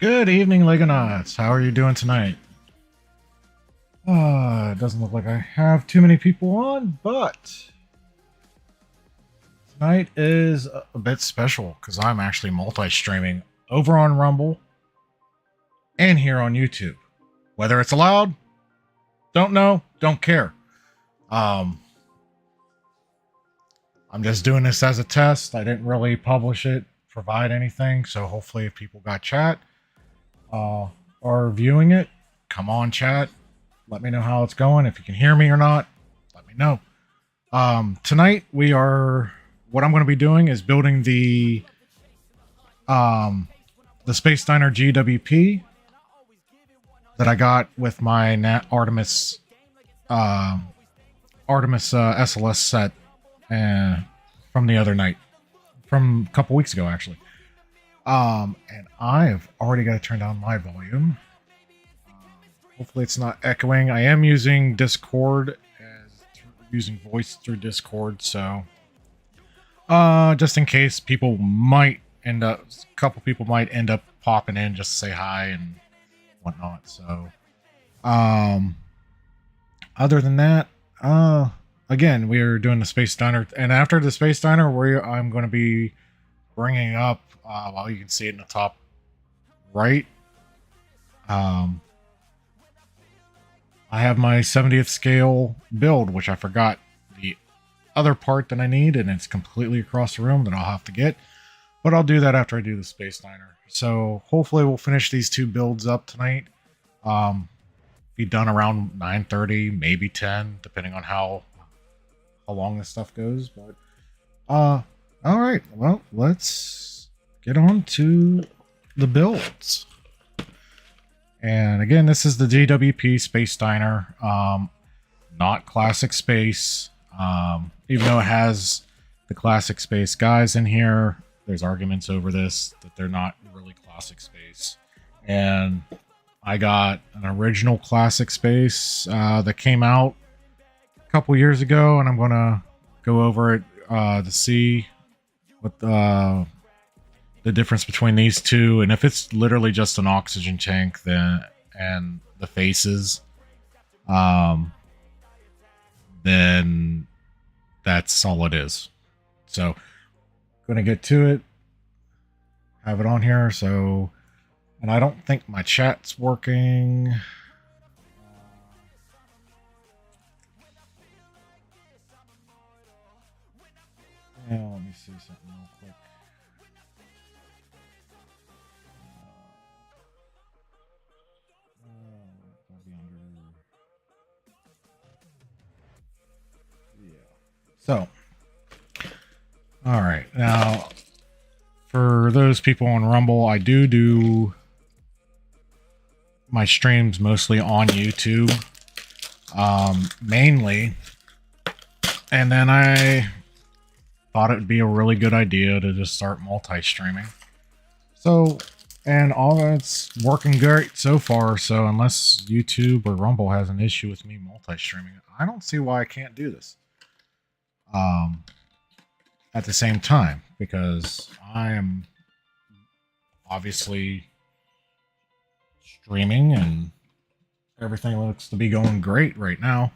Good evening, Legonauts. How are you doing tonight? It doesn't look like I have too many people on, but tonight is a bit special because I'm actually multi-streaming over on Rumble and here on YouTube. Whether it's allowed, don't know, don't care. I'm just doing this as a test. I didn't really publish it, provide anything, so hopefully if people got chat are viewing it, come on chat. Let me know how it's going. If you can hear me or not, let me know. Tonight what I'm going to be doing is building the Space Dinner GWP that I got with my Artemis SLS set from the other night, from a couple weeks ago actually. And I have already got to turn down my volume. Hopefully it's not echoing. I am using Discord using voice through Discord, so just in case a couple people might end up popping in just to say hi and whatnot. So other than that, again, we're doing the Space Diner, and after the Space Diner, I'm going to be bringing up, well, you can see it in the top right. I have my 70th scale build, which I forgot the other part that I need, and it's completely across the room that I'll have to get. But I'll do that after I do the Space Diner. So hopefully we'll finish these two builds up tonight. Be done around 9:30, maybe 10, depending on how long this stuff goes. But all right, well, let's get on to the builds. And again, this is the GWP Space Diner, not Classic Space. Even though it has the Classic Space guys in here, there's arguments over this, that they're not really Classic Space. And I got an original Classic Space that came out a couple years ago, and I'm going to go over it to see what the difference between these two, and if it's literally just an oxygen tank, then and the faces, then that's all it is. So gonna get to it, have it on here. So, and I don't think my chat's working. Yeah, let me see something real quick. So, all right. Now, for those people on Rumble, I do my streams mostly on YouTube, mainly. And then I thought it would be a really good idea to just start multi-streaming. So, and all that's working great so far. So unless YouTube or Rumble has an issue with me multi-streaming, I don't see why I can't do this. At the same time, because I am obviously streaming and everything looks to be going great right now.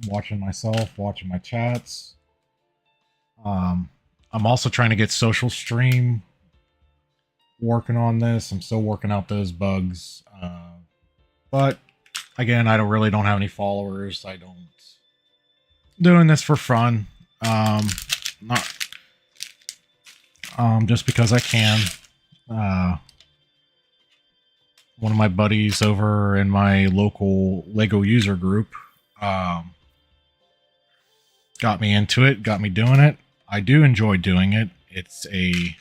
Watching myself, watching my chats. I'm also trying to get social stream working on this. I'm still working out those bugs. But again, I really don't have any followers. I don't doing this for fun. Not just because I can. One of my buddies over in my local Lego user group got me into it, got me doing it. I do enjoy doing it. It's a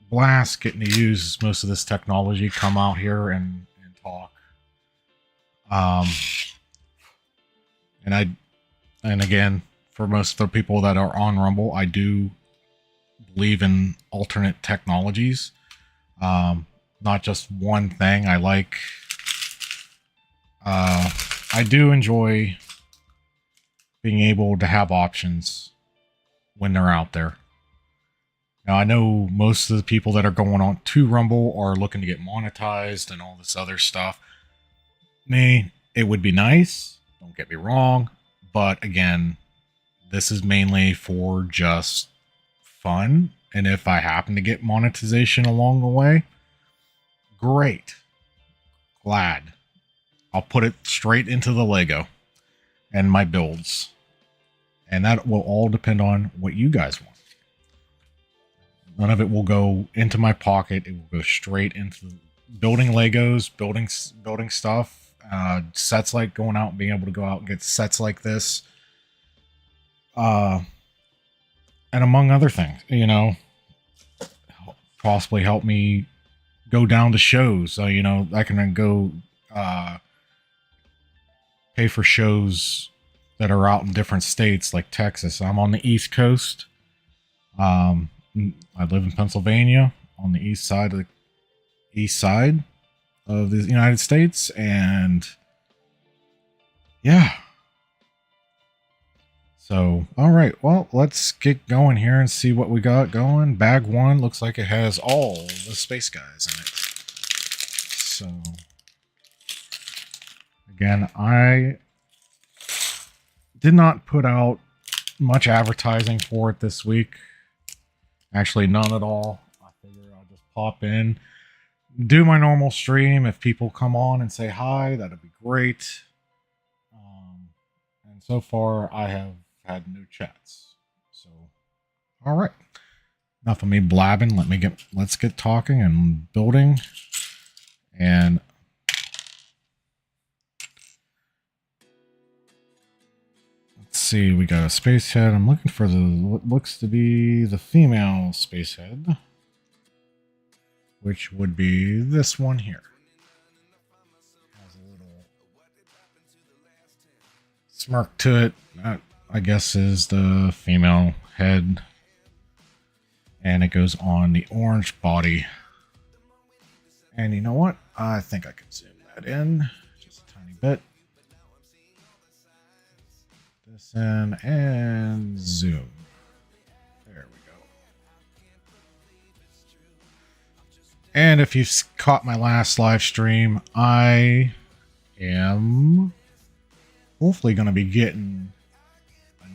blast getting to use most of this technology, come out here and talk. And again, for most of the people that are on Rumble, I do believe in alternate technologies. Not just one thing. I do enjoy being able to have options when they're out there. Now, I know most of the people that are going on to Rumble are looking to get monetized and all this other stuff. Me, it would be nice, don't get me wrong, but again, this is mainly for just fun. And if I happen to get monetization along the way, great. Glad. I'll put it straight into the Lego and my builds. And that will all depend on what you guys want. None of it will go into my pocket. It will go straight into building Legos, building stuff, sets like going out and being able to go out and get sets like this. And among other things, you know, possibly help me go down to shows. So, you know, I can then go pay for shows that are out in different states like Texas. I'm on the East Coast. I live in Pennsylvania on the east side of the United States, and yeah. So, all right, well, let's get going here and see what we got going. Bag one looks like it has all the space guys in it. So, again, I did not put out much advertising for it this week. Actually, none at all. I figure I'll just pop in, do my normal stream. If people come on and say hi, that'd be great. And so far, I have had no chats. So, all right. Enough of me blabbing. Let's get talking and building. And let's see, we got a space head. I'm looking for what looks to be the female space head, which would be this one here. Has a little smirk to it. That, I guess, is the female head. And it goes on the orange body. And you know what? I think I can zoom that in just a tiny bit. This in and zoom. There we go. And if you've caught my last live stream, I am hopefully going to be getting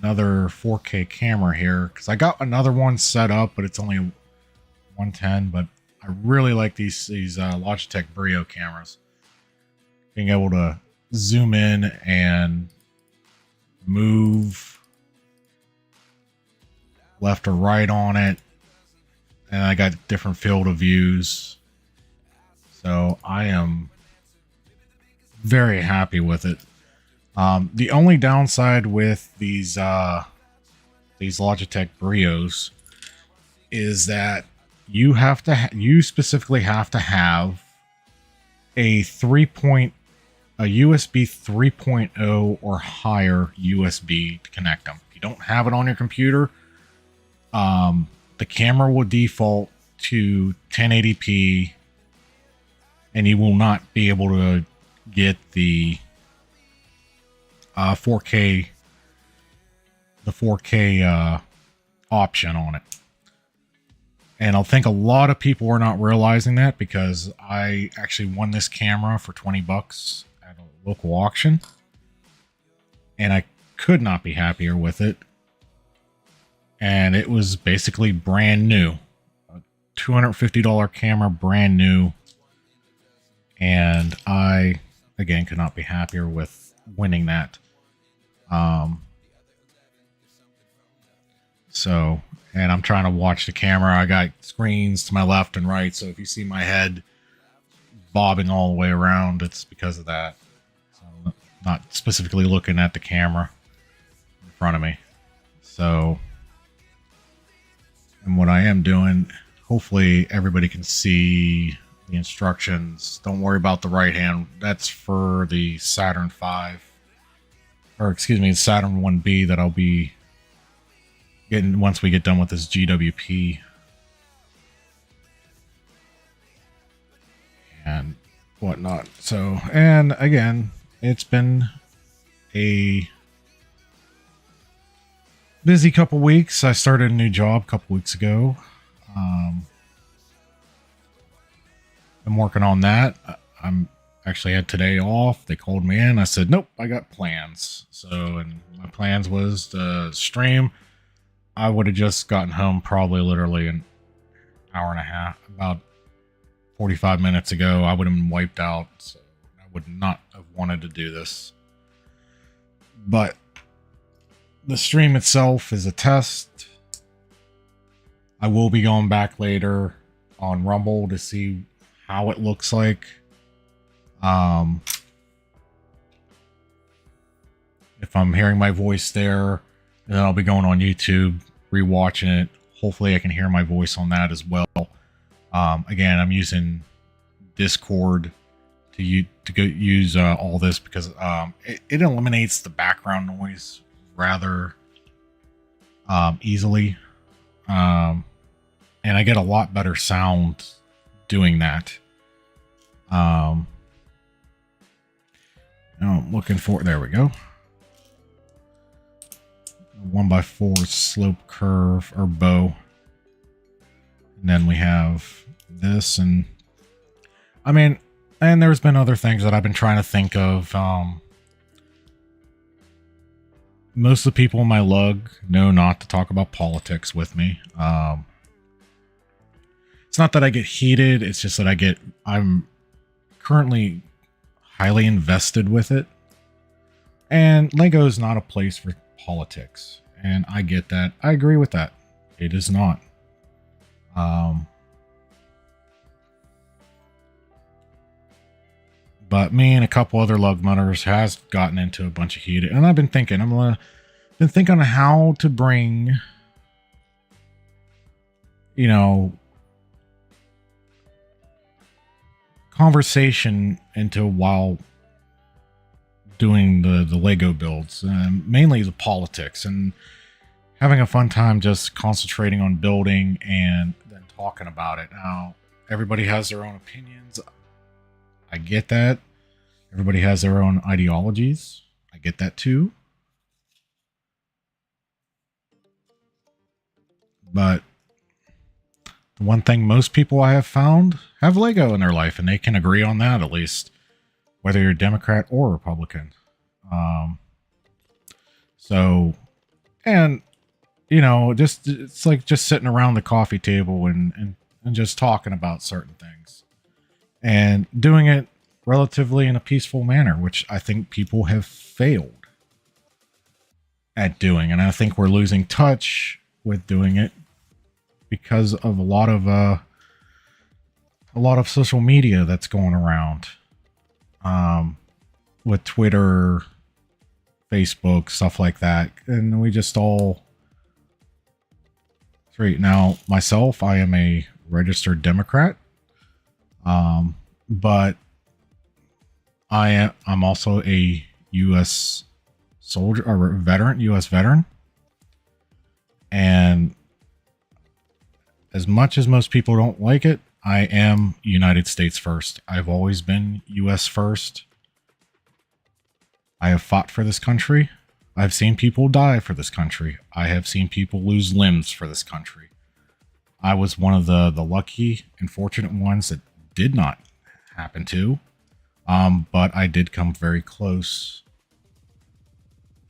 another 4K camera here, because I got another one set up, but it's only 110. But I really like these Logitech Brio cameras. Being able to zoom in and move left or right on it, and I got different field of views. So I am very happy with it. The only downside with these Logitech Brios is that you specifically have to have a USB 3.0 or higher USB to connect them. If you don't have it on your computer, the camera will default to 1080p, and you will not be able to get the 4K option on it. And I think a lot of people are not realizing that, because I actually won this camera for $20 at a local auction, and I could not be happier with it. And it was basically brand new, a $250 camera, brand new. And I, again, could not be happier with winning that. So, and I'm trying to watch the camera. I got screens to my left and right, so if you see my head bobbing all the way around, it's because of that. So I'm not specifically looking at the camera in front of me. So, and what I am doing, hopefully everybody can see the instructions. Don't worry about the right hand. That's for the Saturn 5. Or excuse me, Saturn 1B that I'll be getting once we get done with this GWP. And whatnot. So, and again, it's been a busy couple weeks. I started a new job a couple weeks ago. Um, I'm working on that. I'm actually had today off. They called me in. I said, nope, I got plans. So, and my plans was to stream. I would have just gotten home probably literally an hour and a half, about 45 minutes ago. I would have been wiped out. So I would not have wanted to do this. But the stream itself is a test. I will be going back later on Rumble to see how it looks like. If I'm hearing my voice there, then I'll be going on YouTube, rewatching it. Hopefully I can hear my voice on that as well. Again, I'm using Discord to use all this because it eliminates the background noise rather easily. And I get a lot better sound doing that. I'm looking for, there we go. 1x4 slope curve or bow. And then we have this, and I mean, and there's been other things that I've been trying to think of. Most of the people in my lug know not to talk about politics with me. It's not that I get heated, it's just that I'm currently highly invested with it. And Lego is not a place for politics. And I get that. I agree with that. It is not. But me and a couple other lug mutters has gotten into a bunch of heat. And I've been thinking, been thinking on how to bring, conversation into while doing the Lego builds, mainly the politics, and having a fun time just concentrating on building and then talking about it. Now, everybody has their own opinions. I get that. Everybody has their own ideologies. I get that too. But the one thing most people I have found have Lego in their life, and they can agree on that at least, whether you're Democrat or Republican. And just it's like just sitting around the coffee table and just talking about certain things and doing it relatively in a peaceful manner, which I think people have failed at doing. And I think we're losing touch with doing it because of a lot of social media that's going around, with Twitter, Facebook, stuff like that. And we just all three. Now, myself, I am a registered Democrat. But I'm also a U.S. soldier or veteran, U.S. veteran. And as much as most people don't like it, I am United States first. I've always been U.S. first. I have fought for this country. I've seen people die for this country. I have seen people lose limbs for this country. I was one of the lucky and fortunate ones that did not happen to. But I did come very close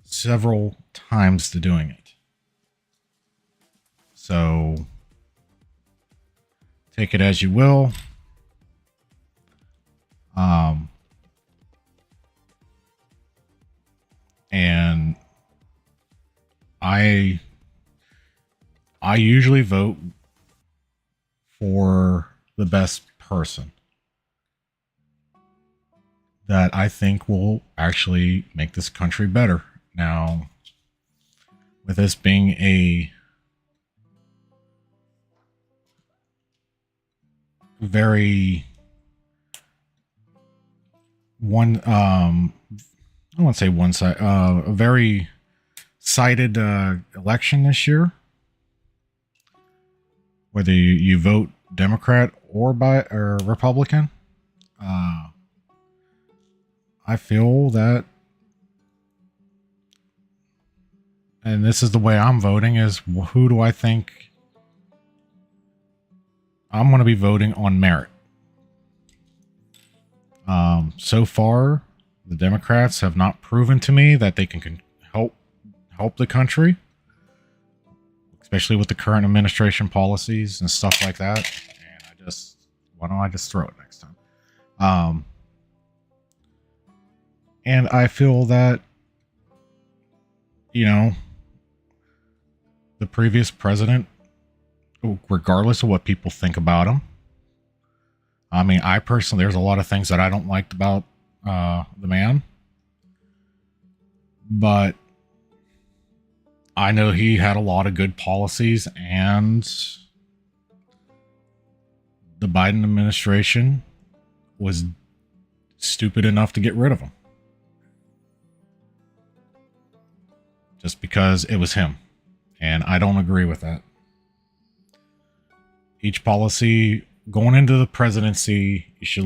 several times to doing it. So take it as you will. And I usually vote for the best person that I think will actually make this country better. Now, with this being a very I won't say one side, a very sided election this year, whether you vote Democrat or Republican. I feel that, and this is the way I'm voting, is who do I think I'm going to be voting on merit. So far, the Democrats have not proven to me that they can help the country, especially with the current administration policies and stuff like that. And why don't I just throw it next time? And I feel that, the previous president, regardless of what people think about him, I mean, I personally, there's a lot of things that I don't like about the man, but I know he had a lot of good policies, and the Biden administration was stupid enough to get rid of him. Just because it was him. And I don't agree with that. Each policy going into the presidency, you should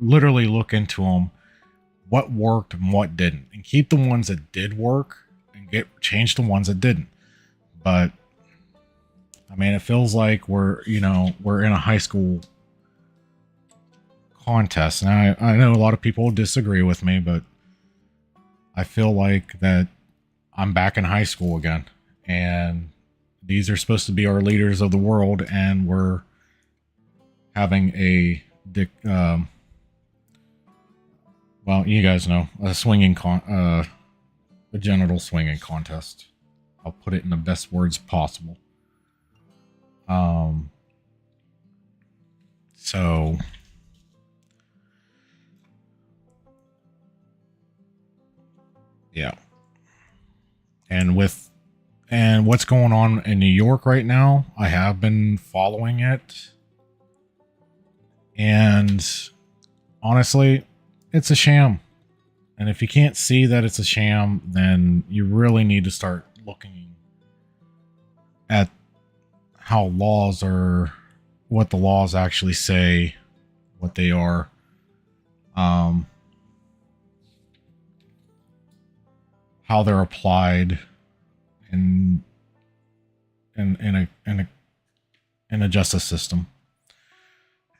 literally look into them, what worked and what didn't, and keep the ones that did work and change the ones that didn't. But I mean, it feels like we're in a high school contest. And I know a lot of people disagree with me, but I feel like that I'm back in high school again, and these are supposed to be our leaders of the world, and we're having a well, you guys know, a genital swinging contest. I'll put it in the best words possible. So yeah. And what's going on in New York right now, I have been following it. And honestly, it's a sham. And if you can't see that it's a sham, then you really need to start looking at how what the laws actually say, what they are. How they're applied in a justice system.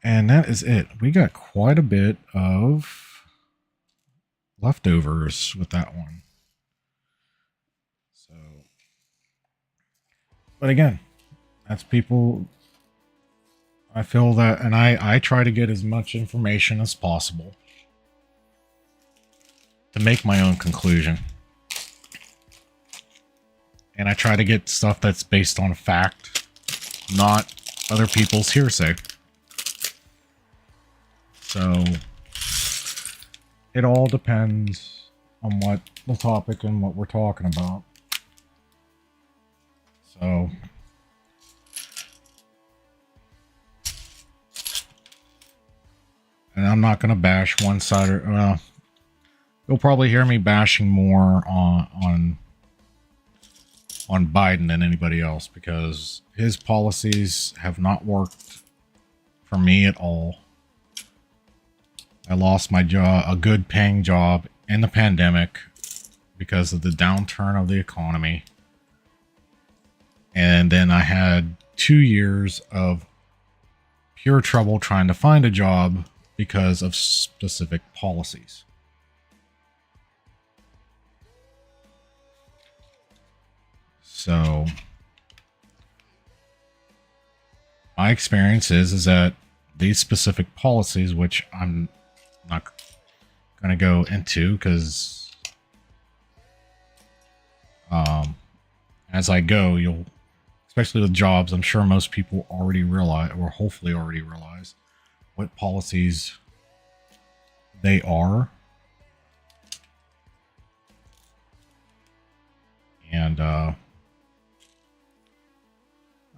And that is it. We got quite a bit of leftovers with that one. So, but again, that's people. I feel that, and I try to get as much information as possible to make my own conclusion. And I try to get stuff that's based on fact, not other people's hearsay. So it all depends on what the topic and what we're talking about. So and I'm not going to bash one side or you'll probably hear me bashing more on Biden than anybody else, because his policies have not worked for me at all. I lost my job, a good paying job, in the pandemic because of the downturn of the economy. And then I had 2 years of pure trouble trying to find a job because of specific policies. So my experience is that these specific policies, which I'm not going to go into because as I go, especially with jobs, I'm sure most people already realize, or hopefully already realize, what policies they are. And that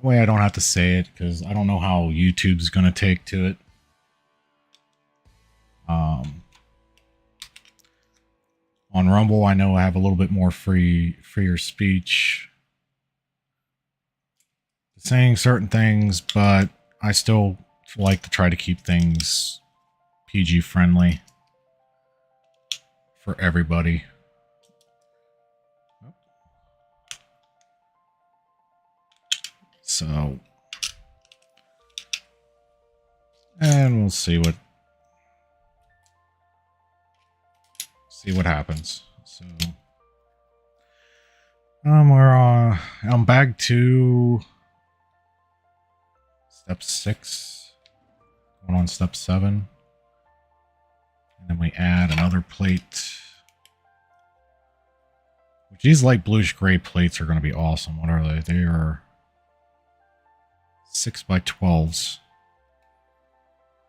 way I don't have to say it, because I don't know how YouTube's going to take to it. On Rumble, I know I have a little bit more freer speech, saying certain things, but I still like to try to keep things PG friendly for everybody. So And we'll see what happens. So we're on bag 2, step 6, going on step 7, and then we add another plate. Which these light bluish gray plates are going to be awesome. What are they? They are 6 by 12s.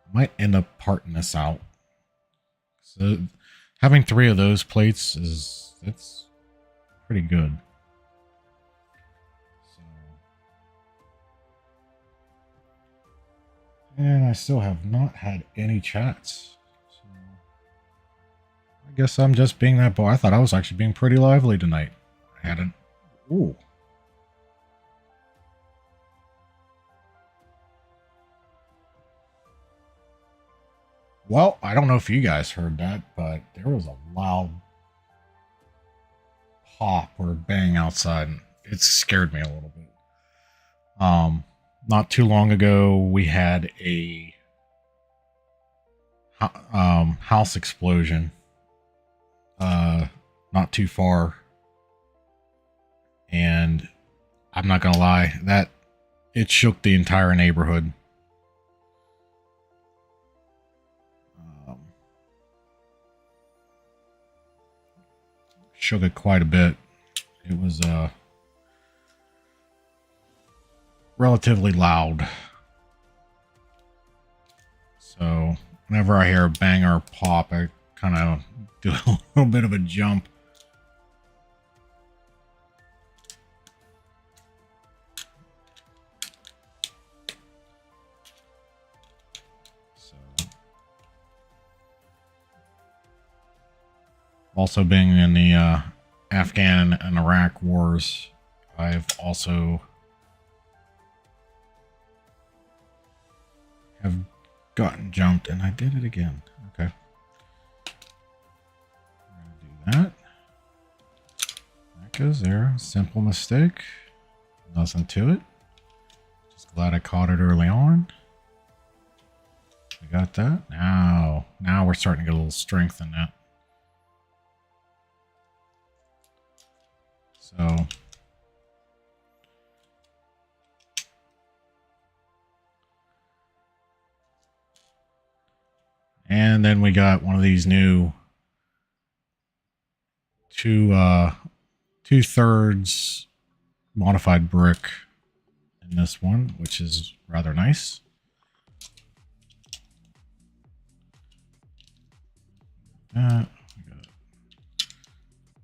I might end up parting this out. So having 3 of those plates that's pretty good. So, and I still have not had any chats. I guess I'm just being that boy. I thought I was actually being pretty lively tonight. I hadn't. Ooh. Well, I don't know if you guys heard that, but there was a loud pop or bang outside. And it scared me a little bit. Not too long ago, we had a house explosion. Not too far, and I'm not gonna lie, that it shook the entire neighborhood. Shook it quite a bit. It was relatively loud. So whenever I hear a bang or a pop, I kind of do a little bit of a jump. So, also being in the Afghan and Iraq wars, I've also have gotten jumped, and I did it again. Okay. That goes there. Simple mistake. Nothing to it. Just glad I caught it early on. We got that. Now we're starting to get a little strength in that. So and then we got one of these new 2/3 modified brick in this one, which is rather nice. We got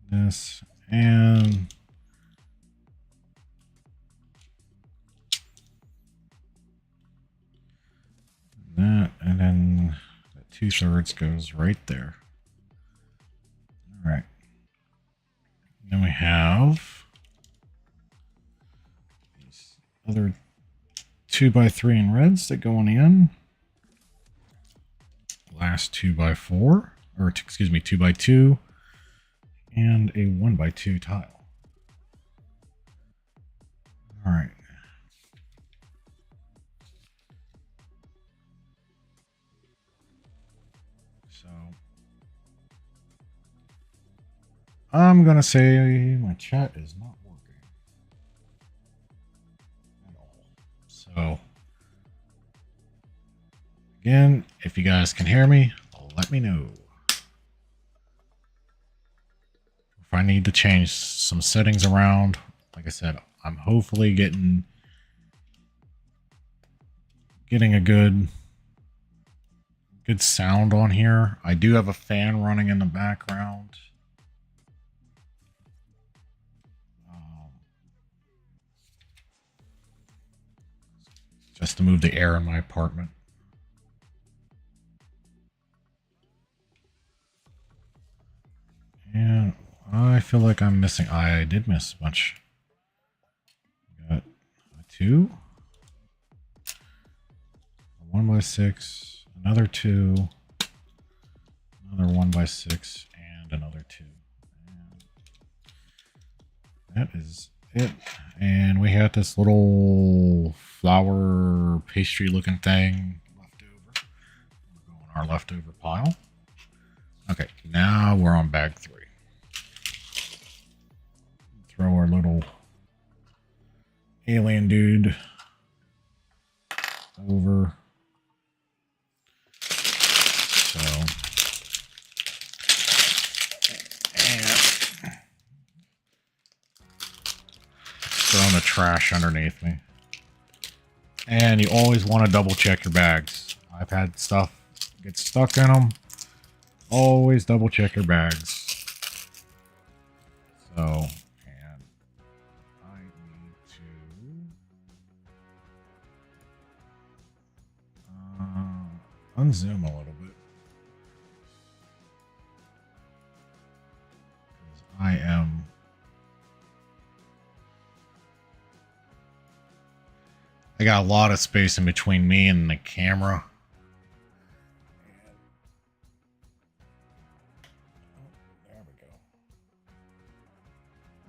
this and that, and then the 2/3 goes right there. All right. Then we have these other 2x3 in reds that go on the end. Last 2x4, or excuse me, 2x2, and a 1x2 tile. All right. So I'm gonna say my chat is not working at all. So again, if you guys can hear me, let me know. If I need to change some settings around, like I said, I'm hopefully getting a good sound on here. I do have a fan running in the background. Just to move the air in my apartment. And I feel like I'm missing. I did miss a bunch. Got a 2, a 1x6, another 2, another 1x6, and another 2. And that is it. And we had this little flower pastry looking thing left over. our leftover pile. Okay, now we're on bag 3. Throw our little alien dude over. So, and throwing the trash underneath me. And you always want to double check your bags. I've had stuff get stuck in them. Always double check your bags. So, and I need to unzoom a little bit. I got a lot of space in between me and the camera. There we go.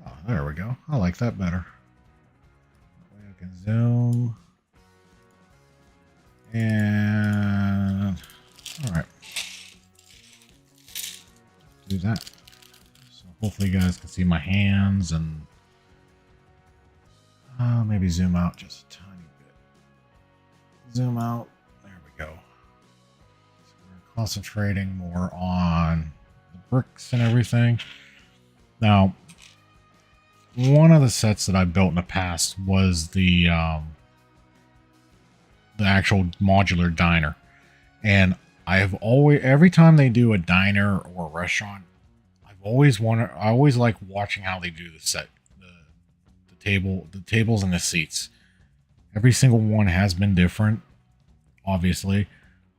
Oh, there we go. I like that better. I can zoom. And all right. Do that. So hopefully you guys can see my hands and maybe zoom out just a tiny bit. Zoom out. There we go. So we're concentrating more on the bricks and everything. Now, one of the sets that I built in the past was the actual modular diner, and I've always, every time they do a diner or a restaurant, I always like watching how they do the set, the tables and the seats. Every single one has been different, obviously,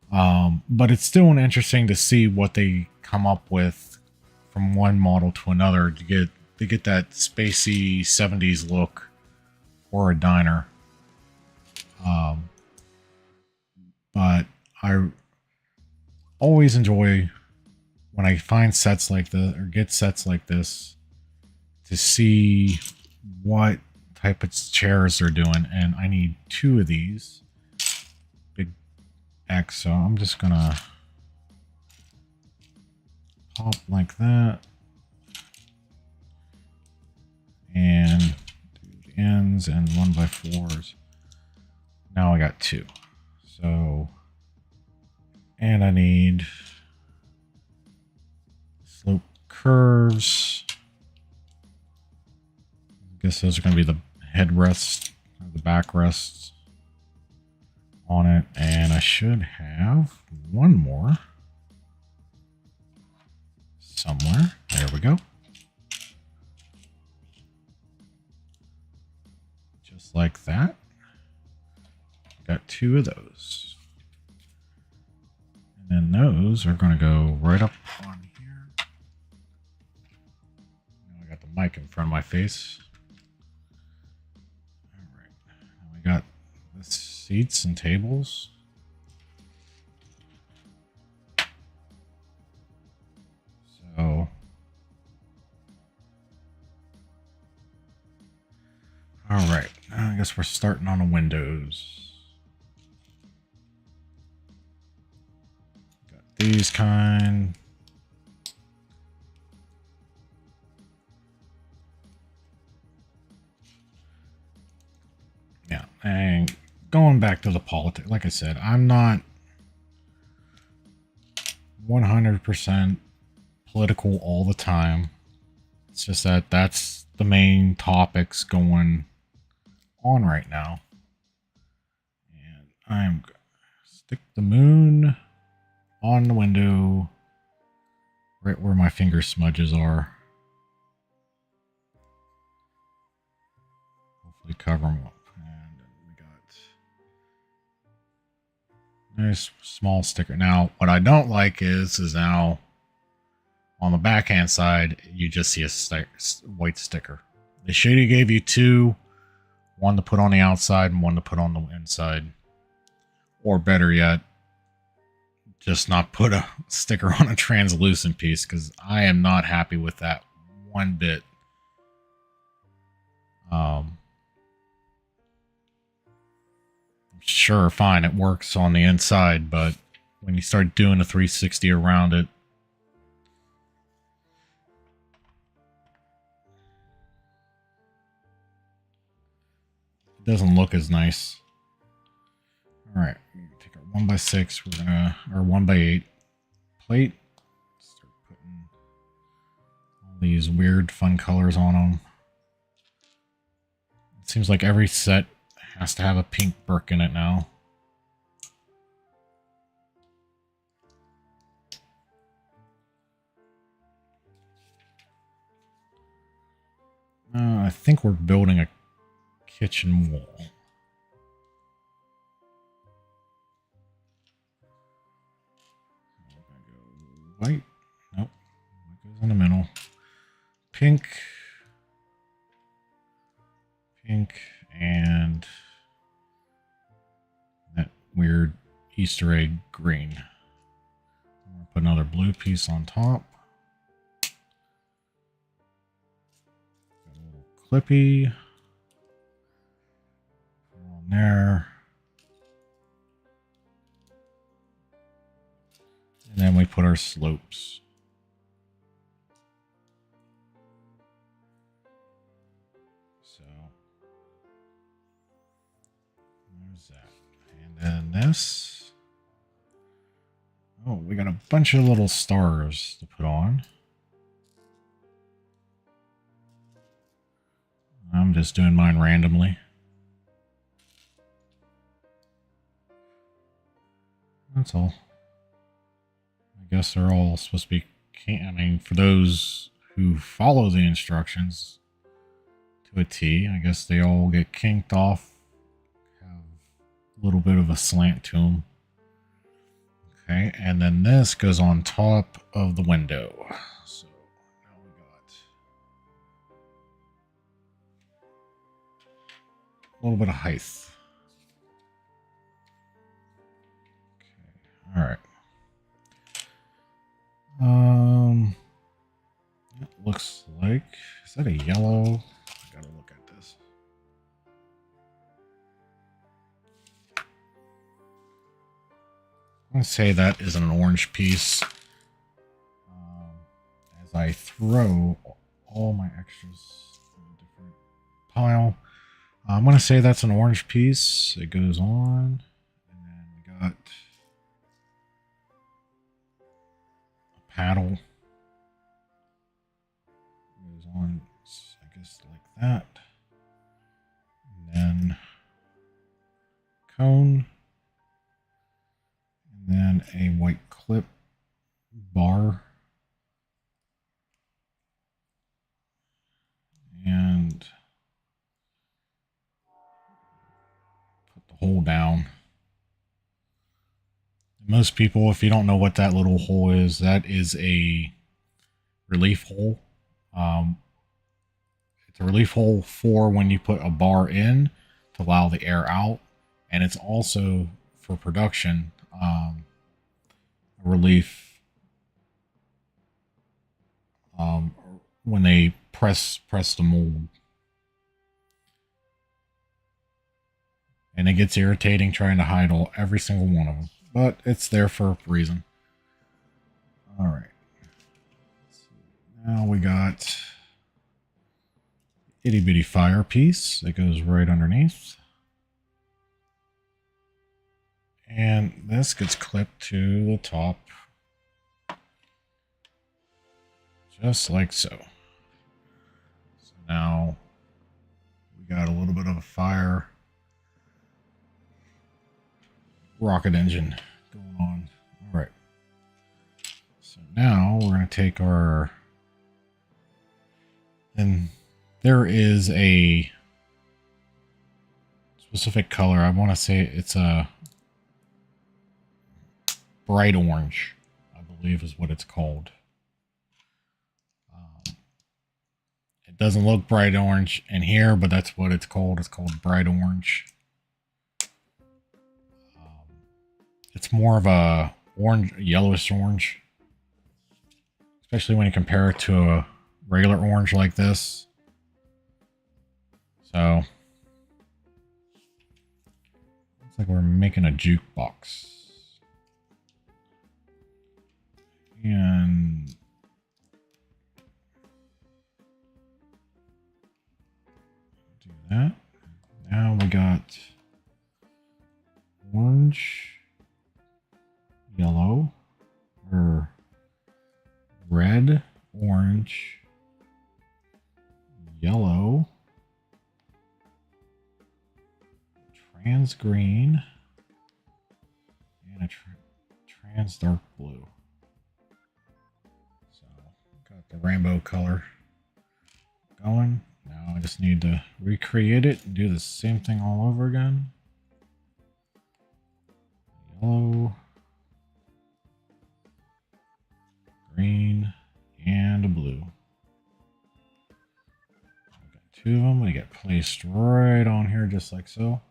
but it's still interesting to see what they come up with from one model to another to get that spacey 70s look for a diner. But I always enjoy when I find sets like this or get sets like this to see what type of chairs they're doing. And I need 2 of these big X, so I'm just gonna pop like that and do the ends and 1x4s. Now I got 2. So, and I need slope curves. I guess those are going to be the headrests, or the backrests on it. And I should have one more somewhere. There we go. Just like that. Got 2 of those. And then those are going to go right up on here. Now I got the mic in front of my face. All right. Now we got the seats and tables. So, all right. I guess we're starting on the windows. These kind. Yeah, and going back to the politics, like I said, I'm not 100% political all the time. It's just that that's the main topics going on right now. And I'm going to stick the moon on the window, right where my finger smudges are. Hopefully cover them up. And we got nice small sticker. Now, what I don't like is now on the backhand side, you just see a white sticker. They should have gave you 2, one to put on the outside and one to put on the inside. Or better yet, just not put a sticker on a translucent piece, because I am not happy with that one bit. Sure, fine, it works on the inside, but when you start doing a 360 around it. It doesn't look as nice. Alright, take our 1x6, we're gonna, or 1x8 plate. Start putting all these weird fun colors on them. It seems like every set has to have a pink brick in it now. I think we're building a kitchen wall. White. Nope. It goes in the middle. Pink. Pink. And that weird Easter egg green. We'll put another blue piece on top. Got a little clippy. Put it on there. And then we put our slopes. So there's that. And then this. Oh, we got a bunch of little stars to put on. I'm just doing mine randomly. That's all. I guess they're all supposed to be, I mean, for those who follow the instructions to a T, I guess they all get kinked off, have a little bit of a slant to them. Okay, and then this goes on top of the window. So now we got a little bit of height. Okay, all right. It looks like, is that a yellow? I gotta look at this. I'm gonna say that is an orange piece. As I throw all my extras in a different pile, I'm gonna say that's an orange piece. It goes on, and then we got paddle goes on, I guess, like that, and then cone, and then a white clip bar, and put the hole down. Most people, if you don't know what that little hole is, that is a relief hole. It's a relief hole for when you put a bar in to allow the air out, and it's also for production, a relief when they press the mold. And it gets irritating trying to hide every single one of them. But it's there for a reason. All right. Now we got itty bitty fire piece that goes right underneath. And this gets clipped to the top. Just like so. So now we got a little bit of a fire rocket engine going on. All right. So now we're going to take our, and there is a specific color. I want to say it's a bright orange, I believe is what it's called. It doesn't look bright orange in here, but that's what it's called. It's called bright orange. It's more of a orange, yellowish orange, especially when you compare it to a regular orange like this. So looks like we're making a jukebox. got orange, yellow, or red, orange, yellow, trans green, and a trans dark blue. So got the rainbow color going. Now I just need to recreate it and do the same thing all over again. Yellow, green, and a blue. Got two of them. They get placed right on here just like so.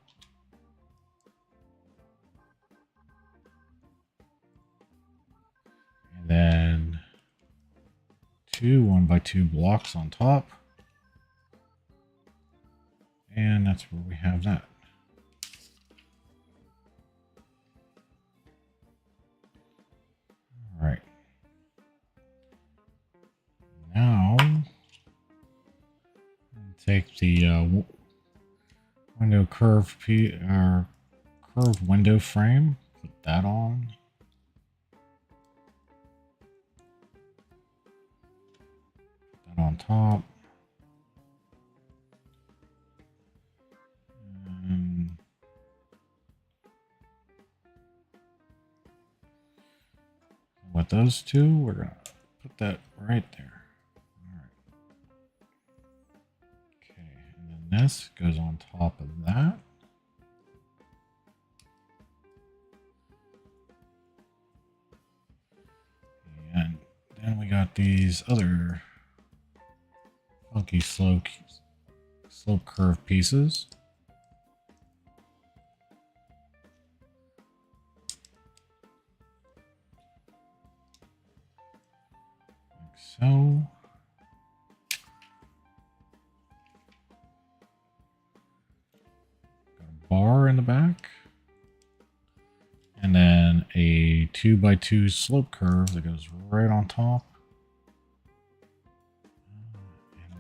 And then two 1x2 blocks on top. And that's where we have that. All right. Now, take the window curved window frame. Put that on. Put that on top. And with those two, we're gonna put that right there. All right. Okay, and then this goes on top of that. And then we got these other funky slope curve pieces. Like so. Got a bar in the back. And then a 2x2 slope curve that goes right on top.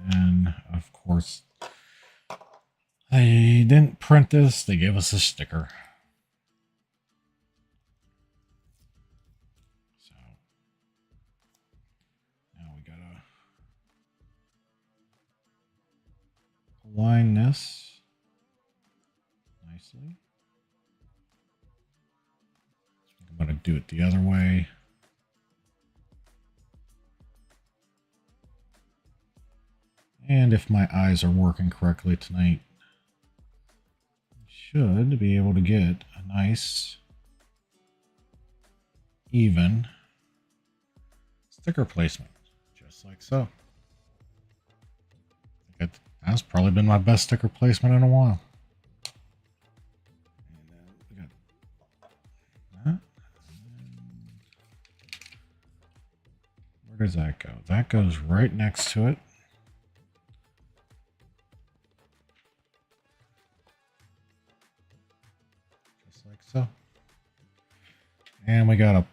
And then, of course, they didn't print this. They gave us a sticker. So now we gotta align this nicely. I'm going to do it the other way. And if my eyes are working correctly tonight, I should be able to get a nice, even sticker placement, just like so. That's probably been my best sticker placement in a while. Where does that go? That goes right next to it. Just like so. And we got a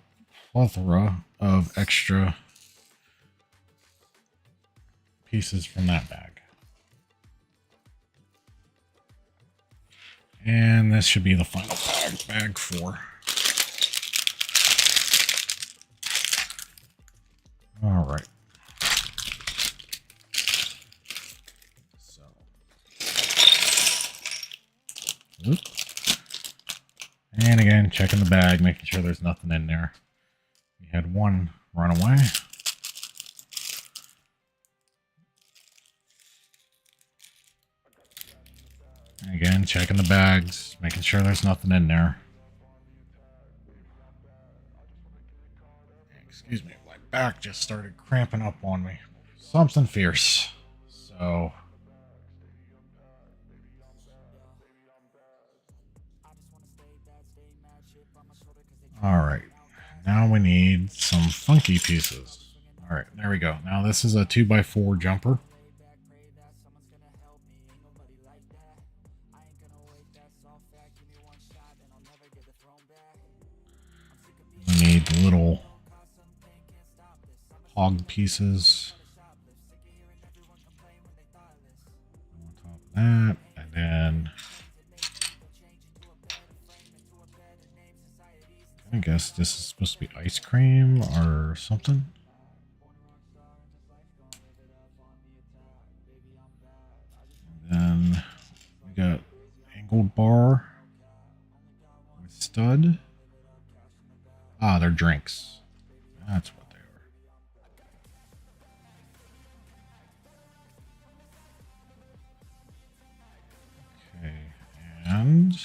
plethora of extra pieces from that bag. And this should be the final bag 4. All right. So, and again, checking the bag, making sure there's nothing in there. We had one run away. And again, checking the bags, making sure there's nothing in there. Excuse me. Back just started cramping up on me. Something fierce. So all right, now we need some funky pieces. All right, there we go. Now this is a 2x4 jumper. We need little hog pieces on top of that, and then I guess this is supposed to be ice cream or something. And then we got angled bar with stud. Ah, they're drinks. That's what they are. Okay, and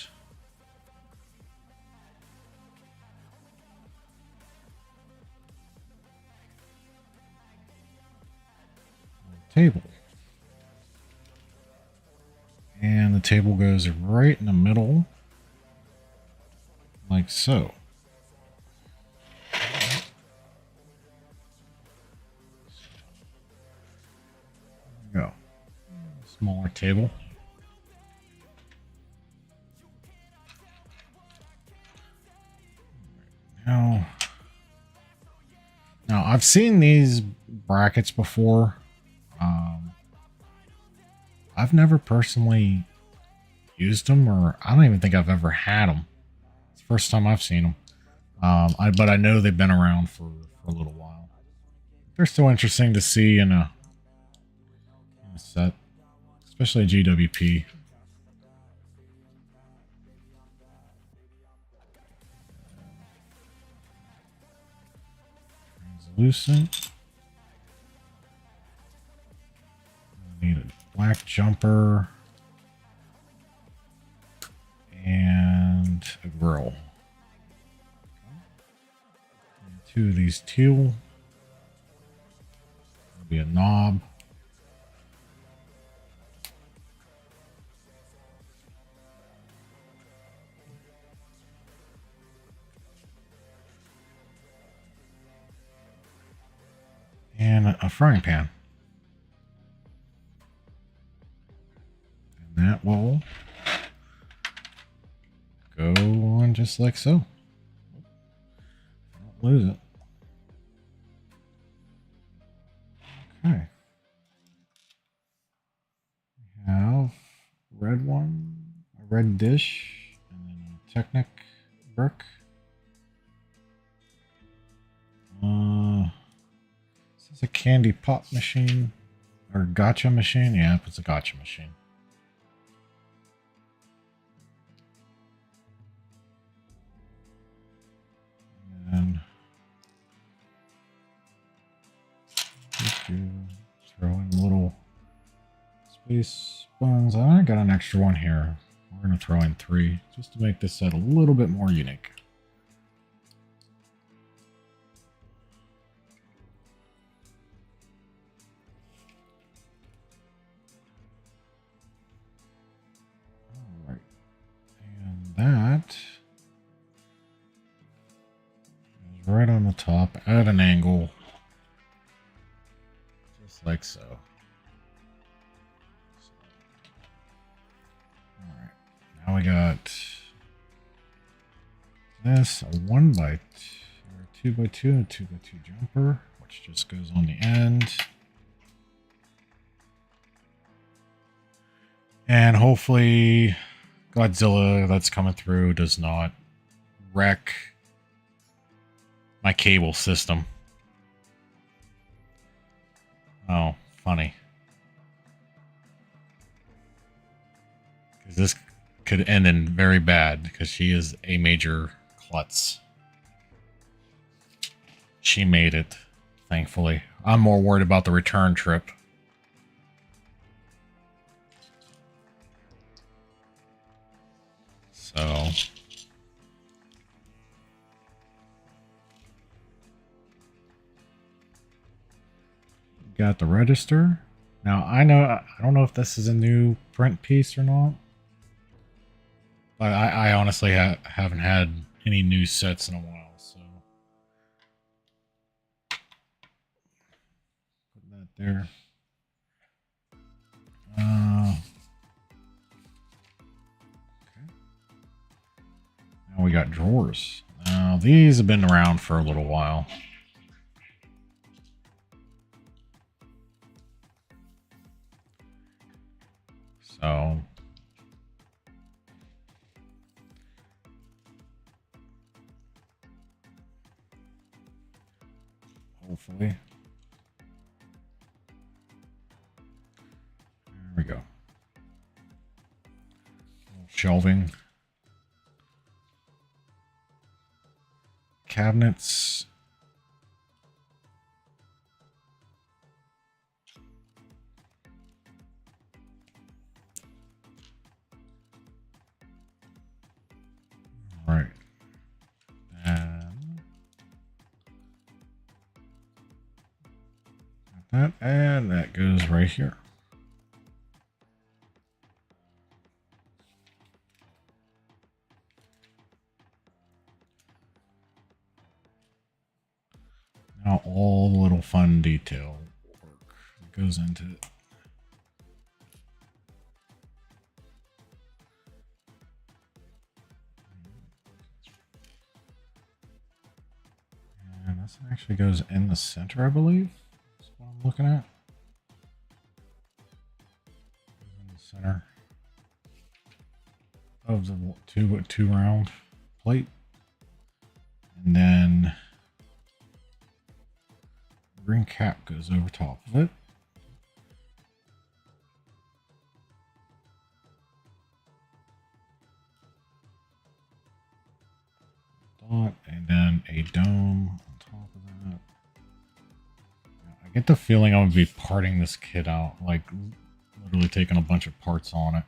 table. And the table goes right in the middle, like so. There we go. Smaller table. Now I've seen these brackets before. I've never personally used them, or I don't even think I've ever had them. It's the first time I've seen them. But I know they've been around for a little while. They're still interesting to see in a set, especially a GWP. Translucent. I need a black jumper and a grill. And 2 of these teal. There'll be a knob. And a frying pan. And that will go on just like so. Don't lose it. Okay. We have red one, a red dish, and then a Technic brick. Is this a candy pop machine or gotcha machine? Yeah, it's a gotcha machine. And throw in little space buns. I got an extra one here. We're going to throw in 3 just to make this set a little bit more unique. All right. And that is right on the top at an angle. Just like so. Alright. Now we got this, a 1x2 or 2x2 and 2x2 jumper, which just goes on the end. And hopefully Godzilla that's coming through does not wreck my cable system. Oh, funny. Because this could end in very bad because she is a major klutz. She made it, thankfully. I'm more worried about the return trip. So got the register. Now I don't know if this is a new print piece or not. But I honestly haven't had any new sets in a while, so put that there. Okay. Now we got drawers. Now these have been around for a little while. So Hopefully. There we go. Shelving. Cabinets. All right. And that goes right here. Now all the little fun detail work goes into it. And this actually goes in the center, I believe. That's what I'm looking at. In the center of the two round plate. And then green cap goes over top of it. Dot, and then a dome on top of that. I get the feeling I'm going to be parting this kit out, like literally taking a bunch of parts on it.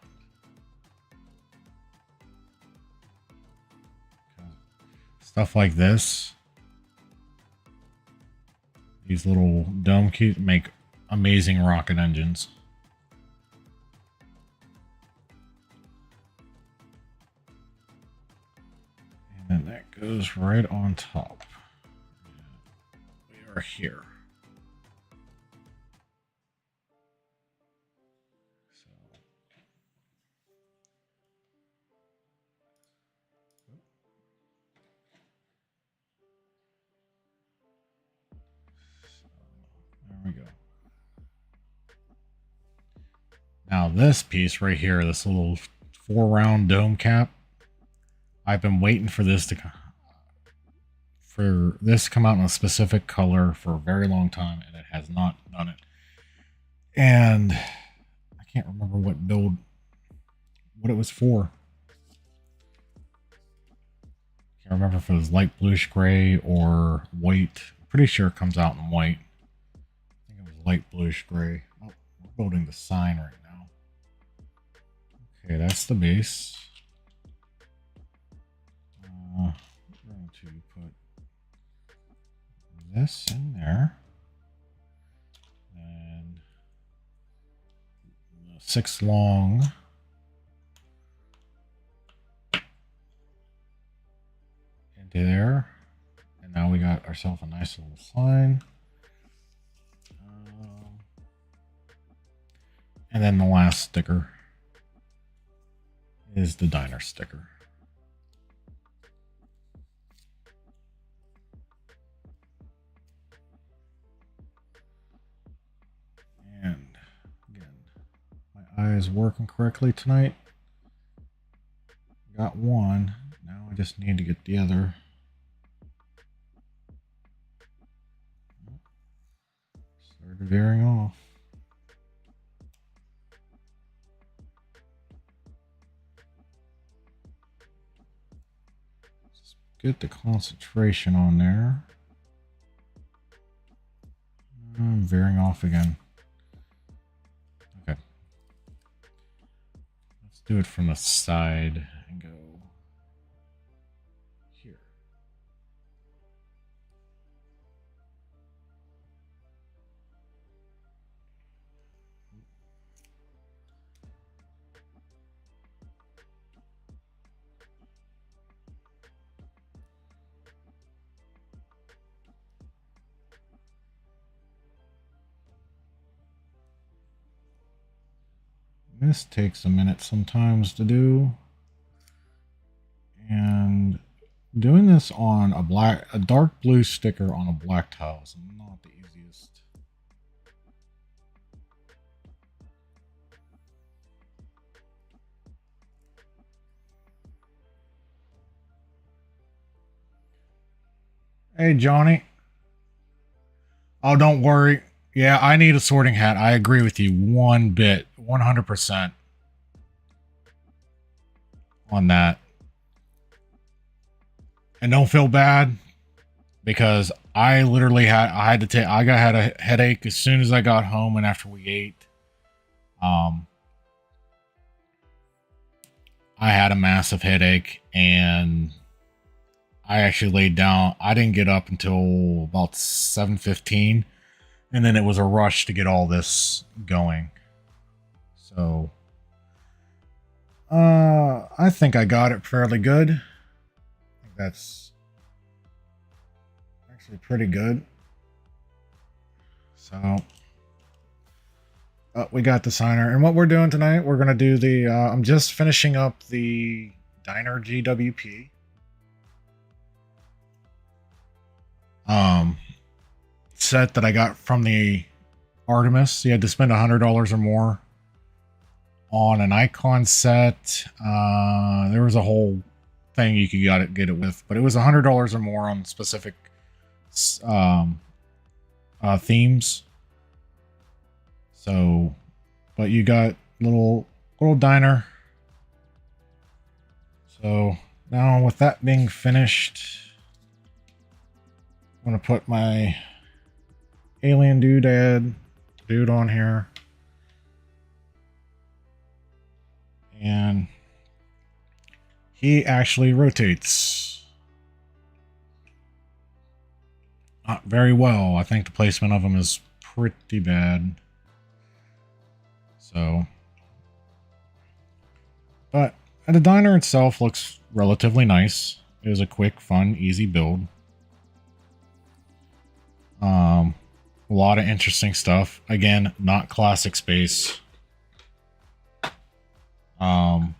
Stuff like this. These little dome kits make amazing rocket engines. And then that goes right on top. We are here. There we go. Now this piece right here, this little 4-round dome cap, I've been waiting for this to come out in a specific color for a very long time, and it has not done it. And I can't remember what it was for. Can't remember if it was light bluish gray or white. I'm pretty sure it comes out in white. I think it was light bluish gray. Oh, we're building the sign right now. Okay, that's the base. We're going to put this in there. And 6 long. Into there. And now we got ourselves a nice little sign. And then the last sticker is the diner sticker. And again, my eye is working correctly tonight. Got one. Now I just need to get the other. Started veering off. Just get the concentration on there. I'm veering off again. Okay. Let's do it from the side and go here. This takes a minute sometimes to do. And doing this on a dark blue sticker on a black tile is not the easiest. Hey, Johnny. Oh, don't worry. Yeah, I need a sorting hat. I agree with you 100% on that. And don't feel bad because I had a headache as soon as I got home and after we ate. Um, I had a massive headache and I actually laid down. I didn't get up until about 7:15, and then it was a rush to get all this going. So I think I got it fairly good. I think that's actually pretty good. So we got the signer, and what we're doing tonight, we're gonna do the I'm just finishing up the Diner GWP. Set that I got from the Artemis. You had to spend $100 or more on an icon set. There was a whole thing you could get it with, but it was $100 or more on specific themes. So, but you got little diner. So now with that being finished, I'm gonna put my alien dude on here. And he actually rotates not very well. I think the placement of him is pretty bad. So, but the diner itself looks relatively nice. It was a quick, fun, easy build. A lot of interesting stuff. Again, not classic space. It'd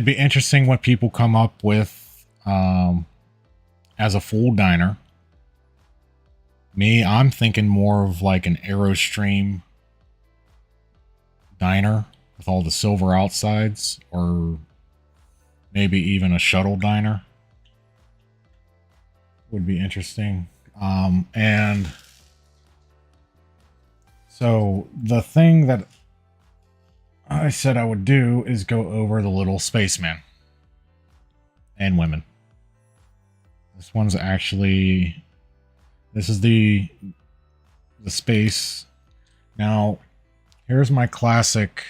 be interesting what people come up with as a full diner. Me, I'm thinking more of like an Aerostream diner with all the silver outsides, or maybe even a shuttle diner would be interesting. And so the thing that I said I would do is go over the little spacemen and women. This one's actually, this is the space. Now, here's my classic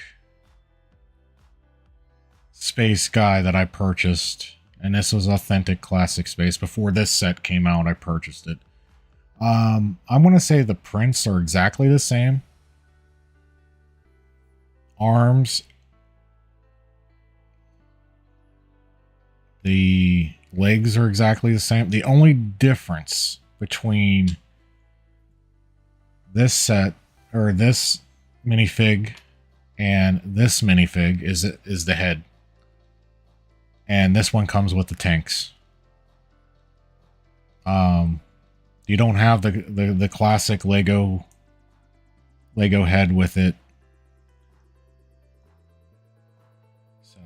space guy that I purchased. And this was authentic classic space. Before this set came out, I purchased it. I'm going to say the prints are exactly the same. Arms. The legs are exactly the same. The only difference between this set, or this minifig, and this minifig is the head. And this one comes with the tanks. You don't have the classic Lego head with it. So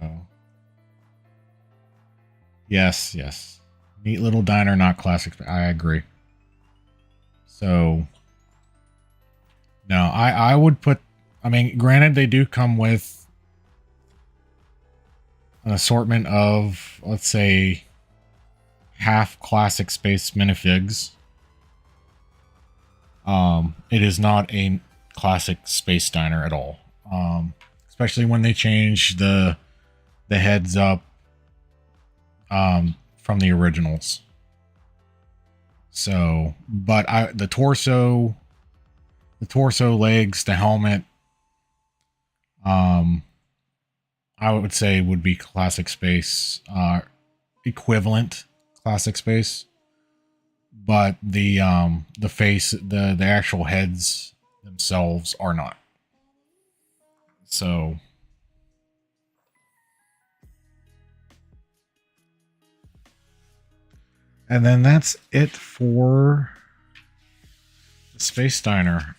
yes. Neat little diner, not classic. I agree. So no, I would put, I mean, granted they do come with an assortment of, let's say, half classic space minifigs. It is not a classic space diner at all. Especially when they change the heads up from the originals. So, but the torso, legs, the helmet, I would say would be classic space, equivalent classic space. But the face, the actual heads themselves are not. So and then that's it for the Space Diner.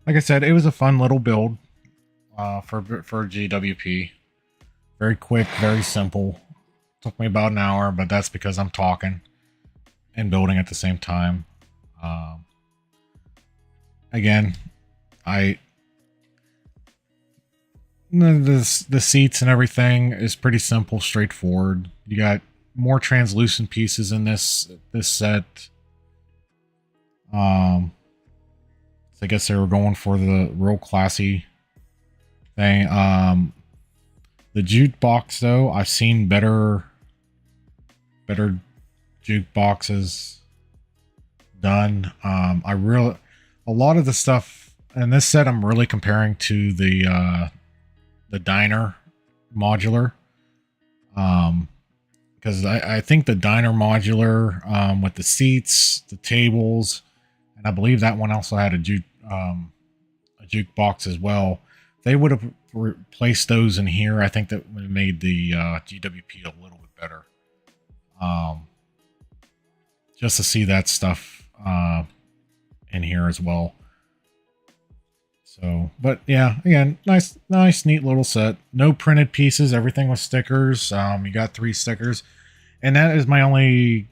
Like I said, it was a fun little build for GWP. Very quick, very simple. Took me about an hour, but that's because I'm talking and building at the same time. Um, again, I the seats and everything is pretty simple, straightforward. You got more translucent pieces in this set. So I guess they were going for the real classy thing. The jukebox though, I've seen better jukeboxes done. A lot of the stuff in this set I'm really comparing to the diner modular. Because I think the diner modular with the seats, the tables, and I believe that one also had a jukebox as well. They would have replaced those in here. I think that would have made the GWP a little bit better. Just to see that stuff in here as well. So, but yeah, again, nice, neat little set. No printed pieces. Everything was stickers. You got 3 stickers, and that is my only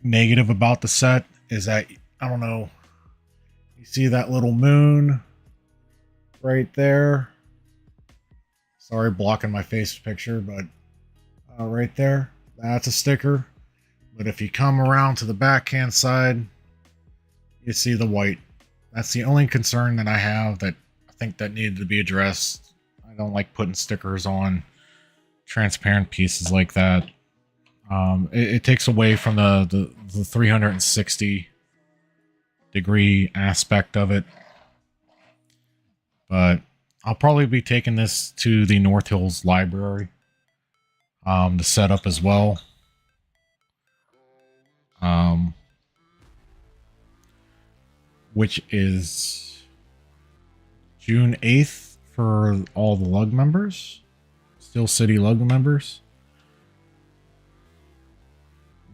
negative about the set is that I don't know. You see that little moon right there? Sorry, blocking my face picture, but right there, that's a sticker. But if you come around to the backhand side, you see the white. That's the only concern that I have that I think that needed to be addressed. I don't like putting stickers on transparent pieces like that. It takes away from the 360 degree aspect of it. But I'll probably be taking this to the North Hills Library to set up as well. Which is June 8th for all the lug members. Steel City lug members.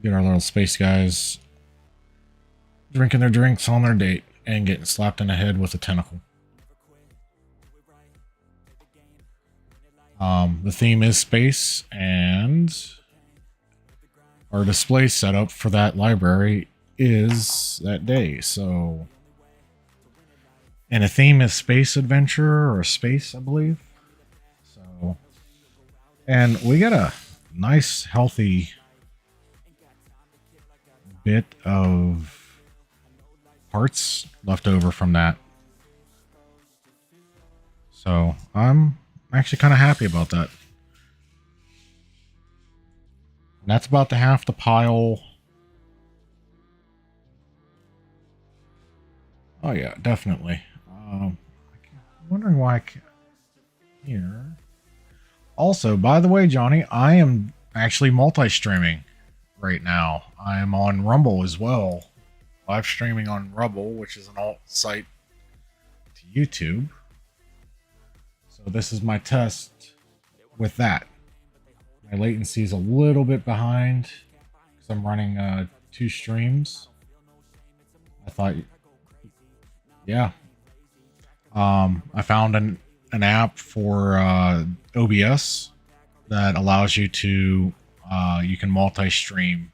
Get our little space guys drinking their drinks on their date and getting slapped in the head with a tentacle. The theme is space, and our display setup for that library is that day. So, and the theme is space adventure or space, I believe. So, and we got a nice, healthy bit of parts left over from that. So I'm actually kind of happy about that. And that's about to half the pile. Oh yeah, definitely. I'm wondering why I can't here. Also, by the way, Johnny, I am actually multi-streaming right now. I am on Rumble as well. Live streaming on Rumble, which is an alt site to YouTube. So this is my test with that. My latency is a little bit behind because I'm running 2 streams. I thought, yeah. I found an app for OBS that allows you to you can multi-stream,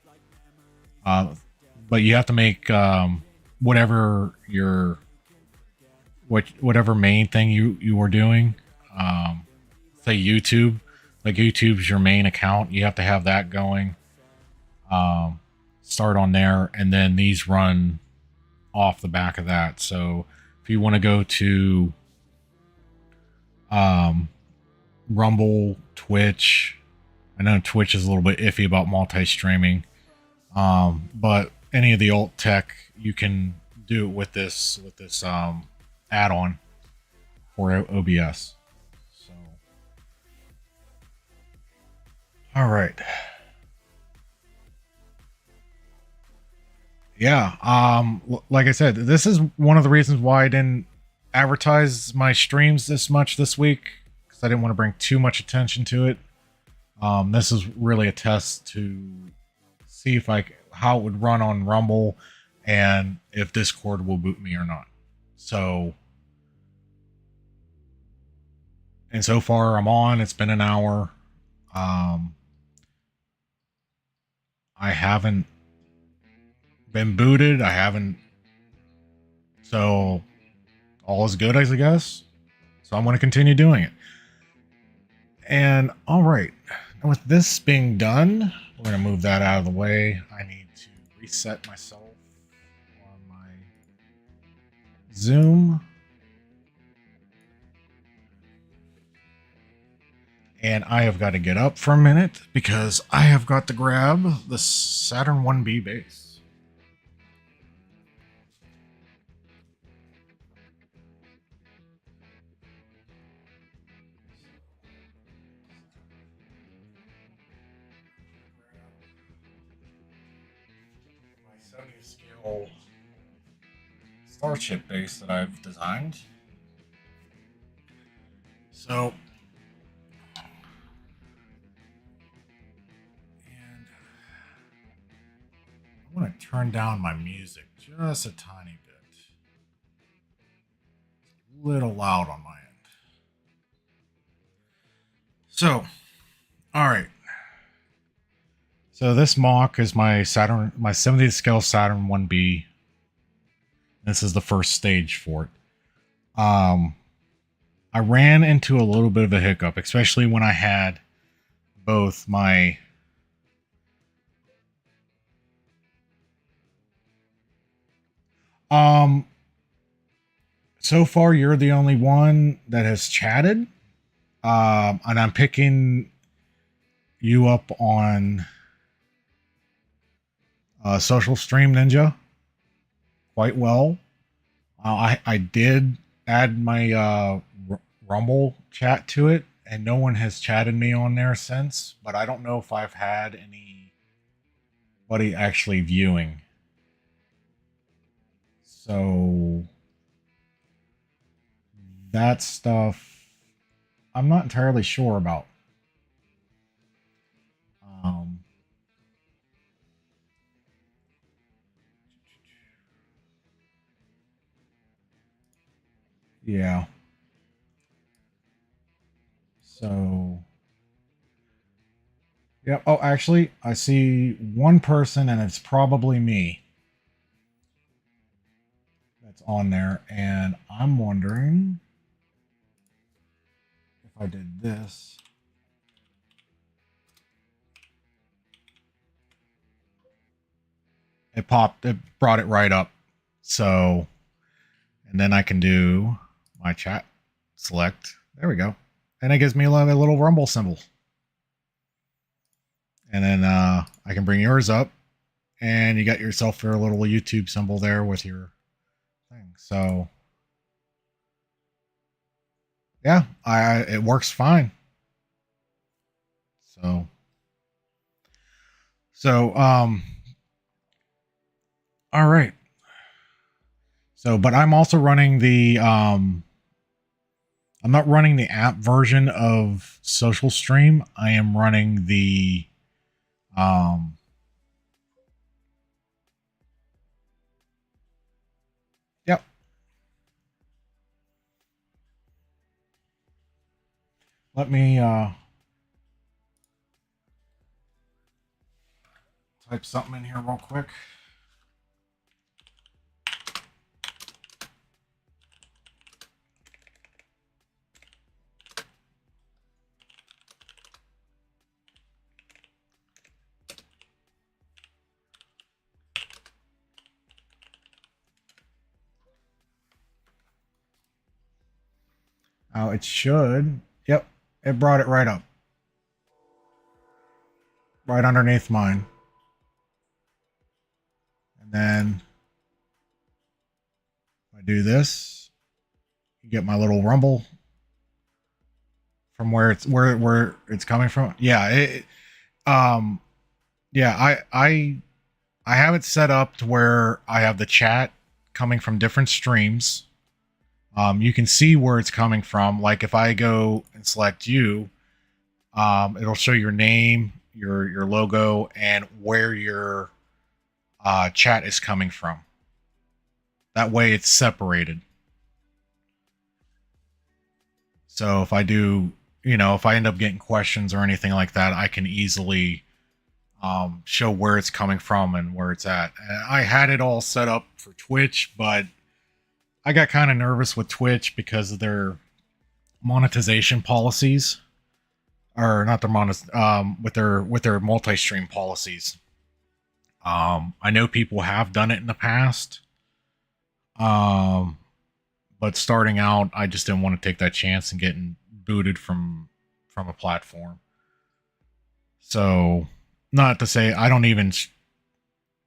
but you have to make whatever whatever main thing you were doing. Say YouTube, like YouTube's your main account. You have to have that going. Start on there, and then these run off the back of that. So if you want to go to Rumble, Twitch, I know Twitch is a little bit iffy about multi-streaming, but any of the alt tech you can do it with this add-on for OBS. So, all right. Yeah, like I said, this is one of the reasons why I didn't advertise my streams this much this week, because I didn't want to bring too much attention to it. This is really a test to see if how it would run on Rumble and if Discord will boot me or not. So, and so far I'm on. It's been an hour. I haven't been booted. I haven't. So all is good, I guess. So I'm going to continue doing it. And all right, with this being done, we're going to move that out of the way. I need to reset myself on my Zoom. And I have got to get up for a minute because I have got to grab the Saturn 1B base. My 70 scale Starship base that I've designed. So, and I want to turn down my music just a tiny bit. It's a little loud on my end. So, all right. So this mock is my Saturn, my 70th scale Saturn 1B. This is the first stage for it. I ran into a little bit of a hiccup, especially when I had both my so far you're the only one that has chatted. And I'm picking you up on Social Stream Ninja quite well. I did add my Rumble chat to it, and no one has chatted me on there since, but I don't know if I've had anybody actually viewing. So that stuff I'm not entirely sure about. Yeah. So, yeah. Oh, actually, I see one person, and it's probably me that's on there. And I'm wondering if I did this. It popped, it brought it right up. So, and then I can do my chat select. There we go. And it gives me a little rumble symbol. And then I can bring yours up, and you got yourself your little YouTube symbol there with your thing. So yeah, it works fine. So all right. So, but I'm also running the I'm not running the app version of Social Stream. I am running the yep. Let me type something in here real quick. Oh, it should. Yep. It brought it right up. Right underneath mine. And then if I do this, you get my little rumble from where it's coming from. Yeah, yeah, I have it set up to where I have the chat coming from different streams. You can see where it's coming from. Like if I go and select you, it'll show your name, your logo, and where your chat is coming from. That way it's separated. So if I do, if I end up getting questions or anything like that, I can easily show where it's coming from and where it's at. And I had it all set up for Twitch, but I got kind of nervous with Twitch because of their monetization policies, or not their with their multi-stream policies. I know people have done it in the past, but starting out, I just didn't want to take that chance and getting booted from a platform. So, not to say I don't even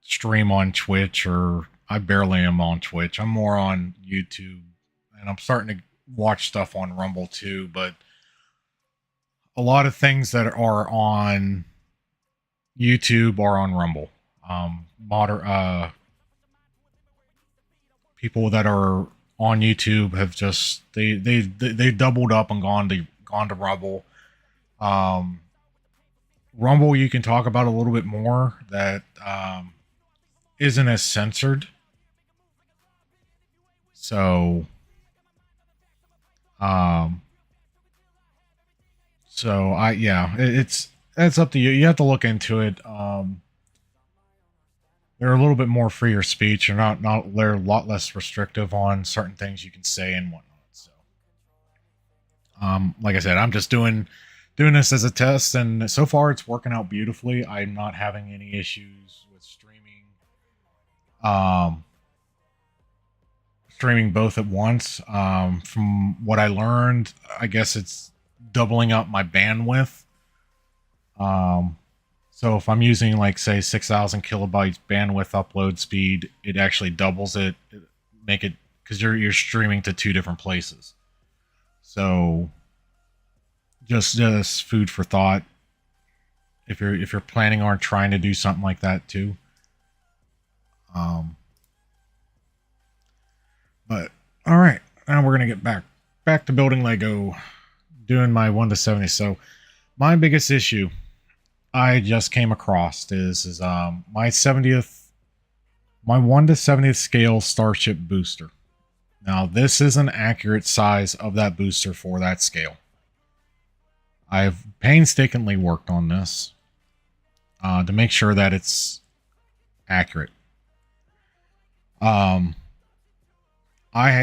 stream on Twitch, or I barely am on Twitch. I'm more on YouTube, and I'm starting to watch stuff on Rumble too, but a lot of things that are on YouTube are on Rumble. People that are on YouTube have just they doubled up and gone to Rumble. Rumble, you can talk about a little bit more that isn't as censored. So it's up to you. You have to look into it. They're a little bit more freer speech. They're a lot less restrictive on certain things you can say and whatnot. So, like I said, I'm just doing this as a test, and so far it's working out beautifully. I'm not having any issues with streaming. Streaming both at once. From what I learned, I guess it's doubling up my bandwidth. So if I'm using, like, say 6,000 kilobytes bandwidth upload speed, it actually doubles it. Make it, because you're streaming to two different places. So just food for thought. If you're planning on trying to do something like that too. But all right, now we're gonna get back to building Lego, doing my 1 to 70. So my biggest issue I just came across is my 1 to 70th scale Starship booster. Now this is an accurate size of that booster for that scale. I've painstakingly worked on this to make sure that it's accurate. I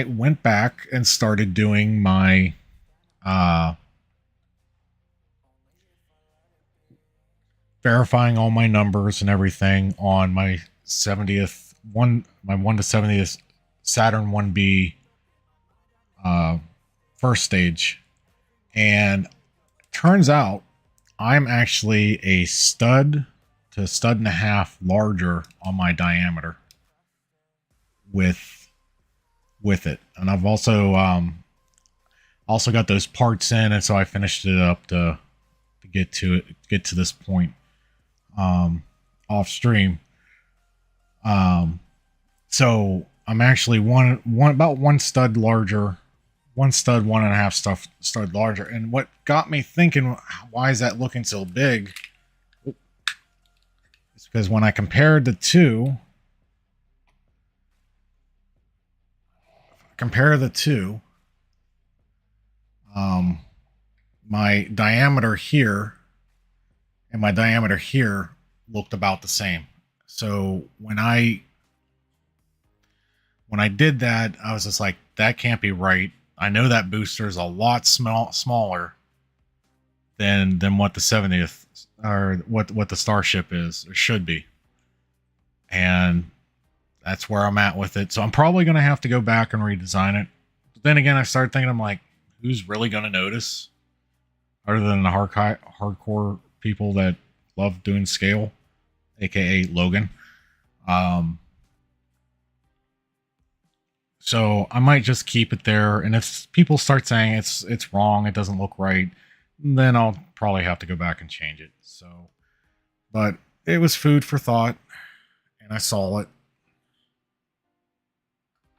went back and started doing my verifying all my numbers and everything on my 1 to 70th Saturn 1B first stage, and turns out I'm actually a stud to a stud and a half larger on my diameter with it. And I've also got those parts in, and so I finished it up to get to this point off stream. So I'm actually about one stud larger, 1.5 stud larger. And what got me thinking, why is that looking so big? It's because when I compared the two, my diameter here and my diameter here looked about the same. So when I did that, I was just like, that can't be right. I know that booster is a lot smaller than what the 70th, or what the Starship is, or should be. And that's where I'm at with it. So I'm probably going to have to go back and redesign it. But then again, I started thinking, I'm like, who's really going to notice? Other than the hardcore people that love doing scale, aka Logan. So I might just keep it there. And if people start saying it's wrong, it doesn't look right, then I'll probably have to go back and change it. So, but it was food for thought, and I saw it.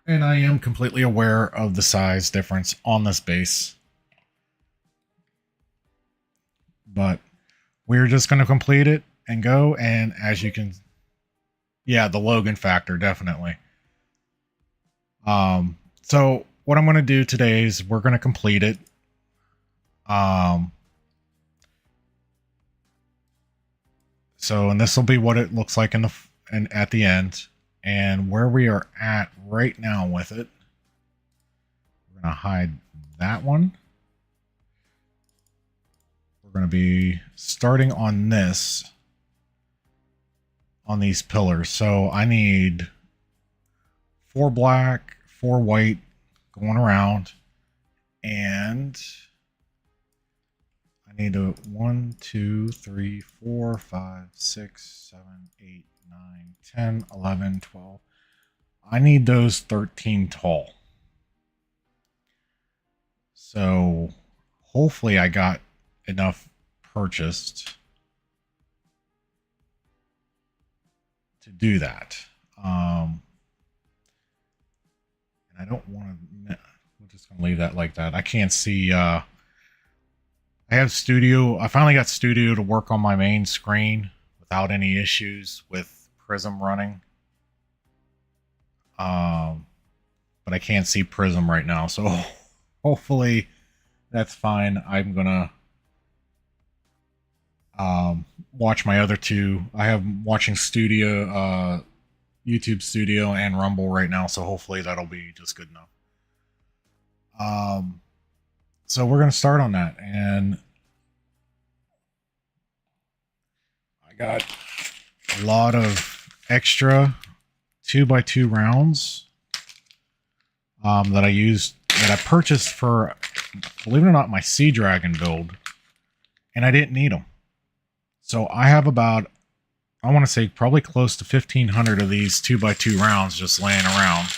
And I am completely aware of the size difference on this base. But we're just going to complete it and go. And as you can, yeah, the Logan factor, definitely. So what I'm going to do today is we're going to complete it. So, and this will be what it looks like at the end. And where we are at right now with it, we're going to hide that one. We're going to be starting on this, on these pillars. So I need 4 black, 4 white going around, and I need a 1, 2, 3, 4, 5, 6, 7, 8, 9, 10, 11, 12. I need those 13 tall. So hopefully I got enough purchased to do that. And I don't want to, we're just going to leave that like that. I can't see, I have Studio. I finally got Studio to work on my main screen without any issues with Prism running. But I can't see Prism right now, so hopefully that's fine. I'm gonna watch my other two. I have watching Studio, YouTube Studio and Rumble right now, so hopefully that'll be just good enough. So we're gonna start on that, and I got a lot of extra 2x2 rounds that I purchased for, believe it or not, my Sea Dragon build, and I didn't need them. So I have about, I want to say probably close to 1,500 of these 2x2 rounds just laying around.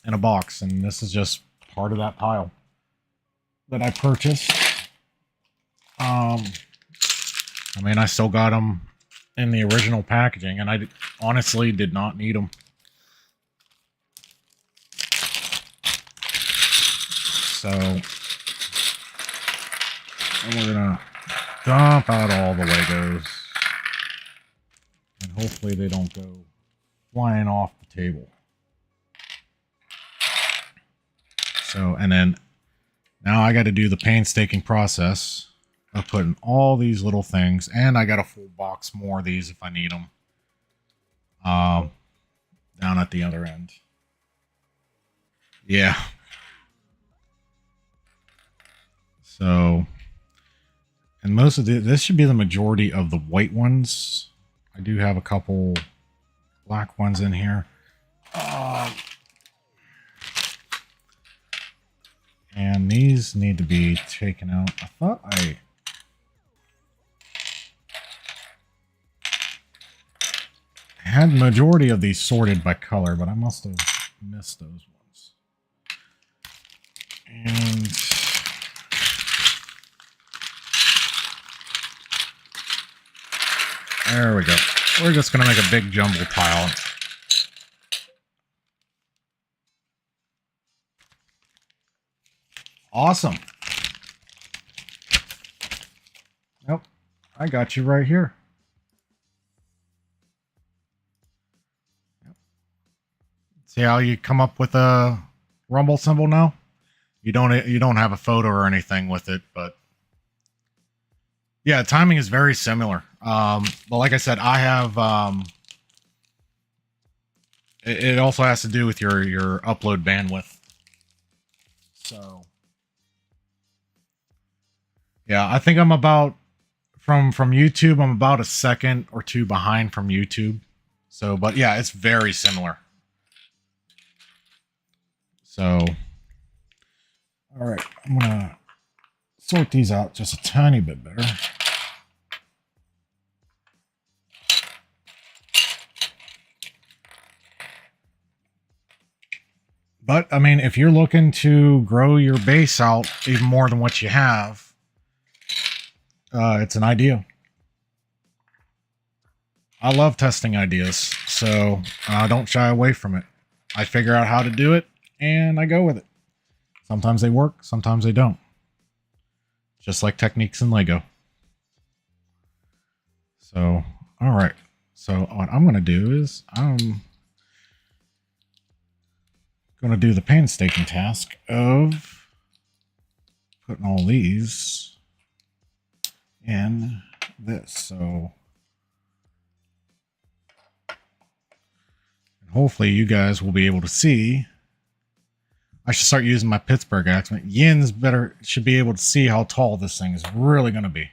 In a box, and this is just part of that pile that I purchased. I mean, I still got them in the original packaging, and I honestly did not need them. So, and we're gonna dump out all the Legos, and hopefully they don't go flying off the table. So, and then now I got to do the painstaking process of putting all these little things, and I got a full box more of these if I need them, down at the other end. Yeah. So, and most of this should be the majority of the white ones. I do have a couple black ones in here. And these need to be taken out. I thought I had the majority of these sorted by color, but I must have missed those ones. And there we go. We're just going to make a big jumble pile. Awesome. Nope. I got you right here. Yep. See how you come up with a rumble symbol now? You don't have a photo or anything with it, but yeah, timing is very similar. But like I said, I have it also has to do with your upload bandwidth. So yeah, I think I'm about from YouTube, I'm about a second or two behind from YouTube. So, but yeah, it's very similar. So, all right, I'm gonna sort these out just a tiny bit better. But I mean, if you're looking to grow your base out even more than what you have, it's an idea. I love testing ideas, so I don't shy away from it. I figure out how to do it, and I go with it. Sometimes they work, sometimes they don't. Just like techniques in Lego. So, all right. So what I'm going to do is I'm going to do the painstaking task of putting all these in this. So hopefully you guys will be able to see. I should start using my Pittsburgh accent. Yin's should be able to see how tall this thing is really going to be.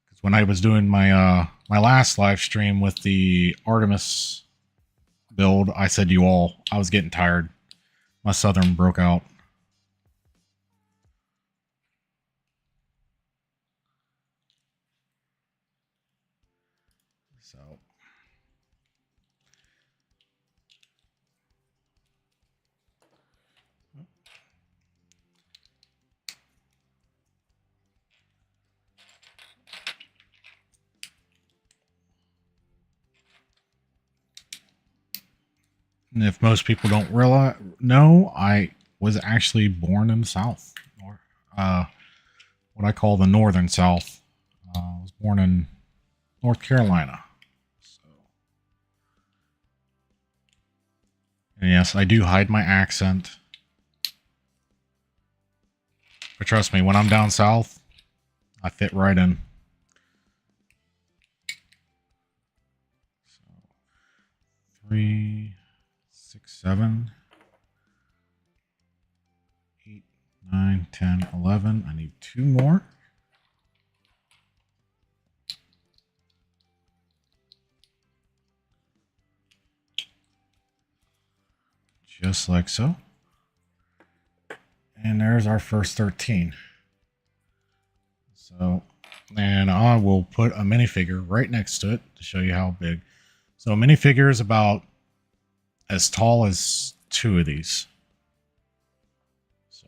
Because when I was doing my my last live stream with the Artemis build, I said to you all, I was getting tired. My Southern broke out. So and if most people don't know, I was actually born in the South, or what I call the Northern South. I was born in North Carolina. So, and yes, I do hide my accent. But trust me, when I'm down south, I fit right in. So, 3, 6, 7, 8, 9, 10, 11. I need 2 more. Just like so. And there's our first 13. So, and I will put a minifigure right next to it to show you how big. So a minifigure is about as tall as 2 of these. So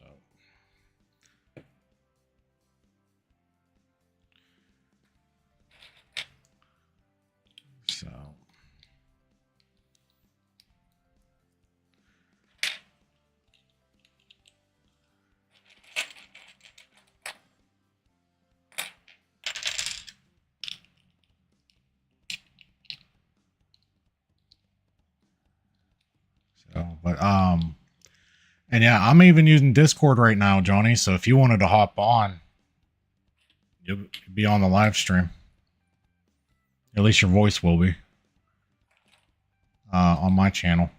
and yeah, I'm even using Discord right now, Johnny. So if you wanted to hop on, you'll be on the live stream. At least your voice will be on my channel.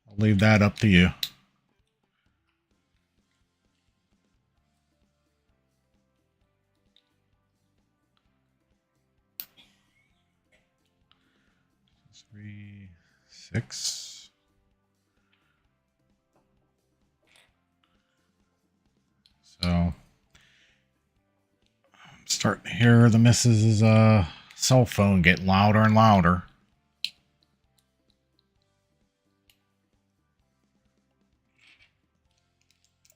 I'll leave that up to you. Three, 6. So I'm starting to hear the missus's cell phone get louder and louder.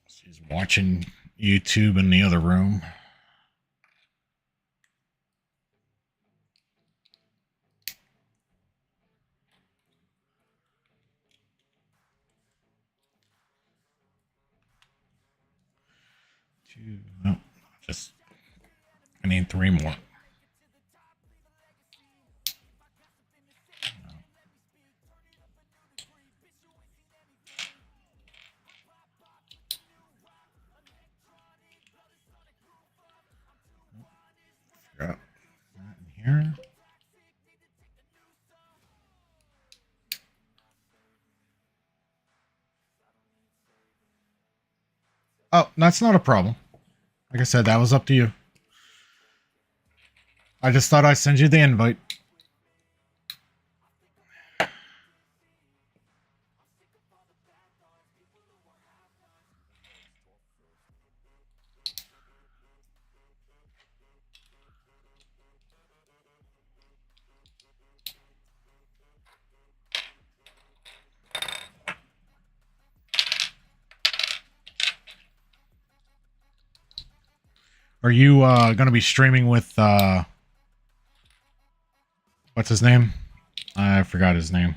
She's watching YouTube in the other room. No, just I need 3 more. Got that in here. Oh, that's not a problem. Like I said, that was up to you. I just thought I'd send you the invite. Are you going to be streaming with what's his name? I forgot his name.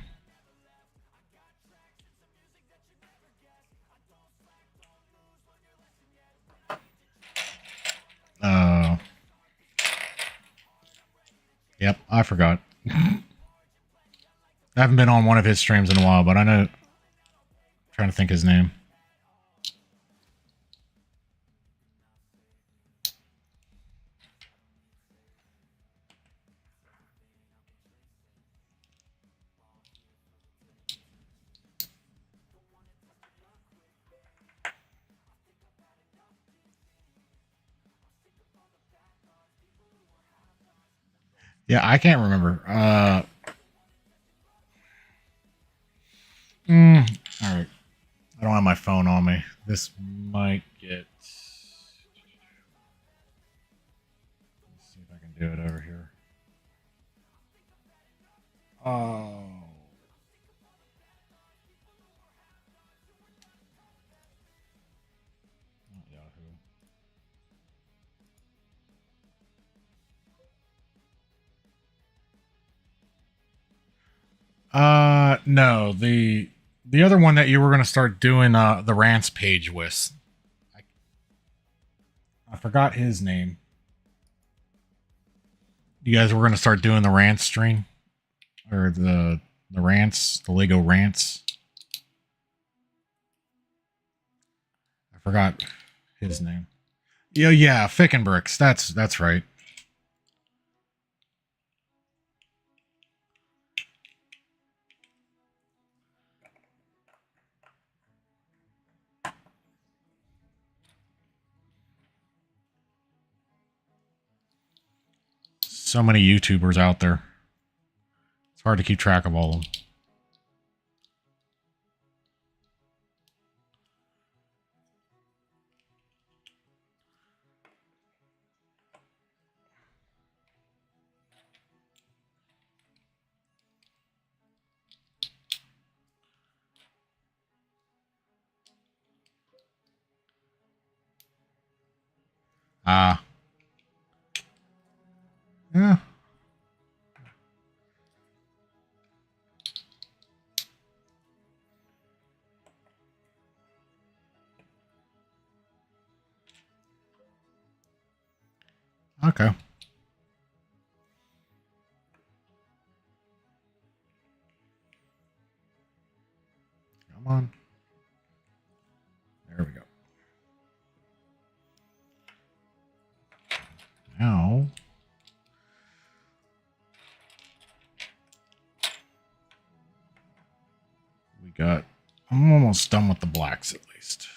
Yep, I forgot. I haven't been on one of his streams in a while, but I know. I'm trying to think his name. Yeah, I can't remember. All right. I don't have my phone on me. This might get... Let's see if I can do it over here. Oh. Not Yahoo. No, the other one that you were going to start doing the rants page with. I forgot his name. You guys were going to start doing the rants stream, or the rants, the Lego rants. I forgot his name. Yeah, Fickenbricks. That's right. So many YouTubers out there. It's hard to keep track of all of them. Yeah. Okay. Come on. There we go. Now, we got... I'm almost done with the blacks, at least.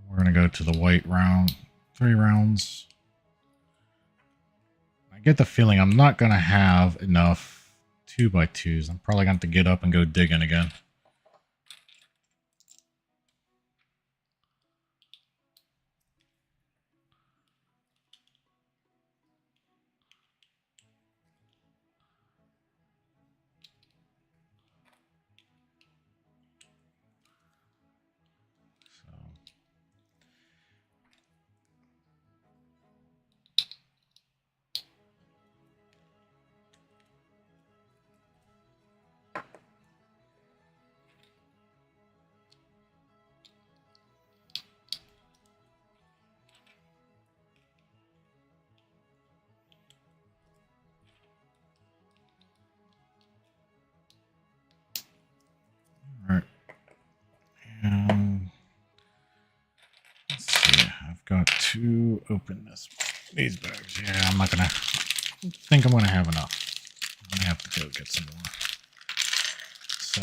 We're going to go to the white round. 3 rounds. I get the feeling I'm not going to have enough 2x2s. I'm probably going to have to get up and go digging again. Alright. And let's see. I've got to open these bags. Yeah, I'm not gonna... I think I'm gonna have enough. I'm gonna have to go get some more. So...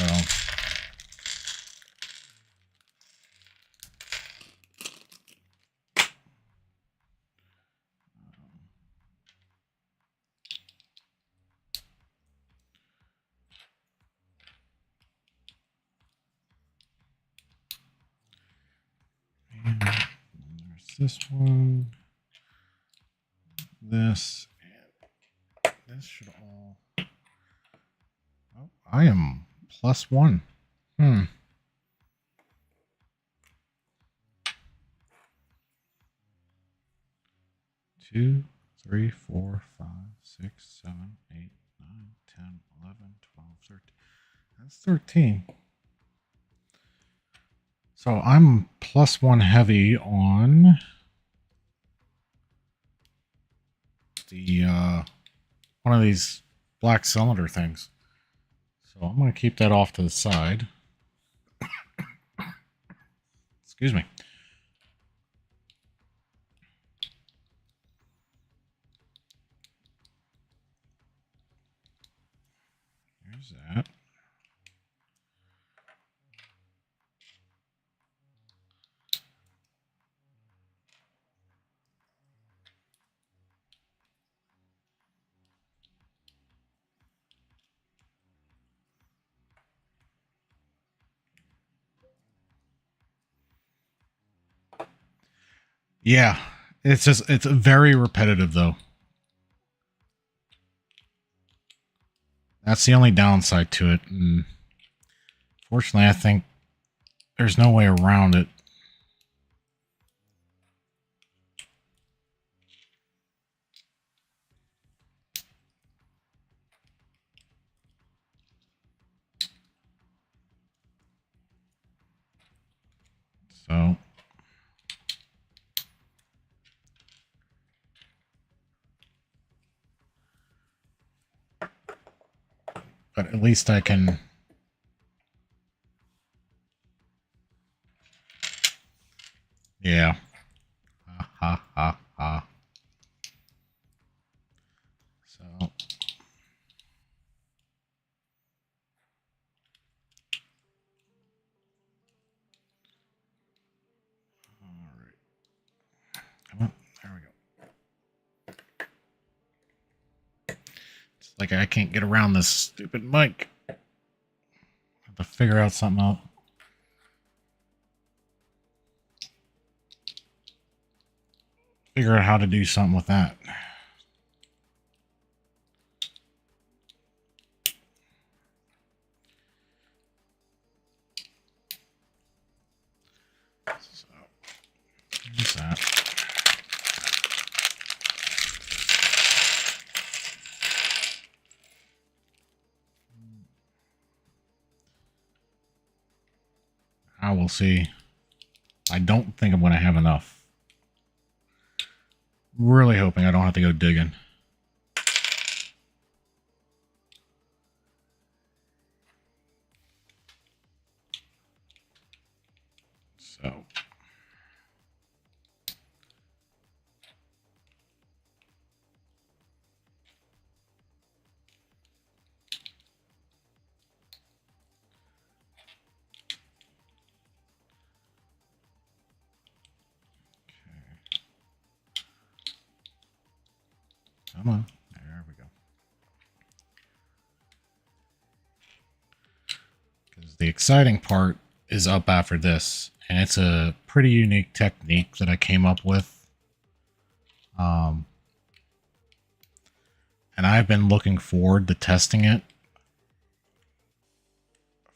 And there's this one. This. And this should all... Oh, I am +1. 2, 3, 4, 5, 6, 7, 8, 9, 10, 11, 12, 13. That's 13. So I'm +1 heavy on the one of these black cylinder things. So I'm going to keep that off to the side. Excuse me. There's that. Yeah, it's very repetitive though. That's the only downside to it. And fortunately, I think there's no way around it. So but at least I can. Yeah. Ha ha ha ha. So. Alright. Come on. There we go. It's like I can't get around this stupid mic. I have to figure out something out. Figure out how to do something with that. So, here's that. I will see. I don't think I'm going to have enough. Really hoping I don't have to go digging. So. Come on. There we go. Because the exciting part is up after this. And it's a pretty unique technique that I came up with. And I've been looking forward to testing it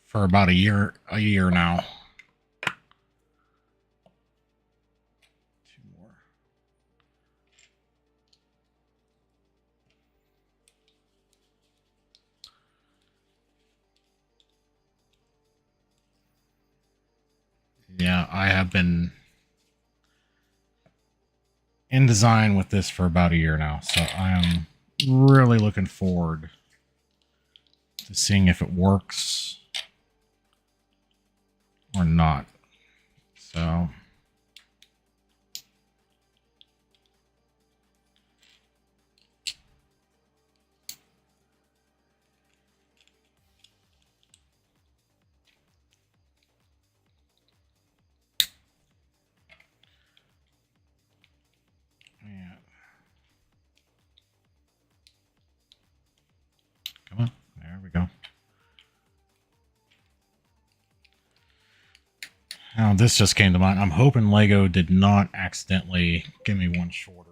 for about a year now. Yeah, I have been in design with this for about a year now, so I am really looking forward to seeing if it works or not. So yeah. Come on, there we go. Now this just came to mind. I'm hoping Lego did not accidentally give me one shorter.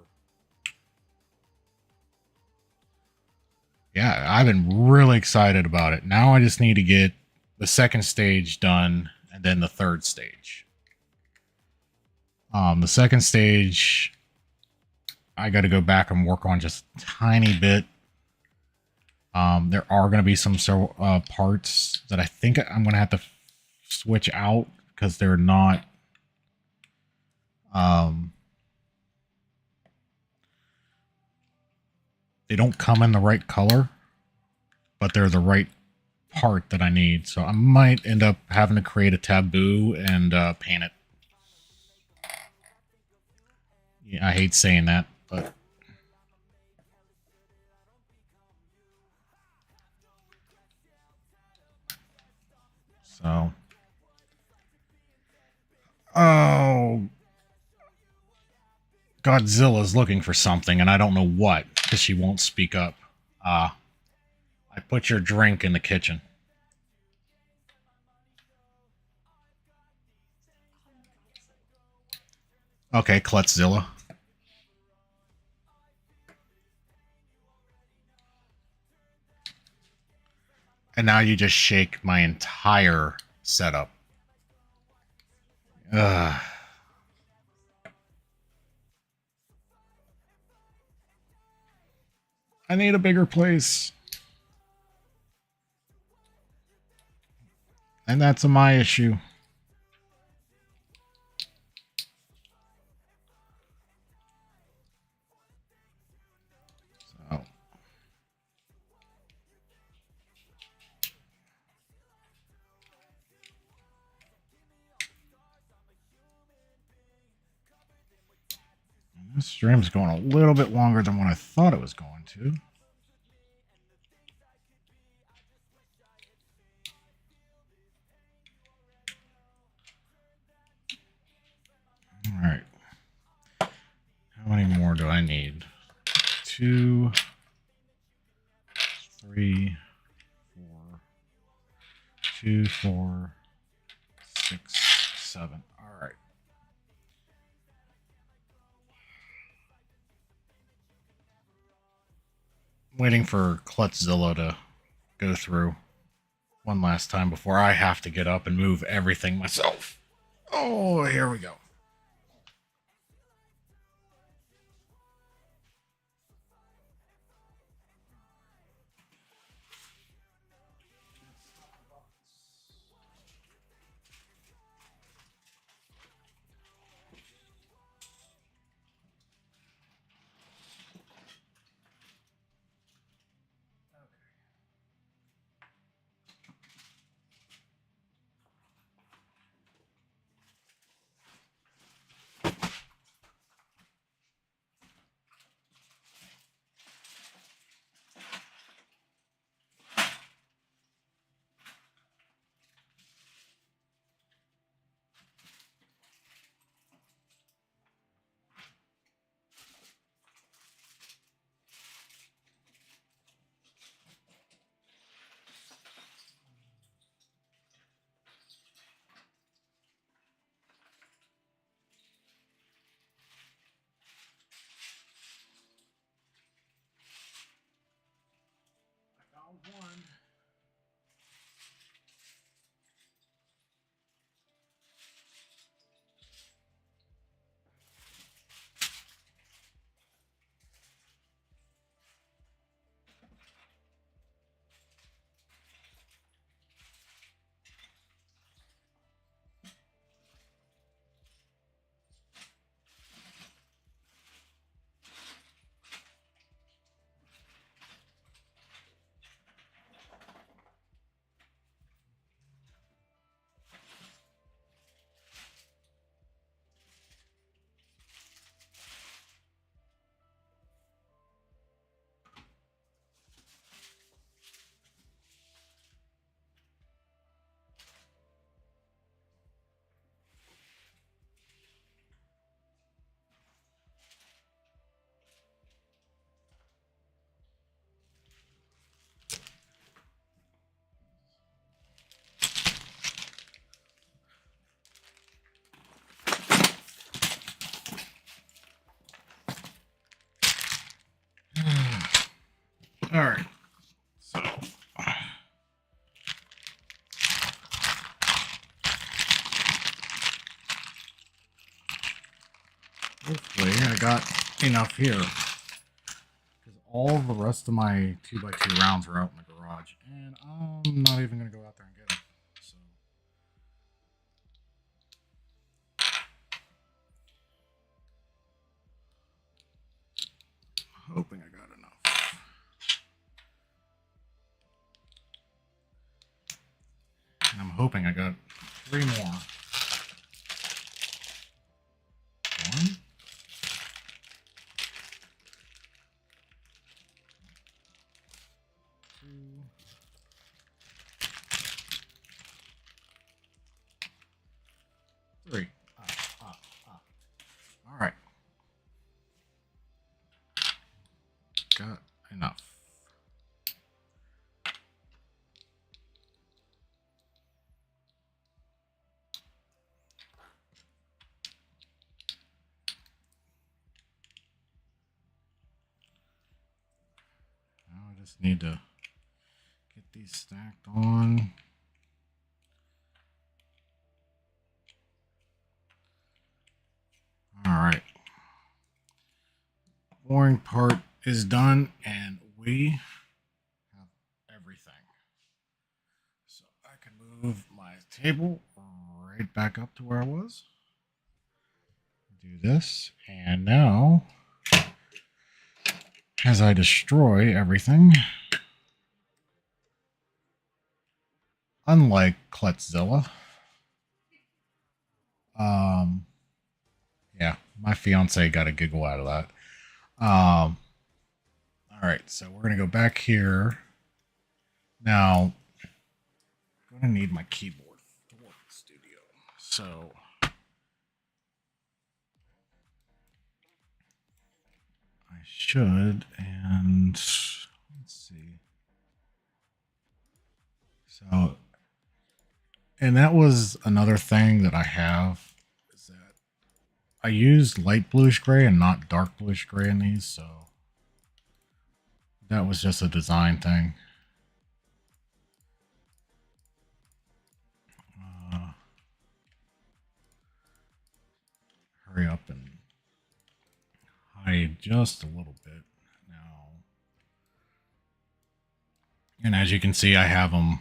Yeah, I've been really excited about it. Now I just need to get the second stage done and then the third stage. The second stage, I got to go back and work on just a tiny bit. There are going to be some parts that I think I'm going to have to switch out because they're not they don't come in the right color, but they're the right part that I need. So I might end up having to create a taboo and paint it. Yeah, I hate saying that, but so. Oh, Godzilla's looking for something, and I don't know what, because she won't speak up. I put your drink in the kitchen. Okay, Klutzilla. And now you just shake my entire setup. Ugh. I need a bigger place. And that's my issue. So. This stream's going a little bit longer than what I thought it was going to. All right. How many more do I need? 2, 3, 4, 2, 4, 6, 7. All right. Waiting for Klutzilla to go through one last time before I have to get up and move everything myself. Oh, here we go. One. All right. So. Hopefully I got enough here. Because all the rest of my 2x2 rounds are out in the garage. And I'm not even going to go out there and get them. So. Hoping I got enough. And I'm hoping I got 3 more. 1. 2. 3. All right. Got enough. Now I just need to get these stacked on. All right. Boring part is done, and we have everything. So I can move my table right back up to where I was. Do this, and now as I destroy everything, unlike Kletzilla, yeah, my fiance got a giggle out of that. All right, so we're gonna go back here. Now, I'm gonna need my keyboard to work in the studio. So I should, and let's see. So, and that was another thing that I have, is that I used light bluish gray and not dark bluish gray in these, so that was just a design thing. Hurry up and hide just a little bit now. And as you can see, I have them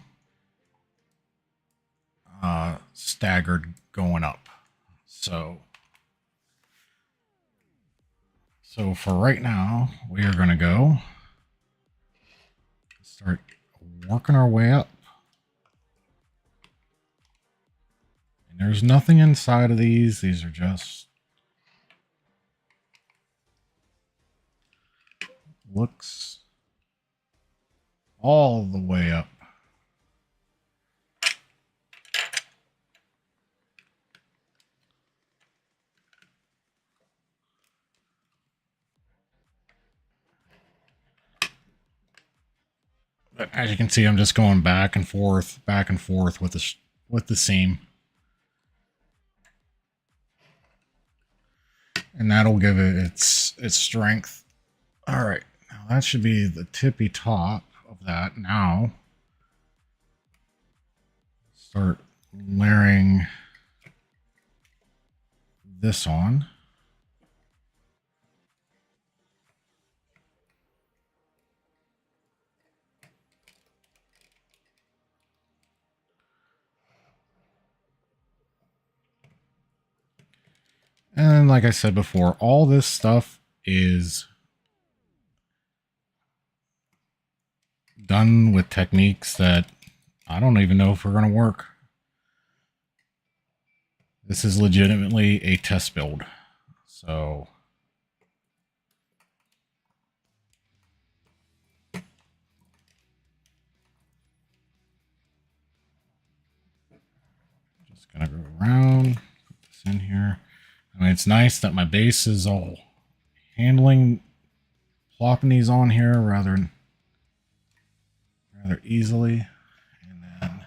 staggered going up. So for right now, we are going to go start working our way up. And there's nothing inside of these. These are just looks all the way up. But as you can see, I'm just going back and forth with the seam. And that'll give it its strength. All right, now that should be the tippy top of that. Now start layering this on. And like I said before, all this stuff is done with techniques that I don't even know if we're going to work. This is legitimately a test build. So just going to go around, put this in here. I mean, it's nice that my base is all handling, plopping these on here rather easily. And then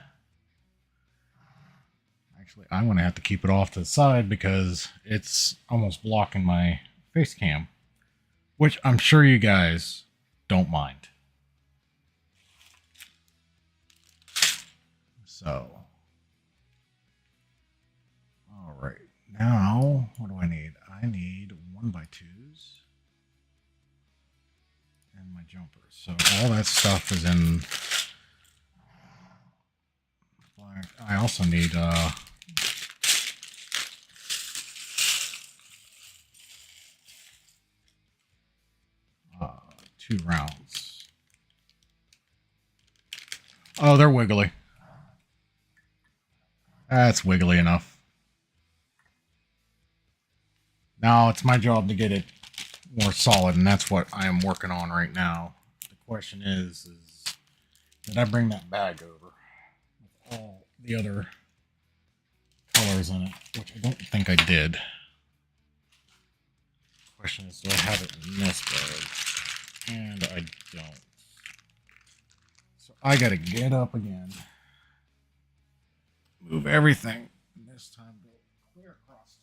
actually I'm going to have to keep it off to the side because it's almost blocking my face cam, which I'm sure you guys don't mind. So, all right, now what do I need? I need 1x2s and my jumpers. So all that stuff is in black. I also need 2 rounds. Oh, they're wiggly. That's wiggly enough. Now it's my job to get it more solid, and that's what I am working on right now. The question is did I bring that bag over with all the other colors in it? Which I don't think I did. The question is, do I have it in this bag? And I don't. So I gotta get up again. Move everything. And this time go clear across.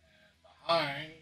And behind.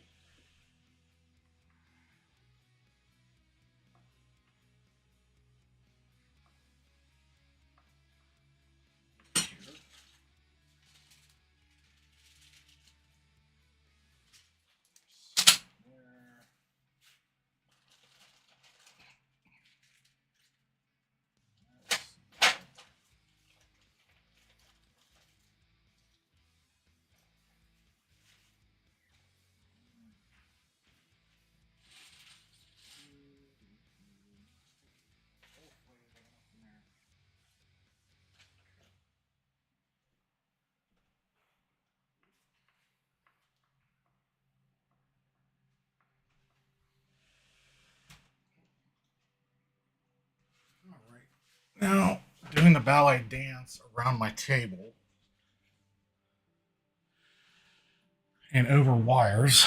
Now, doing the ballet dance around my table and over wires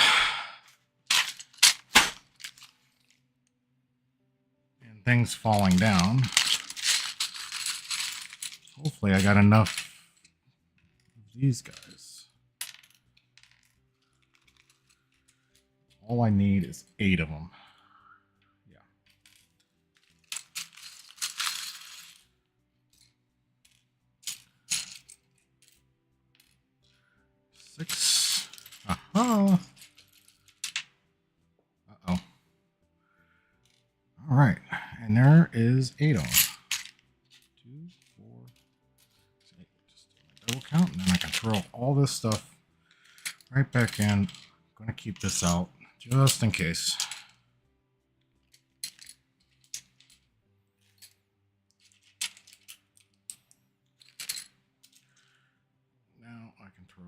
and things falling down. Hopefully I got enough of these guys. All I need is 8 of them. 6. Uh-huh. Uh-oh. All right. And there is 8 of them. 2, 4, 8. Just do my double count, and then I can throw all this stuff right back in. I'm going to keep this out just in case. Now I can throw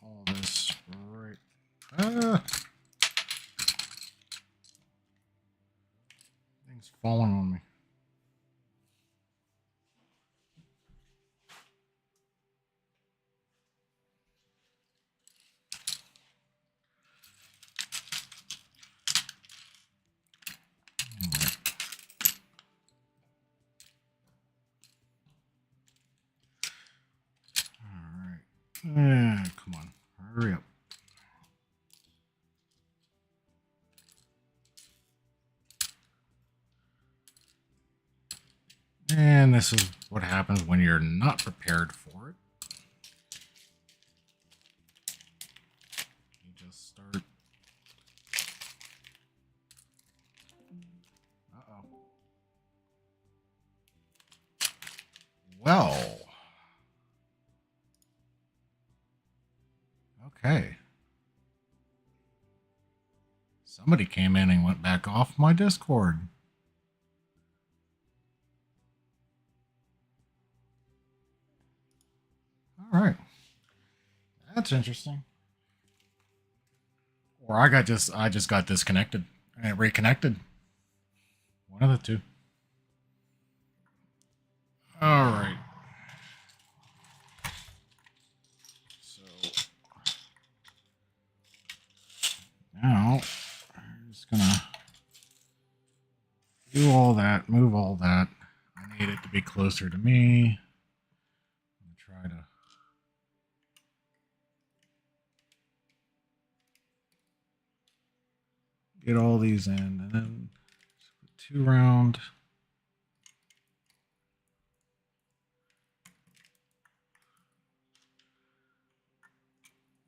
all this right. Things falling on me. Come on, hurry up. And this is what happens when you're not prepared for it. You just start. Uh-oh. Well. Okay. Somebody came in and went back off my Discord. All right. That's interesting. Or I just got disconnected and reconnected. One of the two. All right. So now I'm just gonna do all that, move all that. I need it to be closer to me. I'm gonna try to get all these in, and then put 2 round.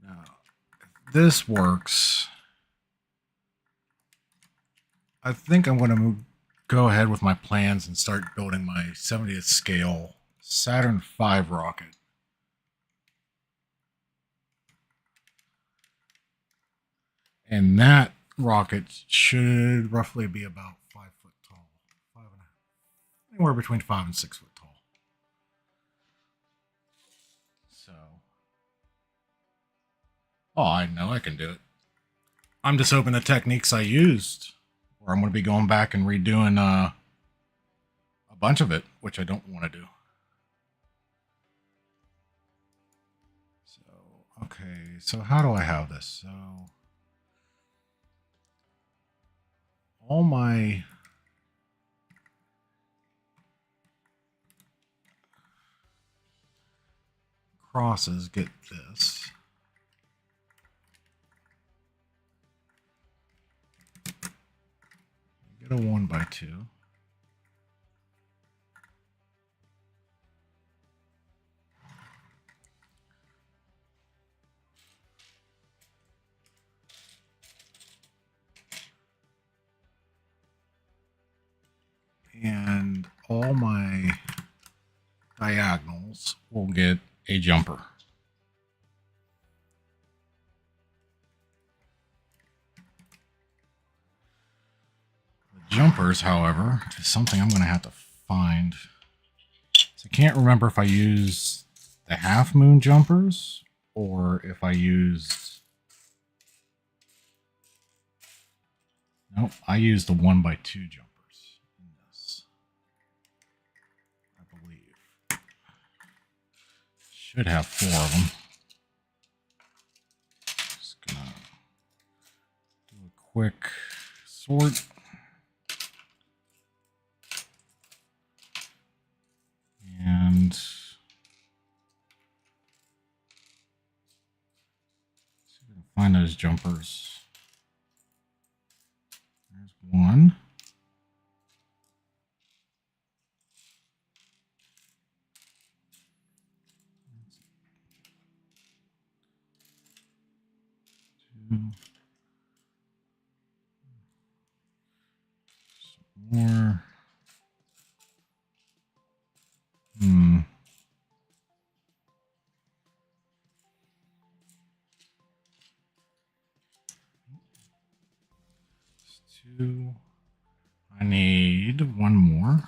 Now, if this works, I think I'm going to go ahead with my plans and start building my 70th scale Saturn V rocket. And that rocket should roughly be about 5 foot tall. Anywhere between 5 and 6 foot tall. So, oh, I know I can do it. I'm just hoping the techniques I used, or I'm going to be going back and redoing a bunch of it, which I don't want to do. So, okay, so how do I have this? So, all my crosses get this. Get a 1x2. And all my diagonals will get a jumper. The jumpers, however, is something I'm going to have to find. So I can't remember if I use the half moon jumpers or if I used... Nope, I used the 1x2 jumpers. Should have 4 of them. Just gonna do a quick sort. And see if I can find those jumpers. There's one. Some more. Two. I need one more.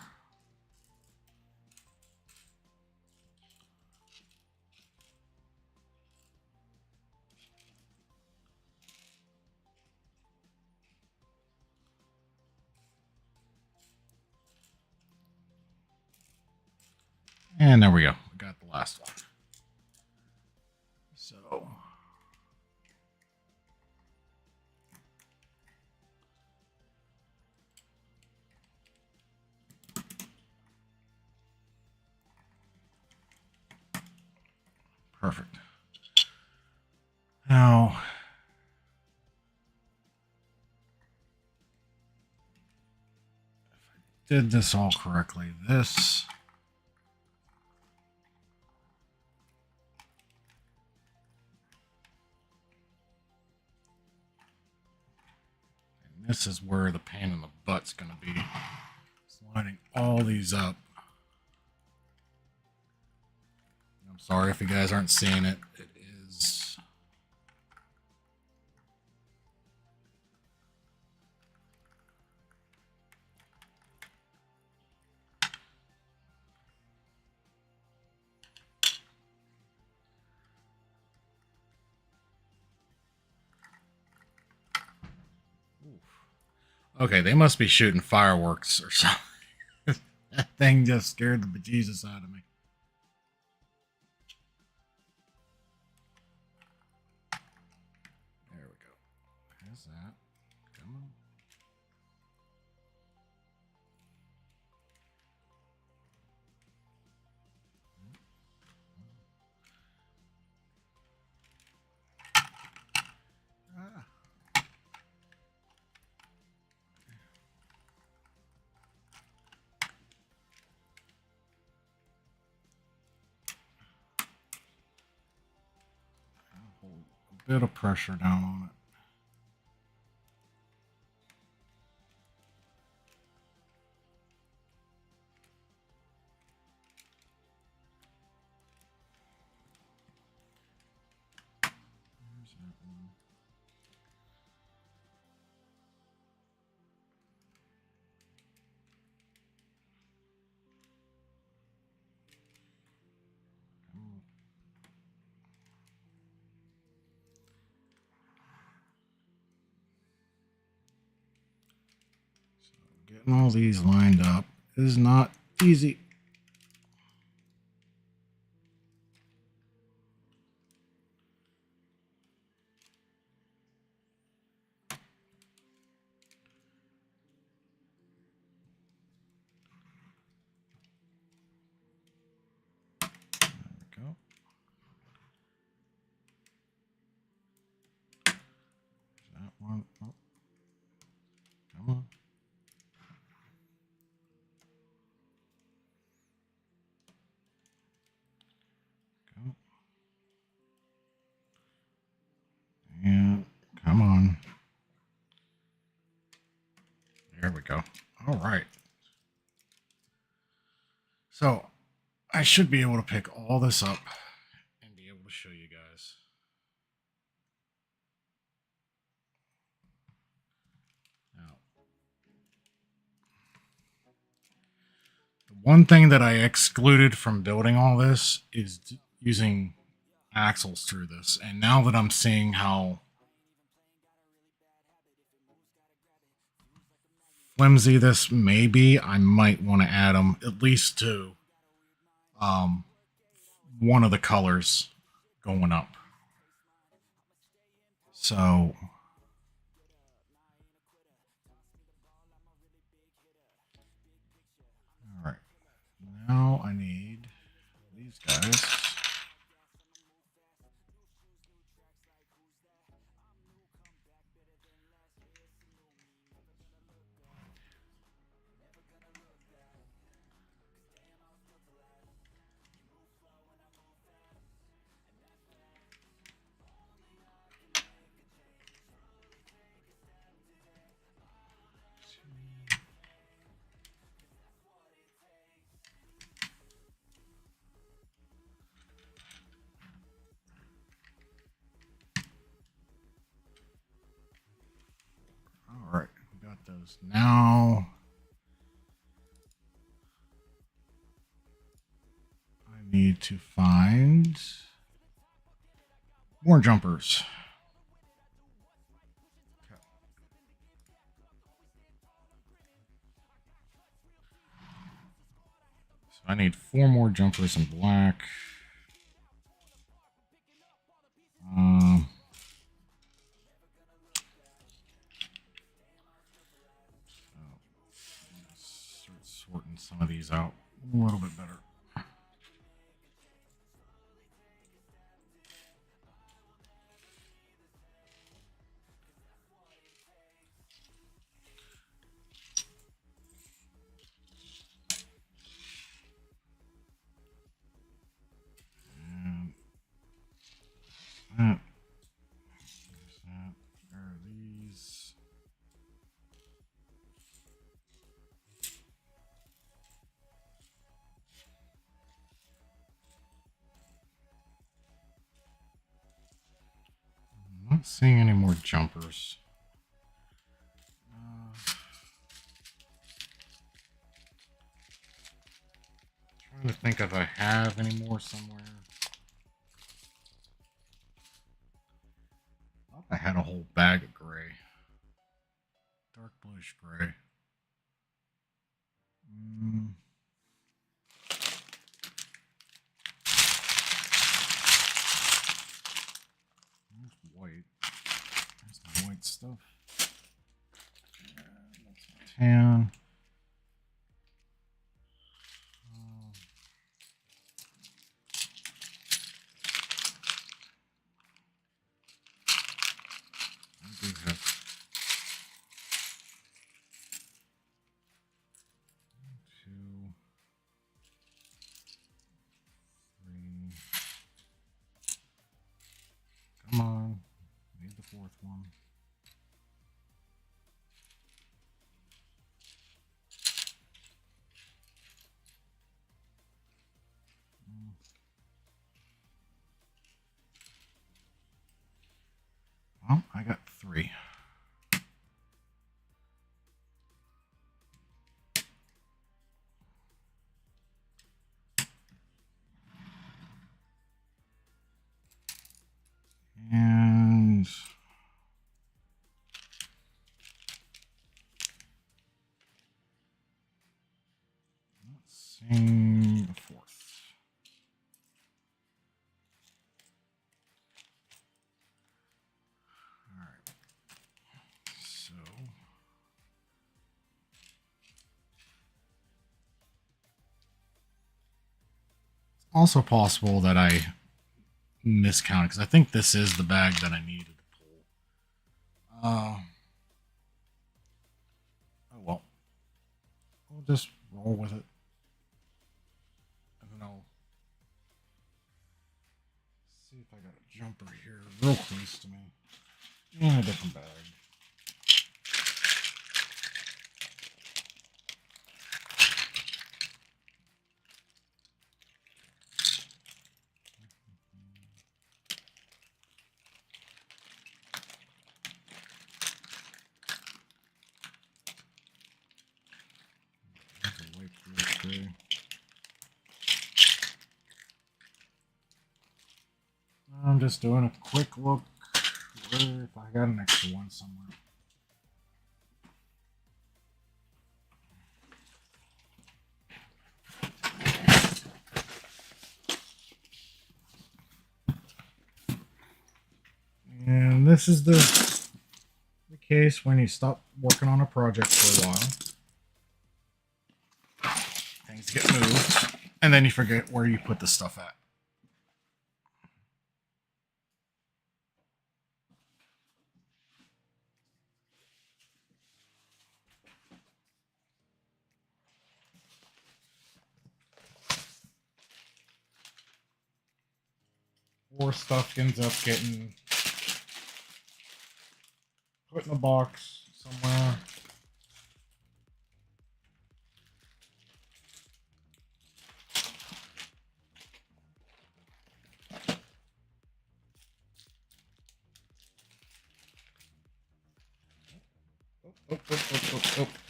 And there we go. We got the last one. So perfect. Now, if I did this all correctly, this this is where the pain in the butt's going to be. It's lining all these up. I'm sorry if you guys aren't seeing it. It is... Okay, they must be shooting fireworks or something. That thing just scared the bejesus out of me. There we go. How's that? Come on. Ah. Hold a bit of pressure down on it. There's that one. Getting all these lined up is not easy. Go. That one. Oh. Come on. Go. And come on. There we go. All right. So I should be able to pick all this up and be able to show you guys. Now, the one thing that I excluded from building all this is using axles through this. And now that I'm seeing how flimsy this may be, I might want to add them at least to one of the colors going up. So, all right, now I need these guys. All right, we got those now. I need to find more jumpers. Okay. So I need 4 more jumpers in black. Start sorting some of these out a little bit better. And that. Where are these? I'm not seeing any more jumpers. Trying to think if I have any more somewhere. I thought I had a whole bag of gray. Dark bluish gray. There's white. There's the white stuff. Tan. I do have 2, 3. Come on. Need the 4th one. Well, I got 3. And also possible that I miscounted because I think this is the bag that I needed to pull. Oh well, we'll just roll with it. And then I'll see if I got a jumper here real close to me. In a different bag. I'm just doing a quick look if I got an extra one somewhere. And this is the case when you stop working on a project for a while. Things get moved, and then you forget where you put the stuff at. Or stuff ends up getting put in a box somewhere.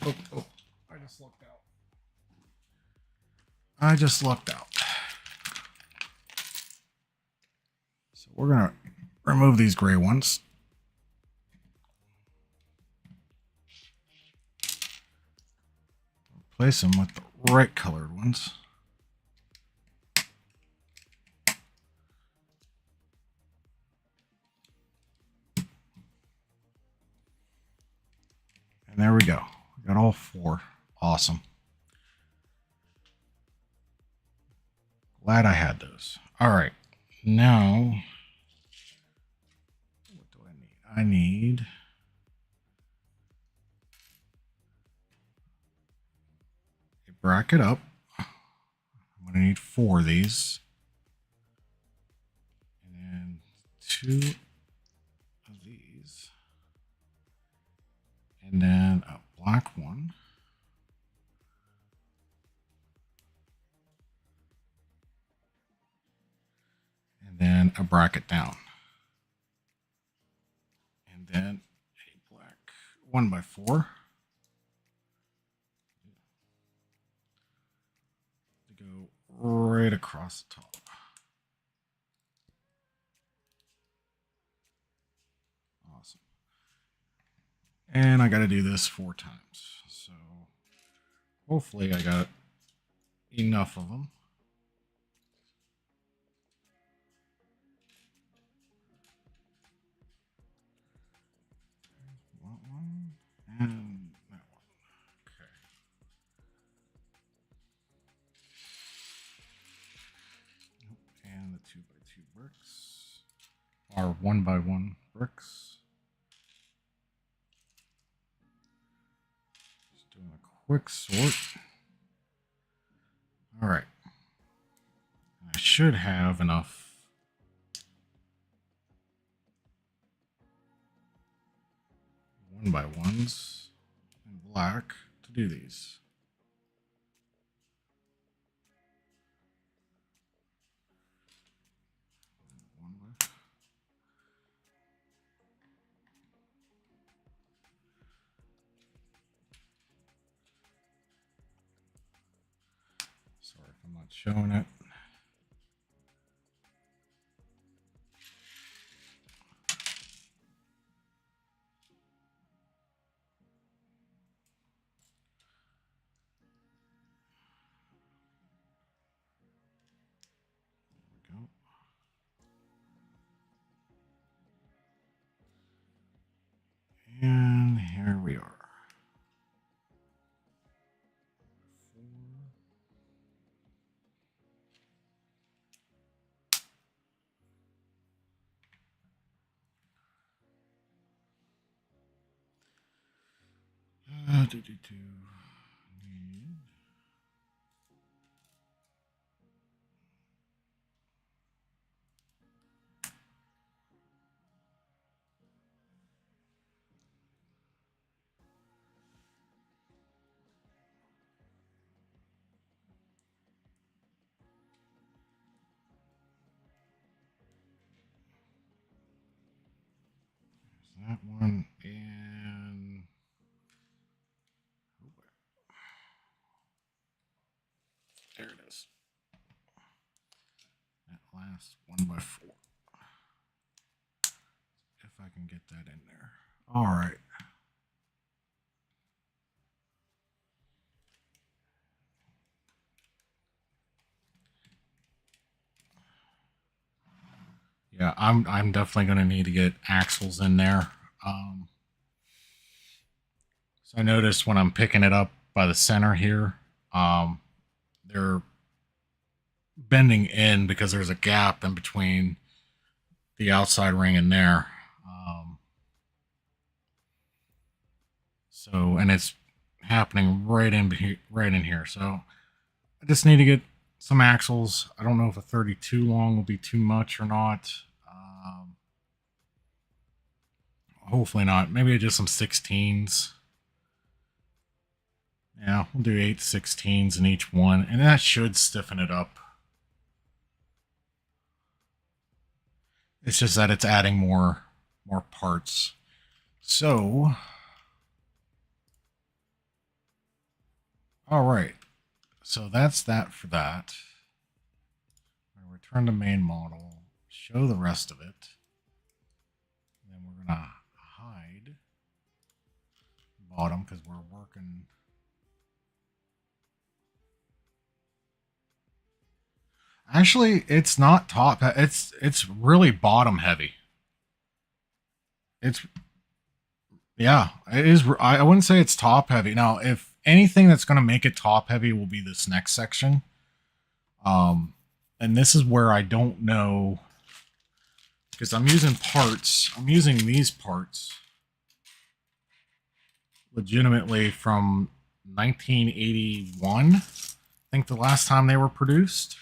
Oh. I just lucked out. So we're going to remove these gray ones. Replace them with the right colored ones. And there we go. We got all four. Awesome. Glad I had those. All right. Now, what do I need? I need a bracket up. I'm going to need 4 of these. And 2 of these. And then a black one. And then a bracket down. And then a black 1x4. To go right across the top. Awesome. And I got to do this 4 times. So hopefully I got enough of them. One and that one. Okay. And the 2x2 bricks are 1x1 bricks. Just doing a quick sort. All right. I should have enough 1x1s in black to do these. Sorry if I'm not showing it. And here we are. 4. That one, and there it is. That last 1x4. If I can get that in there. All right. Yeah, I'm definitely going to need to get axles in there. So I noticed when I'm picking it up by the center here, they're bending in because there's a gap in between the outside ring and there. So, and it's happening right in here. So I just need to get some axles. I don't know if a 32 long will be too much or not. Hopefully not. Maybe just some 16s. Yeah, we'll do 8 16s in each one, and that should stiffen it up. It's just that it's adding more parts. So, all right. So that's that for that. Return to main model. Show the rest of it. And then we're gonna hide bottom because we're working. Actually, it's not top. It's really bottom heavy. It's yeah, it is. I wouldn't say it's top heavy. Now, if anything that's going to make it top heavy will be this next section. And this is where I don't know because I'm using parts. I'm using these parts legitimately from 1981. I think the last time they were produced.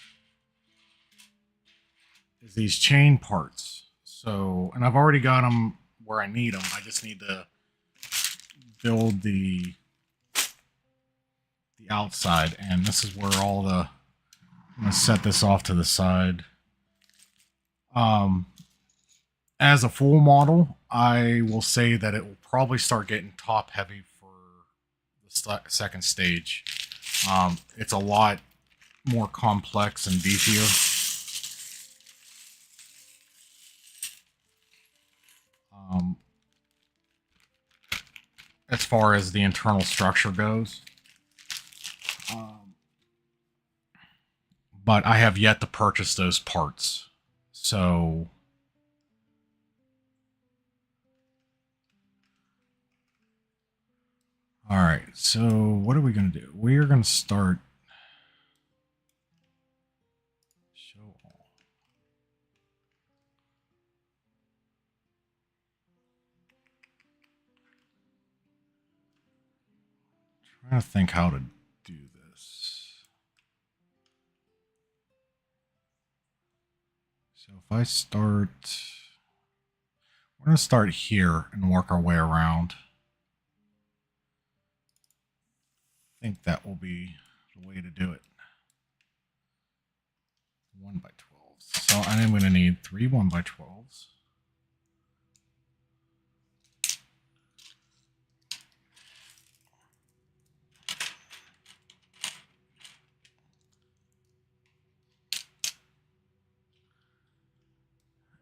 Is these chain parts. So, and I've already got them where I need them. I just need to build the outside, and this is where all the. I'm gonna set this off to the side. As a full model, I will say that it will probably start getting top heavy for the second stage. It's a lot more complex and beefier. As far as the internal structure goes. But I have yet to purchase those parts. So all right, so what are we going to do? We are going to start show all. Trying to think how to do this. So if I start, we're going to start here and work our way around. I think that will be the way to do it. 1x12s. So I'm going to need 3 1x12s.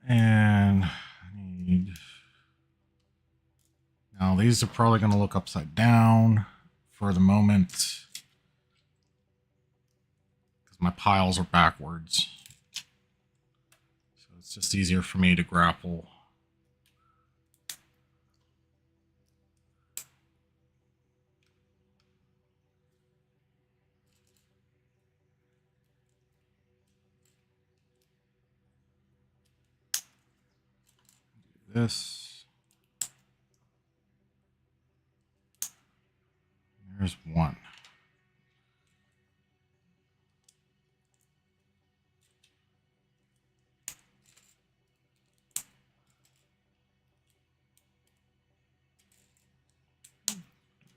And I need. Now these are probably going to look upside down for the moment because my piles are backwards. So it's just easier for me to grapple. This. There's one.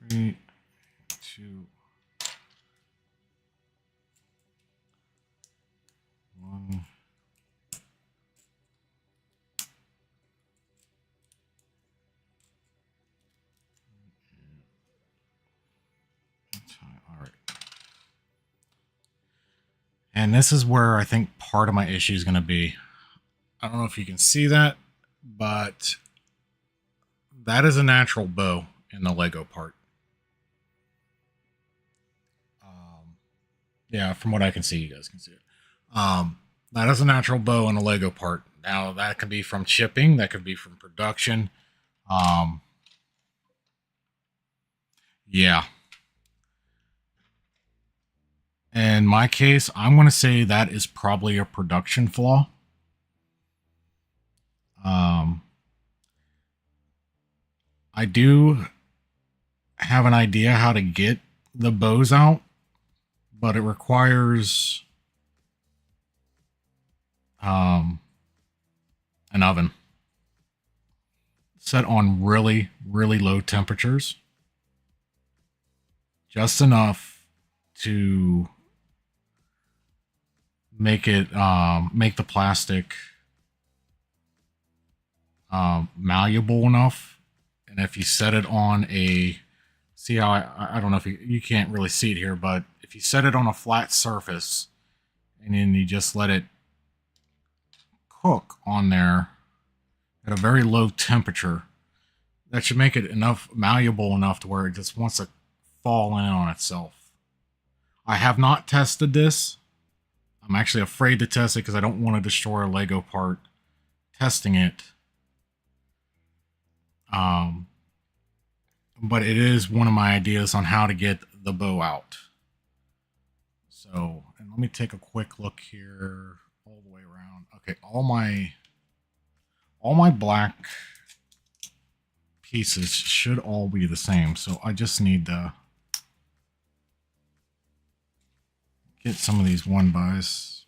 Three, two, one. All right. And this is where I think part of my issue is going to be. I don't know if you can see that, but that is a natural bow in the Lego part. Yeah, from what I can see, you guys can see it. That is a natural bow in a Lego part. Now, that could be from shipping, that could be from production. Yeah. In my case, I'm going to say that is probably a production flaw. I do have an idea how to get the bows out, but it requires an oven set on really, really low temperatures, just enough to make it make the plastic malleable enough. And if you set it on a, see how I don't know if you can't really see it here, but if you set it on a flat surface and then you just let it cook on there at a very low temperature, that should make it enough malleable enough to where it just wants to fall in on itself. I have not tested this. I'm actually afraid to test it because I don't want to destroy a Lego part testing it. But it is one of my ideas on how to get the bow out. So, and let me take a quick look here all the way around. Okay, all my black pieces should all be the same. So I just need to get some of these 1x,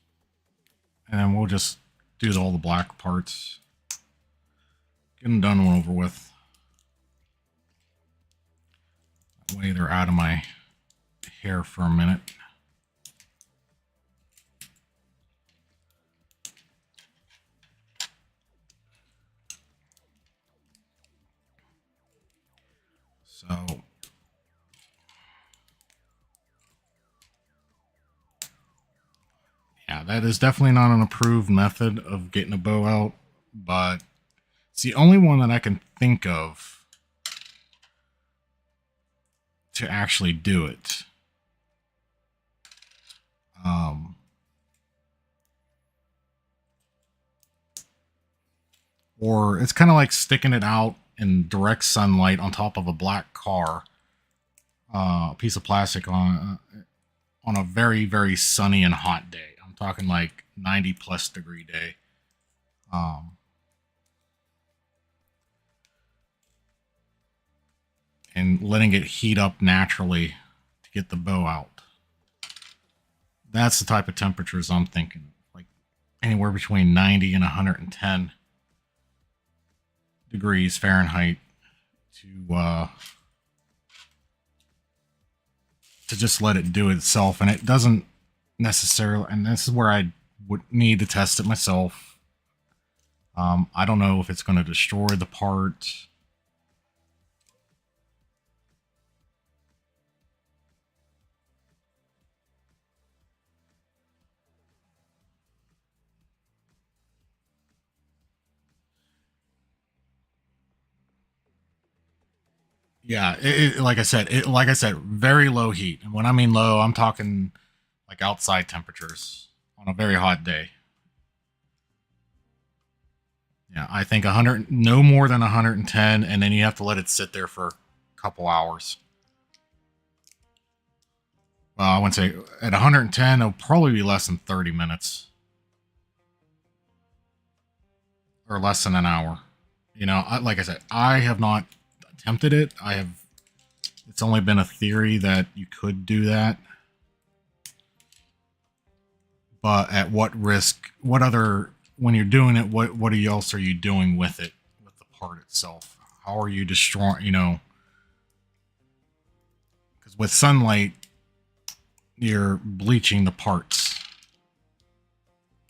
and then we'll just do all the black parts. Get them done and over with. That way they're out of my hair for a minute. So yeah, that is definitely not an approved method of getting a bow out, but it's the only one that I can think of to actually do it. Or it's kind of like sticking it out in direct sunlight on top of a black car, a piece of plastic on a very, very sunny and hot day. I'm talking like 90+ degree day. And letting it heat up naturally to get the bow out. That's the type of temperatures I'm thinking, like anywhere between 90 and 110 degrees Fahrenheit to just let it do it itself. And it doesn't necessarily, and this is where I would need to test it myself. I don't know if it's going to destroy the part. Yeah, like I said, very low heat. And when I mean low, I'm talking like outside temperatures on a very hot day. Yeah, I think 100, no more than 110, and then you have to let it sit there for a couple hours. Well, I wouldn't say at 110, it'll probably be less than 30 minutes. Or less than an hour. You know, like I said, I have not attempted it. It's only been a theory that you could do that. But at what risk? What other, when you're doing it, what else are you doing with it, with the part itself? How are you destroying, you know? Because with sunlight, you're bleaching the parts,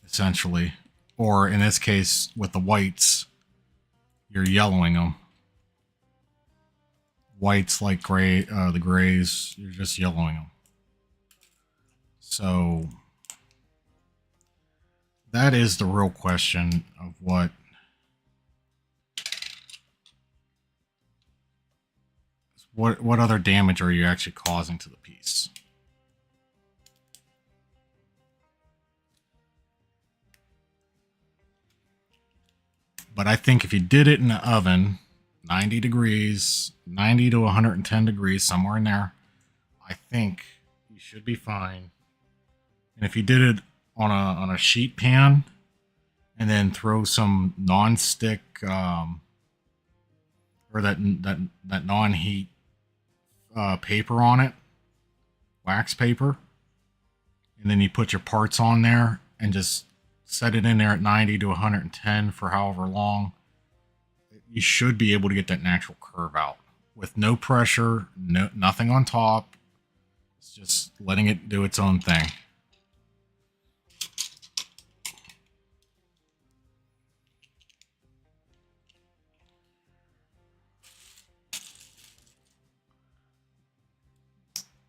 essentially. Or in this case, with the whites, you're yellowing them. Whites like gray, the grays, you're just yellowing them. So that is the real question of what other damage are you actually causing to the piece. But I think if you did it in the oven, 90 degrees, 90 to 110 degrees, somewhere in there, I think you should be fine. And if you did it on a sheet pan and then throw some non-stick or that non-heat paper on it, wax paper, and then you put your parts on there and just set it in there at 90 to 110 for however long, you should be able to get that natural curve out with no pressure, nothing on top. It's just letting it do its own thing.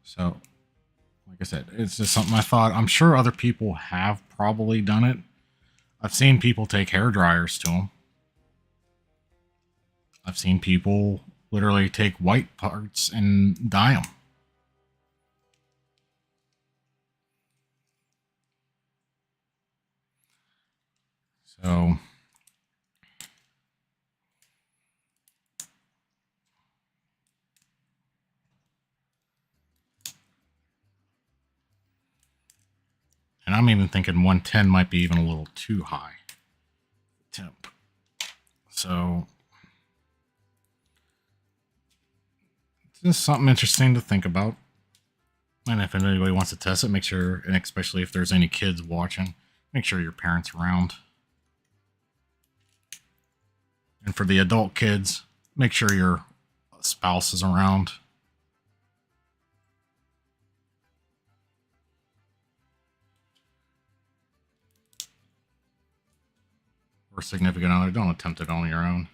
So, like I said, it's just something I thought. I'm sure other people have probably done it. I've seen people take hair dryers to them. I've seen people literally take white parts and dye them. So, and I'm even thinking 110 might be even a little too high temp. So, it's just something interesting to think about. And if anybody wants to test it, make sure, and especially if there's any kids watching, make sure your parents are around. And for the adult kids, make sure your spouse is around. Or significant other. Don't attempt it on your own.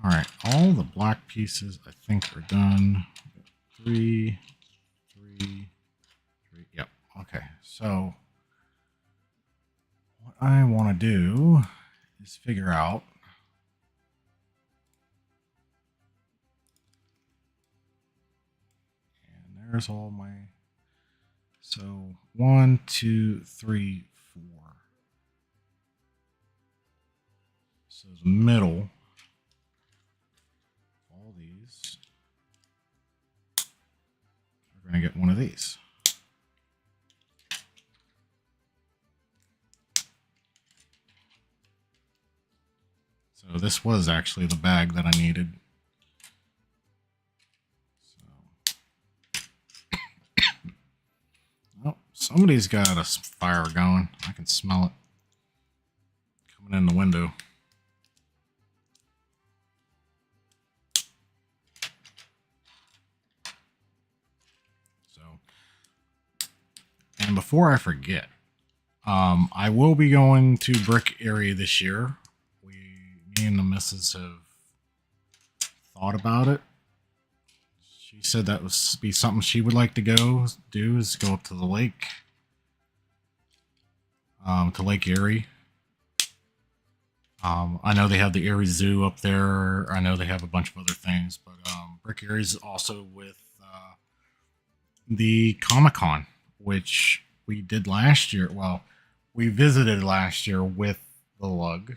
All right, all the black pieces I think are done. 3, 3, 3. Yep. Okay. So what I want to do is figure out and there's all my, so 1, 2, 3, 4. So the middle, all these, we're going to get one of these. So this was actually the bag that I needed. Oh, somebody's got a fire going. I can smell it coming in the window. So, and before I forget, I will be going to Brick Area this year. Me and the missus have thought about it. She said that would be something she would like to go do, is go up to the lake, to Lake Erie. I know they have the Erie Zoo up there. I know they have a bunch of other things, but Brick Erie is also with the Comic-Con, which we did last year. Well, we visited last year with the lug.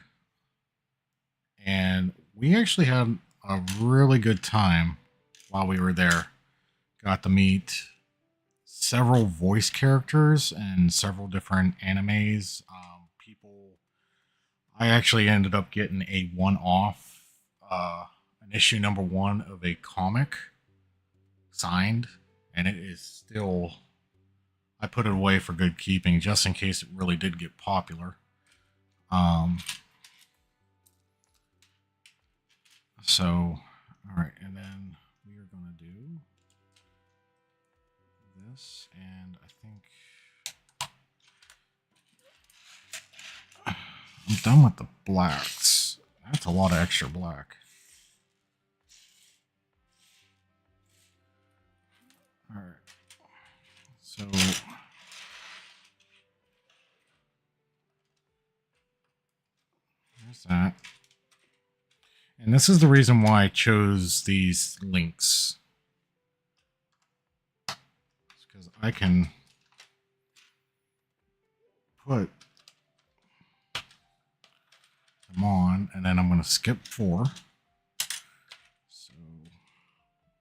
and we actually had a really good time while we were there. Got to meet several voice characters and several different animes. People, I actually ended up getting a one-off, an issue number 1 of a comic signed, and it is still. I put it away for good keeping, just in case it really did get popular. So, all right, and then we are going to do this, and I think I'm done with the blacks. That's a lot of extra black. All right, so there's that. And this is the reason why I chose these links. It's because I can put them on, and then I'm going to skip 4. So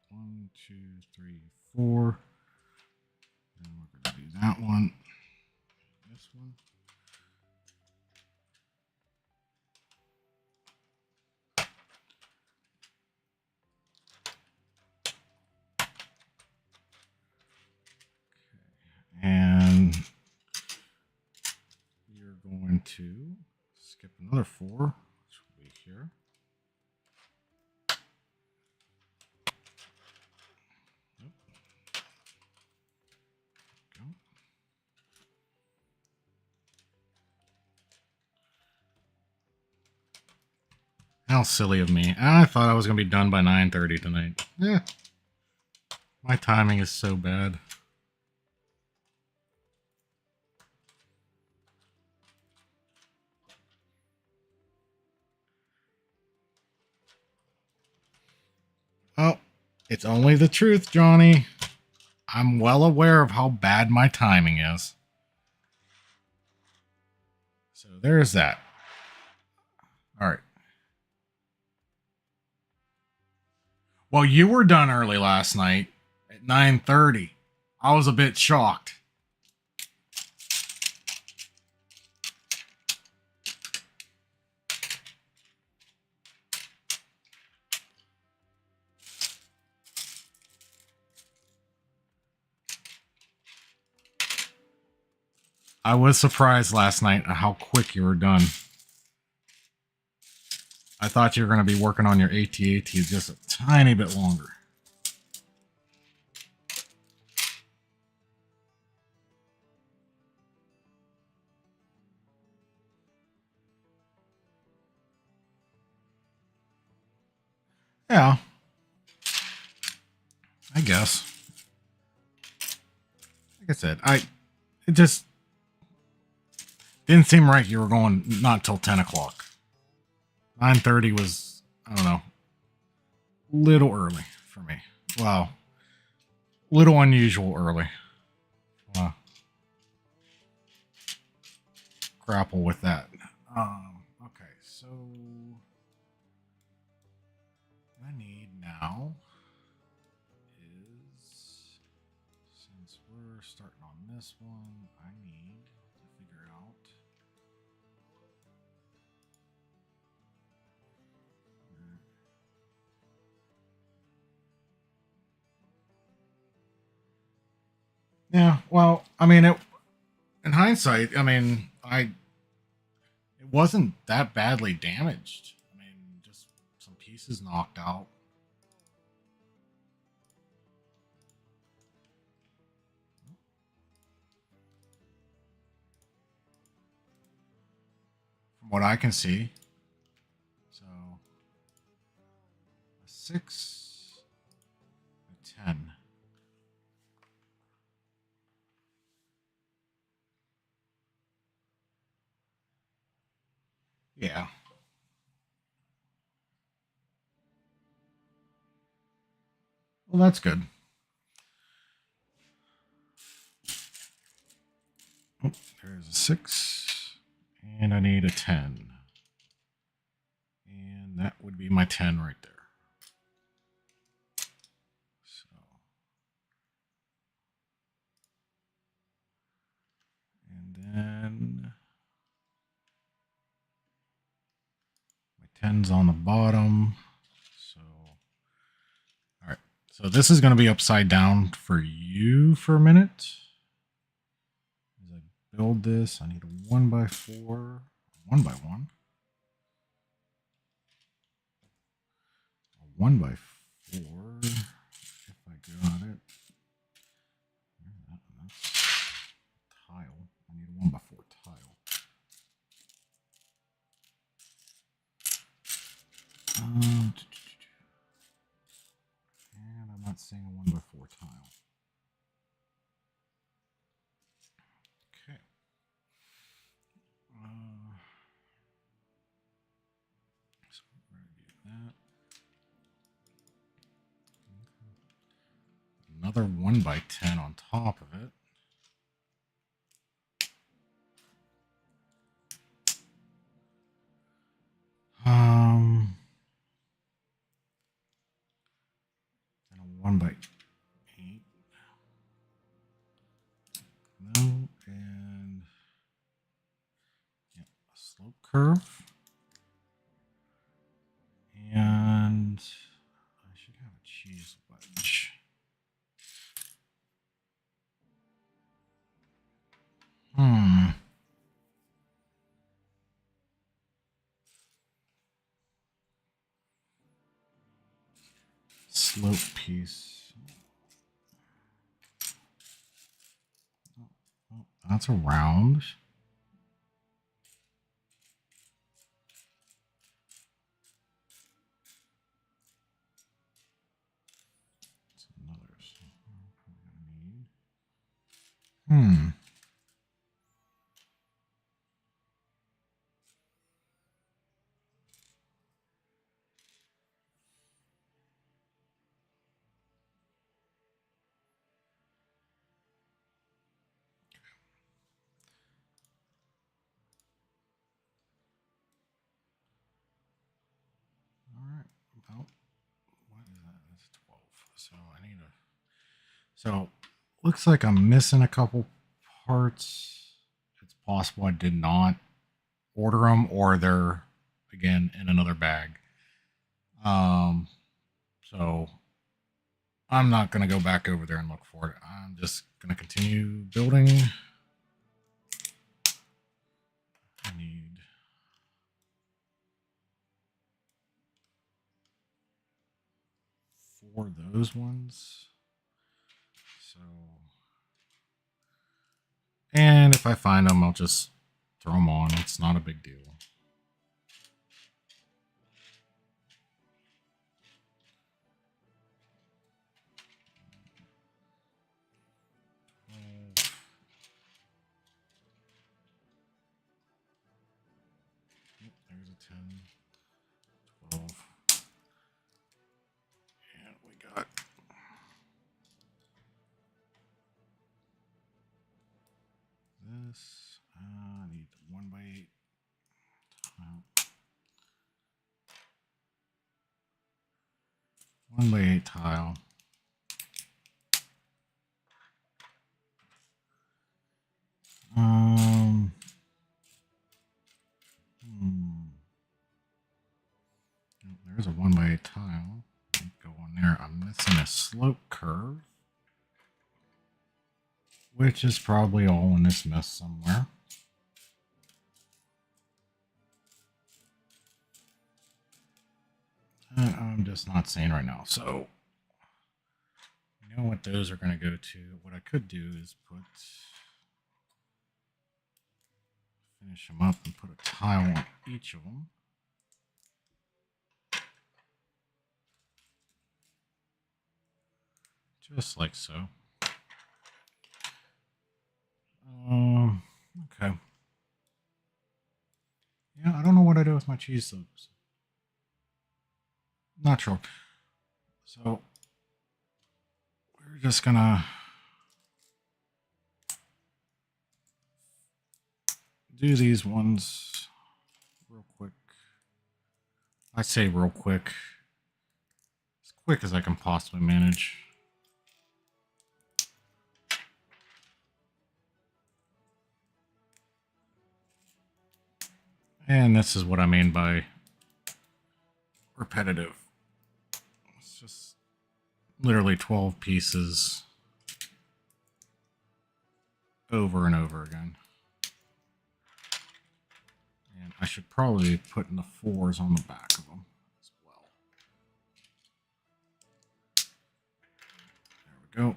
1, 2, 3, 4. And we're going to do that one. This one. And you're going to skip another 4, which will be here. Yep. Go. How silly of me. I thought I was going to be done by 9:30 tonight. Yeah. My timing is so bad. Oh, it's only the truth, Johnny. I'm well aware of how bad my timing is. So there's that. All right. Well, you were done early last night at 9:30. I was a bit shocked. I was surprised last night at how quick you were done. I thought you were going to be working on your AT-AT just a tiny bit longer. Yeah. I guess. Like I said, it just didn't seem right you were going not till 10 o'clock. 9:30 was, I don't know, little early for me. Wow. Little unusual early. Grapple with that. Okay, so what I need now is, since we're starting on this one, I need to figure out yeah, well, I mean, in hindsight, I mean, it wasn't that badly damaged. I mean, just some pieces knocked out. From what I can see. So, a 6, a 10. Yeah. Well, that's good. Oh, there's a 6. And I need a 10. And that would be my 10 right there. So, and then my 10's on the bottom. So, all right. So this is going to be upside down for you for a minute. As I build this, I need a 1x4, 1x1. 1x4, if I got it. That's tile. I need a 1x4 tile. And I'm not seeing a 1x4 tile. Okay. So we're going to do that. Another 1x10 on top of it. And a 1x8. No, and yeah, a slope curve. And I should have a cheese wedge. Slope piece. Oh, that's a round. That's another. So I'm probably gonna need. All right. About what is that? That's 12. So I need a. So looks like I'm missing a couple parts. It's possible I did not order them, or they're again in another bag. So I'm not gonna go back over there and look for it. I'm just gonna continue building. I need 4 of those ones. So, and if I find them, I'll just throw them on. It's not a big deal. There's a 10, 12. And we got this. I need 1x8 tile. 1x8 tile. There's a 1x8 tile. Go on there. I'm missing a slope curve, which is probably all in this mess somewhere. I'm just not seeing right now. So, you know what those are going to go to. What I could do is finish them up and put a tile on each of them. Just like so. Okay. Yeah, I don't know what I do with my cheese slopes. Not sure. So we're just gonna do these ones real quick. I say real quick, as quick as I can possibly manage. And this is what I mean by repetitive. It's just literally 12 pieces over and over again. And I should probably put in the 4s on the back of them as well. There we go.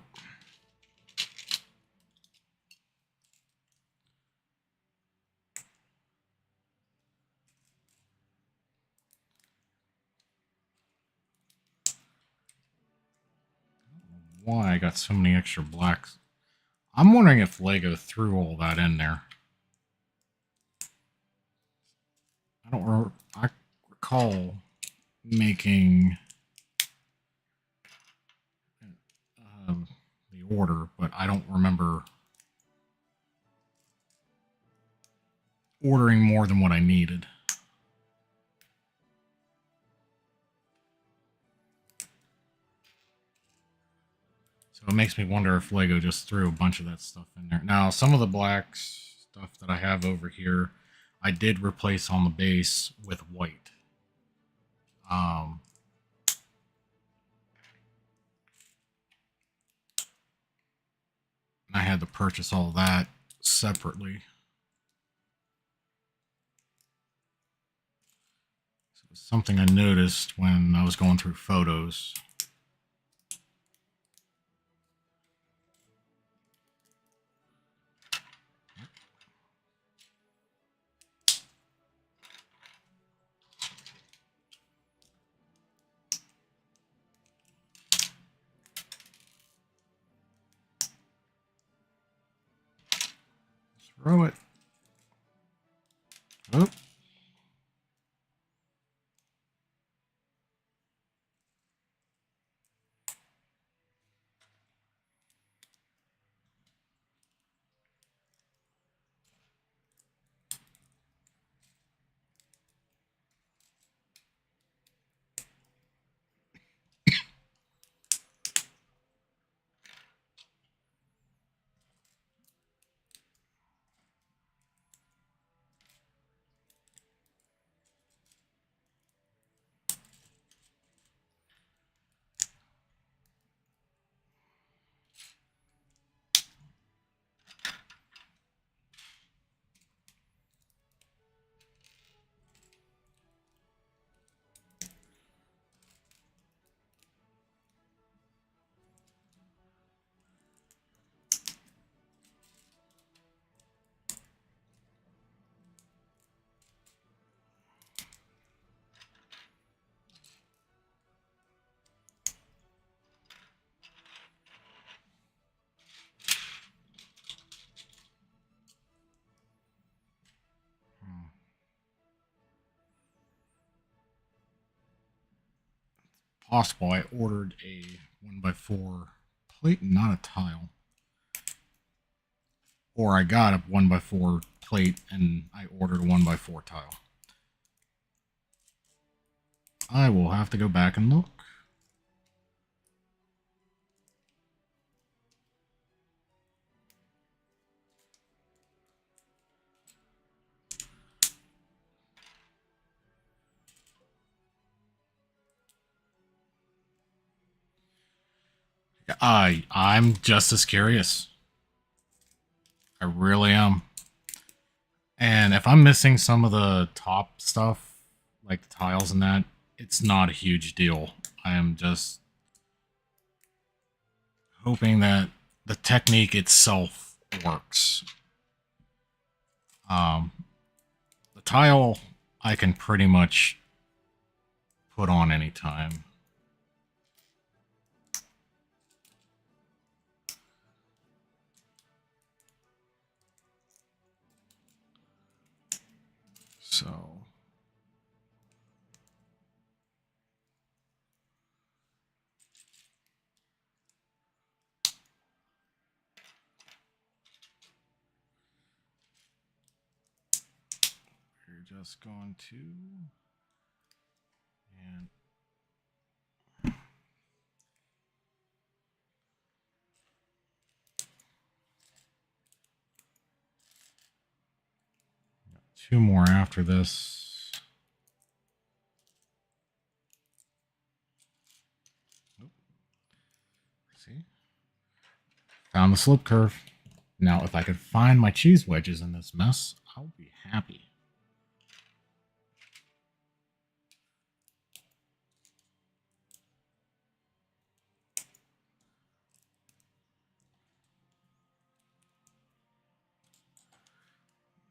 Why I got so many extra blacks. I'm wondering if Lego threw all that in there. I recall making the order, but I don't remember ordering more than what I needed. So it makes me wonder if Lego just threw a bunch of that stuff in there. Now, some of the black stuff that I have over here, I did replace on the base with white. I had to purchase all that separately. So it was something I noticed when I was going through photos. Throw it. Oh. Possible I ordered a 1x4 plate, not a tile. Or I got a 1x4 plate and I ordered a 1x4 tile. I will have to go back and look. I'm just as curious. I really am. And if I'm missing some of the top stuff, like the tiles and that, it's not a huge deal. I am just hoping that the technique itself works. The tile I can pretty much put on anytime. So we're just going to And two more after this. See? Found the slip curve. Now, if I could find my cheese wedges in this mess, I'll be happy.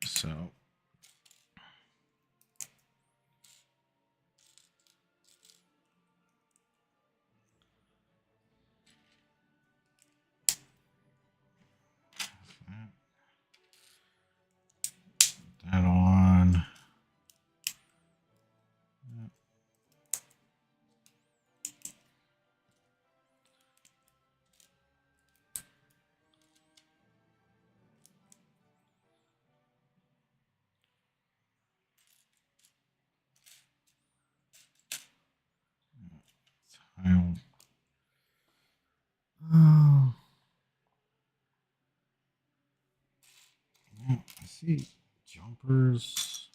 So that on. Tile. Oh. I see jumpers.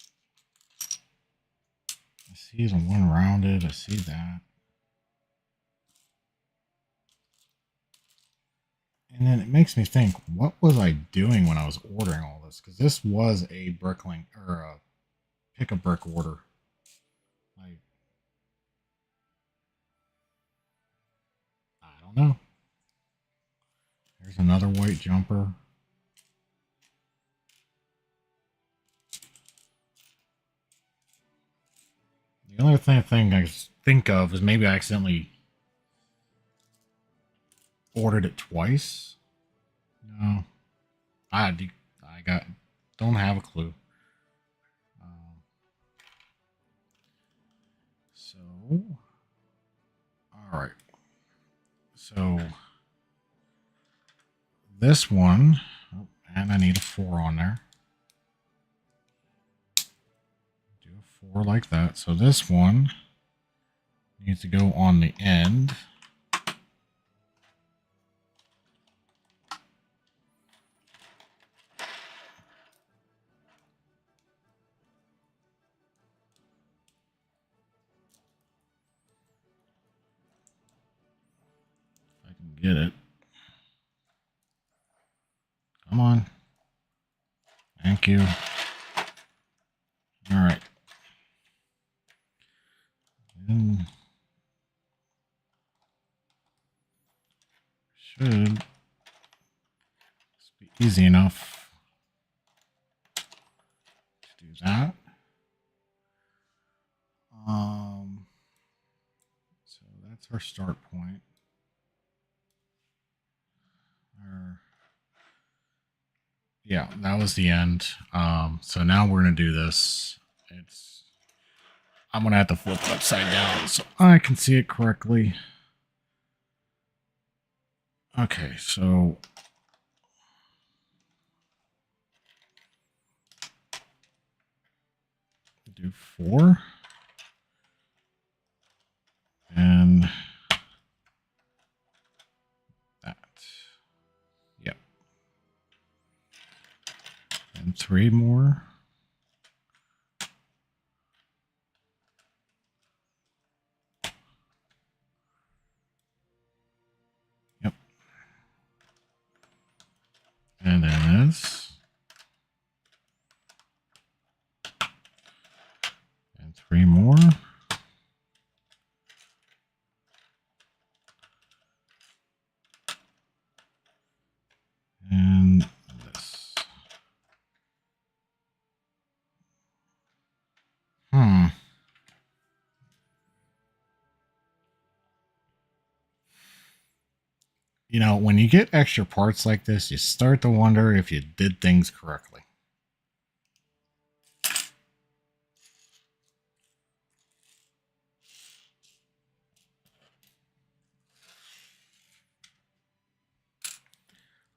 I see the one rounded. I see that. And then it makes me think, what was I doing when I was ordering all this? Because this was a bricklink or a pick a brick order. Like, I don't know. There's another white jumper. The only thing I think of is maybe I accidentally ordered it twice. No, I don't have a clue. So, all right. So this one, oh, and I need a 4 on there. Do a 4 like that. So this one needs to go on the end. If I can get it. Come on. Thank you. All right. And should be easy enough to do that. So that's our start point. Yeah, that was the end. So now we're gonna do this. I'm gonna have to flip it upside down so I can see it correctly. Okay, so do 4 and that. Yep. And 3 more. Yep. And then this. And 3 more. And this. You know, when you get extra parts like this, you start to wonder if you did things correctly.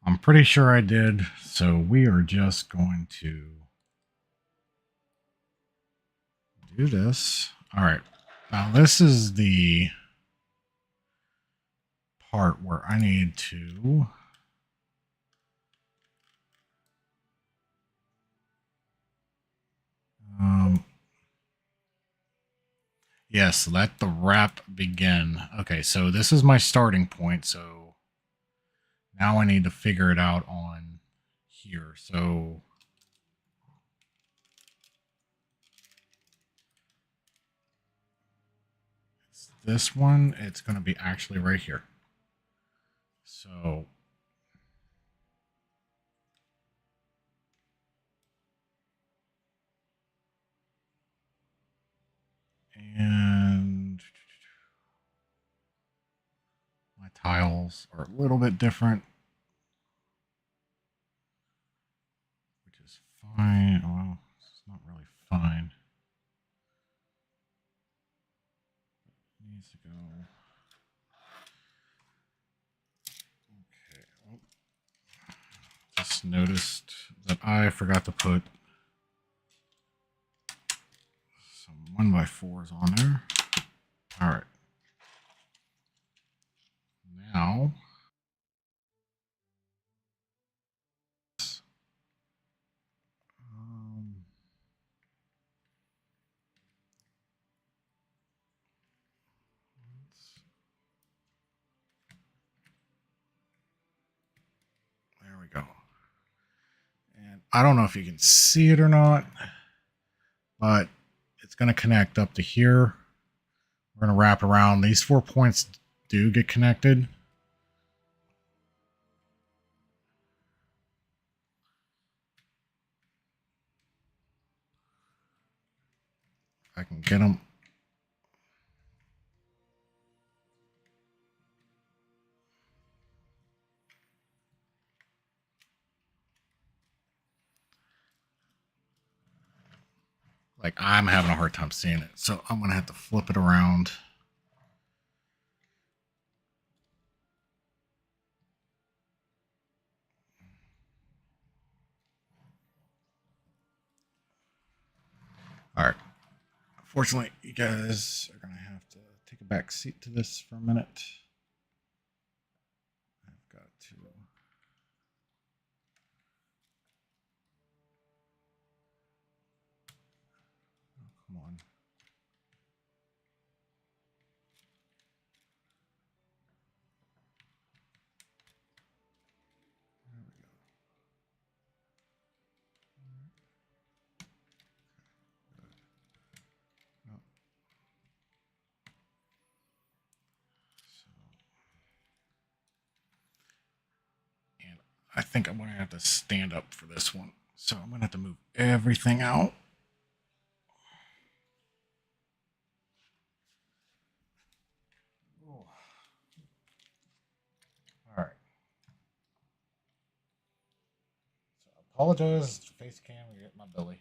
I'm pretty sure I did, so we are just going to do this. All right, Now this is the part where I need to yes, let the wrap begin. Okay, so this is my starting point. So now I need to figure it out on here. So this one, it's going to be actually right here. So and my tiles are a little bit different, which is fine. Well, it's not really fine. It needs to go. Okay. Oh. Just noticed that I forgot to put some 1x4s on there. All right. Now, there we go. And I don't know if you can see it or not, but it's going to connect up to here. We're going to wrap around. These 4 points do get connected. If I can get them. Like, I'm having a hard time seeing it, so I'm going to have to flip it around. All right. Unfortunately, you guys are going to have to take a back seat to this for a minute. I've got to. Oh, come on. There we go. No. So, and I think I'm going to have to stand up for this one. So I'm going to have to move everything out. Oh. All right. So I apologize. Face cam, you get my belly.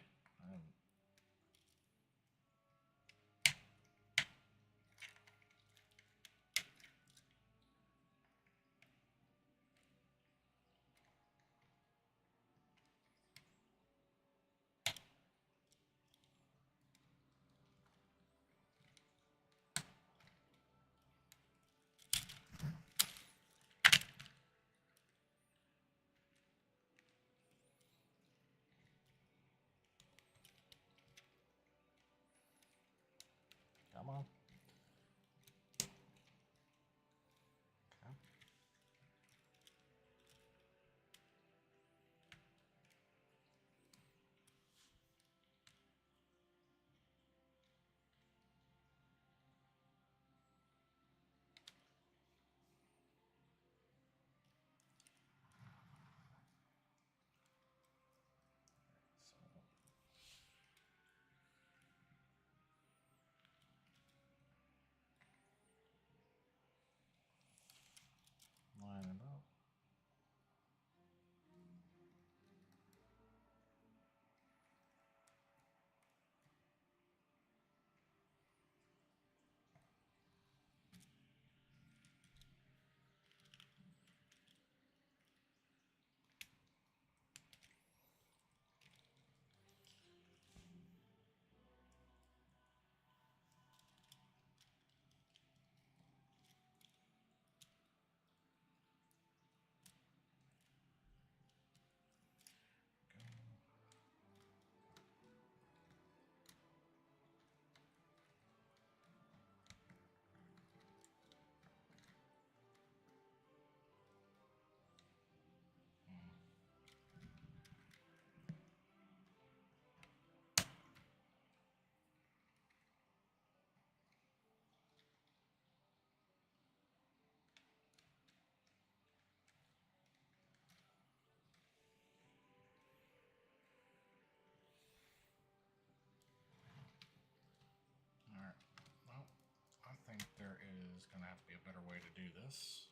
is going to have to be a better way to do this,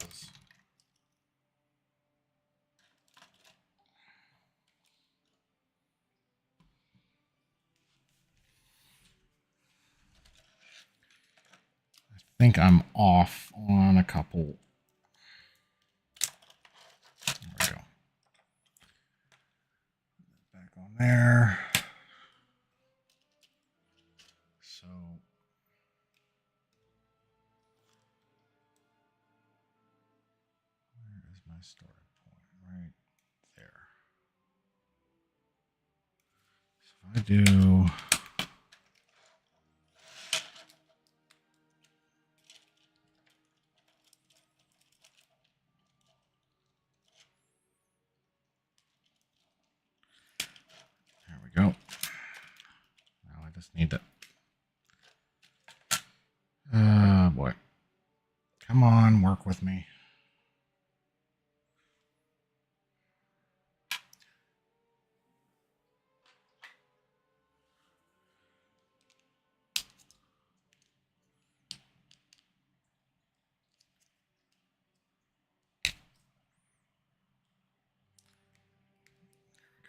because I think I'm off on a couple. There we go. Back on there. So where is my starting point? Right there. So if I do there we go. Now I just need to boy. Come on, work with me.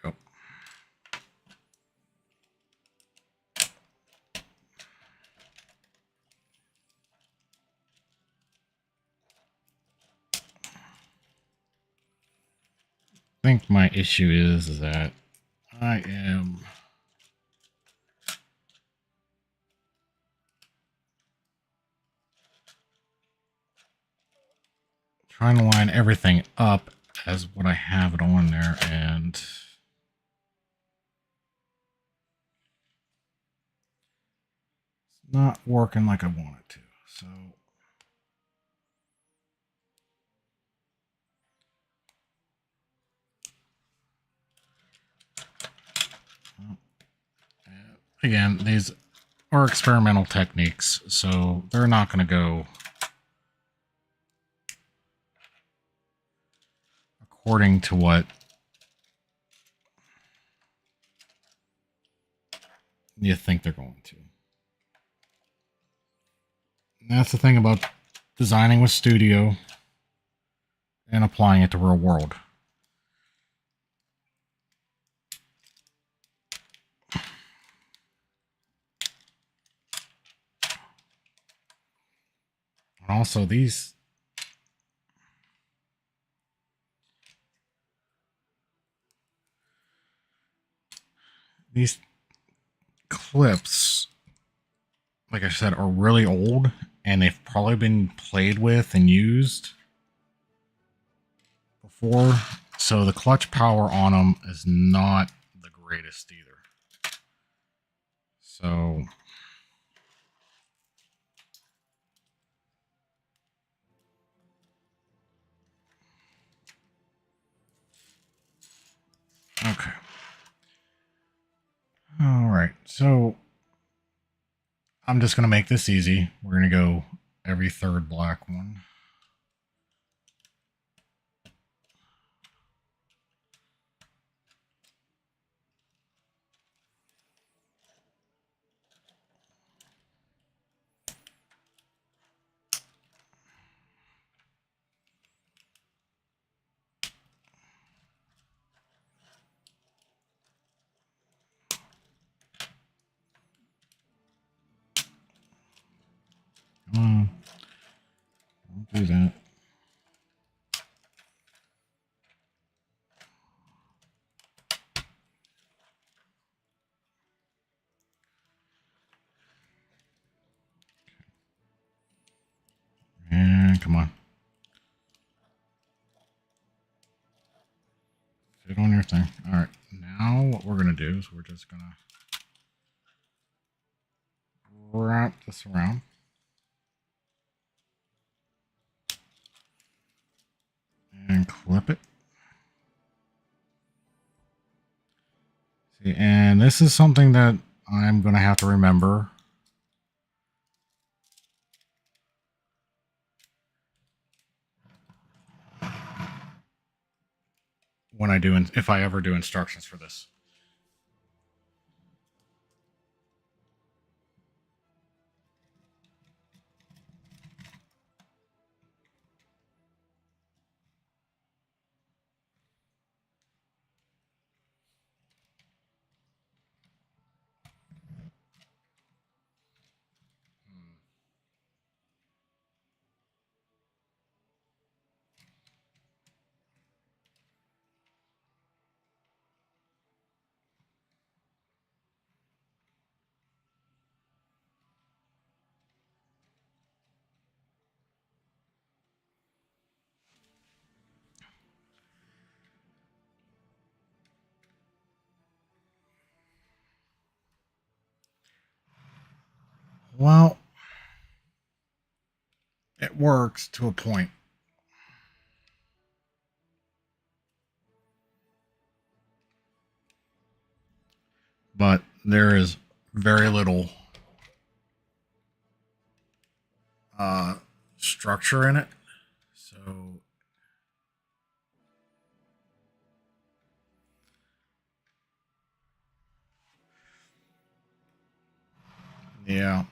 Go. I think my issue is that I am trying to line everything up as what I have it on there, and it's not working like I want it to. So again, these are experimental techniques, so they're not going to go according to what you think they're going to. And that's the thing about designing with Studio and applying it to real world. And also these clips, like I said, are really old, and they've probably been played with and used before. So the clutch power on them is not the greatest either. So okay. All right. So I'm just going to make this easy. We're going to go every third black one. Come on. Don't do that. And come on. Fit on your thing. All right. Now what we're going to do is we're just going to wrap this around. And clip it. See, and this is something that I'm going to have to remember. When I do, if I ever do instructions for this. Well, it works to a point. But there is very little uh, structure in it. So, yeah.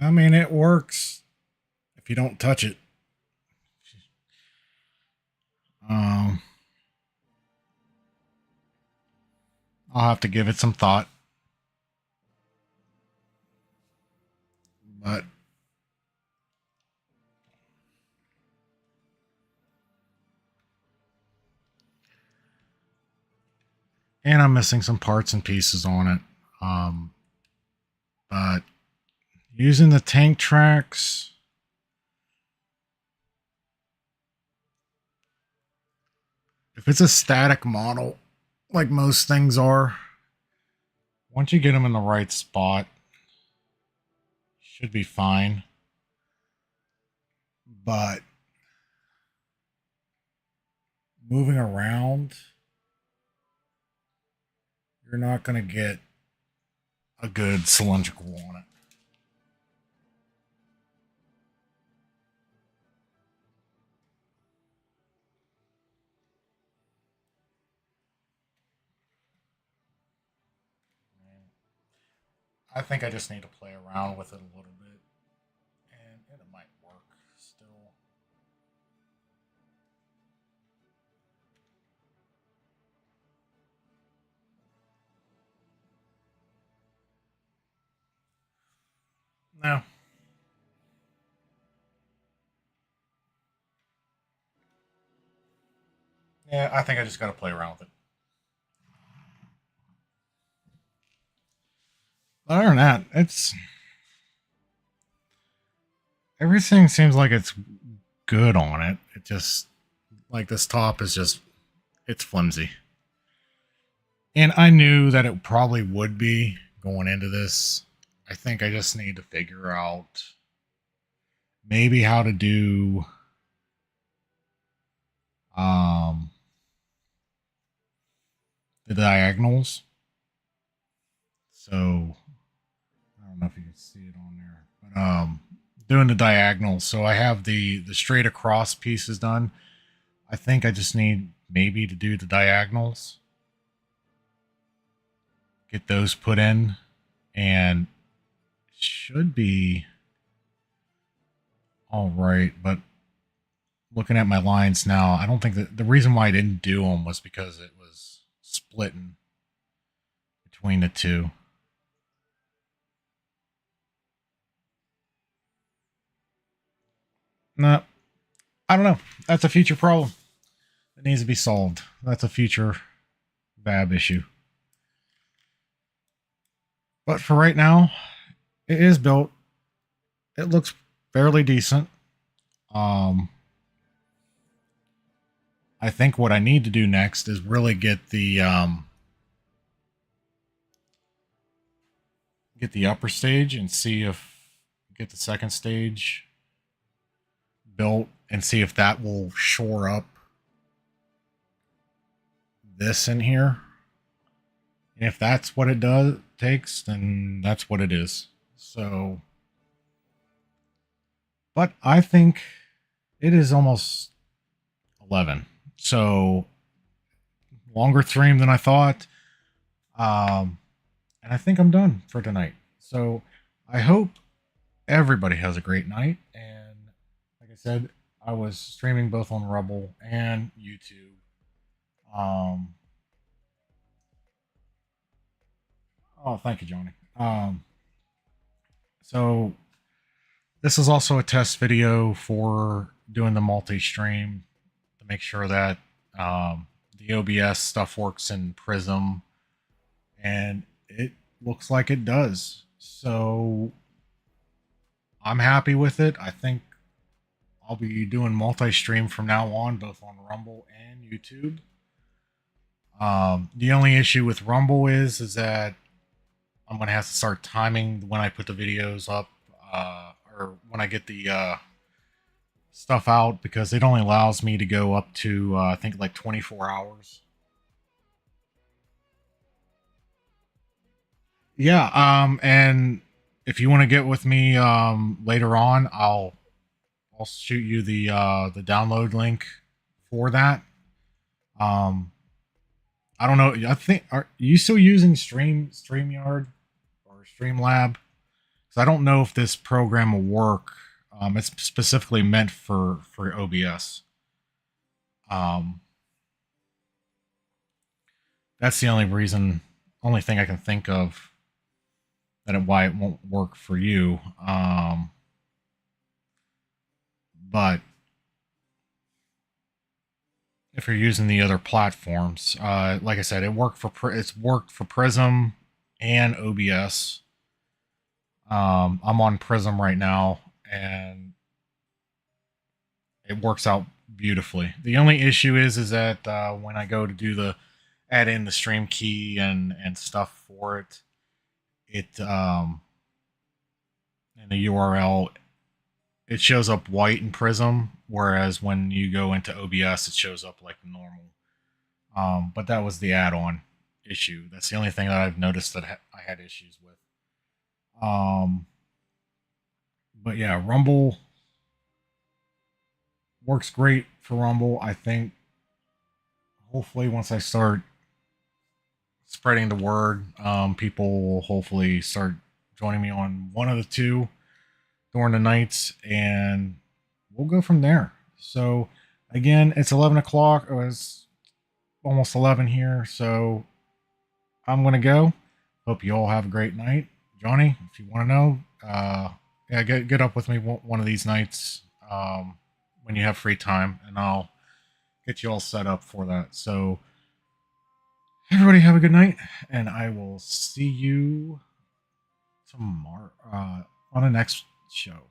I mean, it works if you don't touch it. Um, I'll have to give it some thought. But and I'm missing some parts and pieces on it. Um, but using the tank tracks, if it's a static model, like most things are, once you get them in the right spot, should be fine. But moving around, you're not going to get a good cylindrical on it. I think I just need to play around with it a little bit, and it might work still. No. Yeah, I think I just got to play around with it. But other than that, it's everything seems like it's good on it. It just like this top is just it's flimsy. And I knew that it probably would be going into this. I think I just need to figure out maybe how to do um the diagonals. So I don't know if you can see it on there, but doing the diagonals. So I have the straight across pieces done. I think I just need maybe to do the diagonals, get those put in, and it should be all right. But looking at my lines now, I don't think that the reason why I didn't do them was because it was splitting between the two. No, I don't know. That's a future problem that needs to be solved. That's a future VAB issue. But for right now, it is built. It looks fairly decent. Um, I think what I need to do next is really get the upper stage and see if get the second stage built and see if that will shore up this in here. And if that's what it does takes, then that's what it is. So, but I think it is almost 11. So longer stream than I thought. Um, and I think I'm done for tonight. So I hope everybody has a great night. And like I said, I was streaming both on Rumble and YouTube. Um, oh, thank you, Johnny. So This is also a test video for doing the multi-stream to make sure that the OBS stuff works in Prism, and it looks like it does. So I'm happy with it. I think I'll be doing multi-stream from now on, both on Rumble and YouTube. The only issue with Rumble is that I'm gonna have to start timing when I put the videos up, or when I get the stuff out, because it only allows me to go up to I think like 24 hours. Yeah, and if you want to get with me later on, I'll shoot you the download link for that. Um, I don't know. I think, are you still using StreamYard or Streamlab? Because I don't know if this program will work. It's specifically meant for OBS. Um, that's the only thing I can think of why it won't work for you. But if you're using the other platforms, like I said, it's worked for Prism and OBS. I'm on Prism right now, and it works out beautifully. The only issue is that when I go to add in the stream key and stuff for it, it in the URL, it shows up white in Prism, whereas when you go into OBS, it shows up like normal. But that was the add-on issue. That's the only thing that I've noticed that I had issues with. But yeah, Rumble works great for Rumble. I think hopefully once I start spreading the word, people will hopefully start joining me on one of the two during the nights, and we'll go from there. So again, it's 11 o'clock. It's almost 11 here, so I'm gonna go. Hope you all have a great night. Johnny, if you want to know, yeah, get up with me one of these nights when you have free time, and I'll get you all set up for that. So everybody have a good night, and I will see you tomorrow on the next show.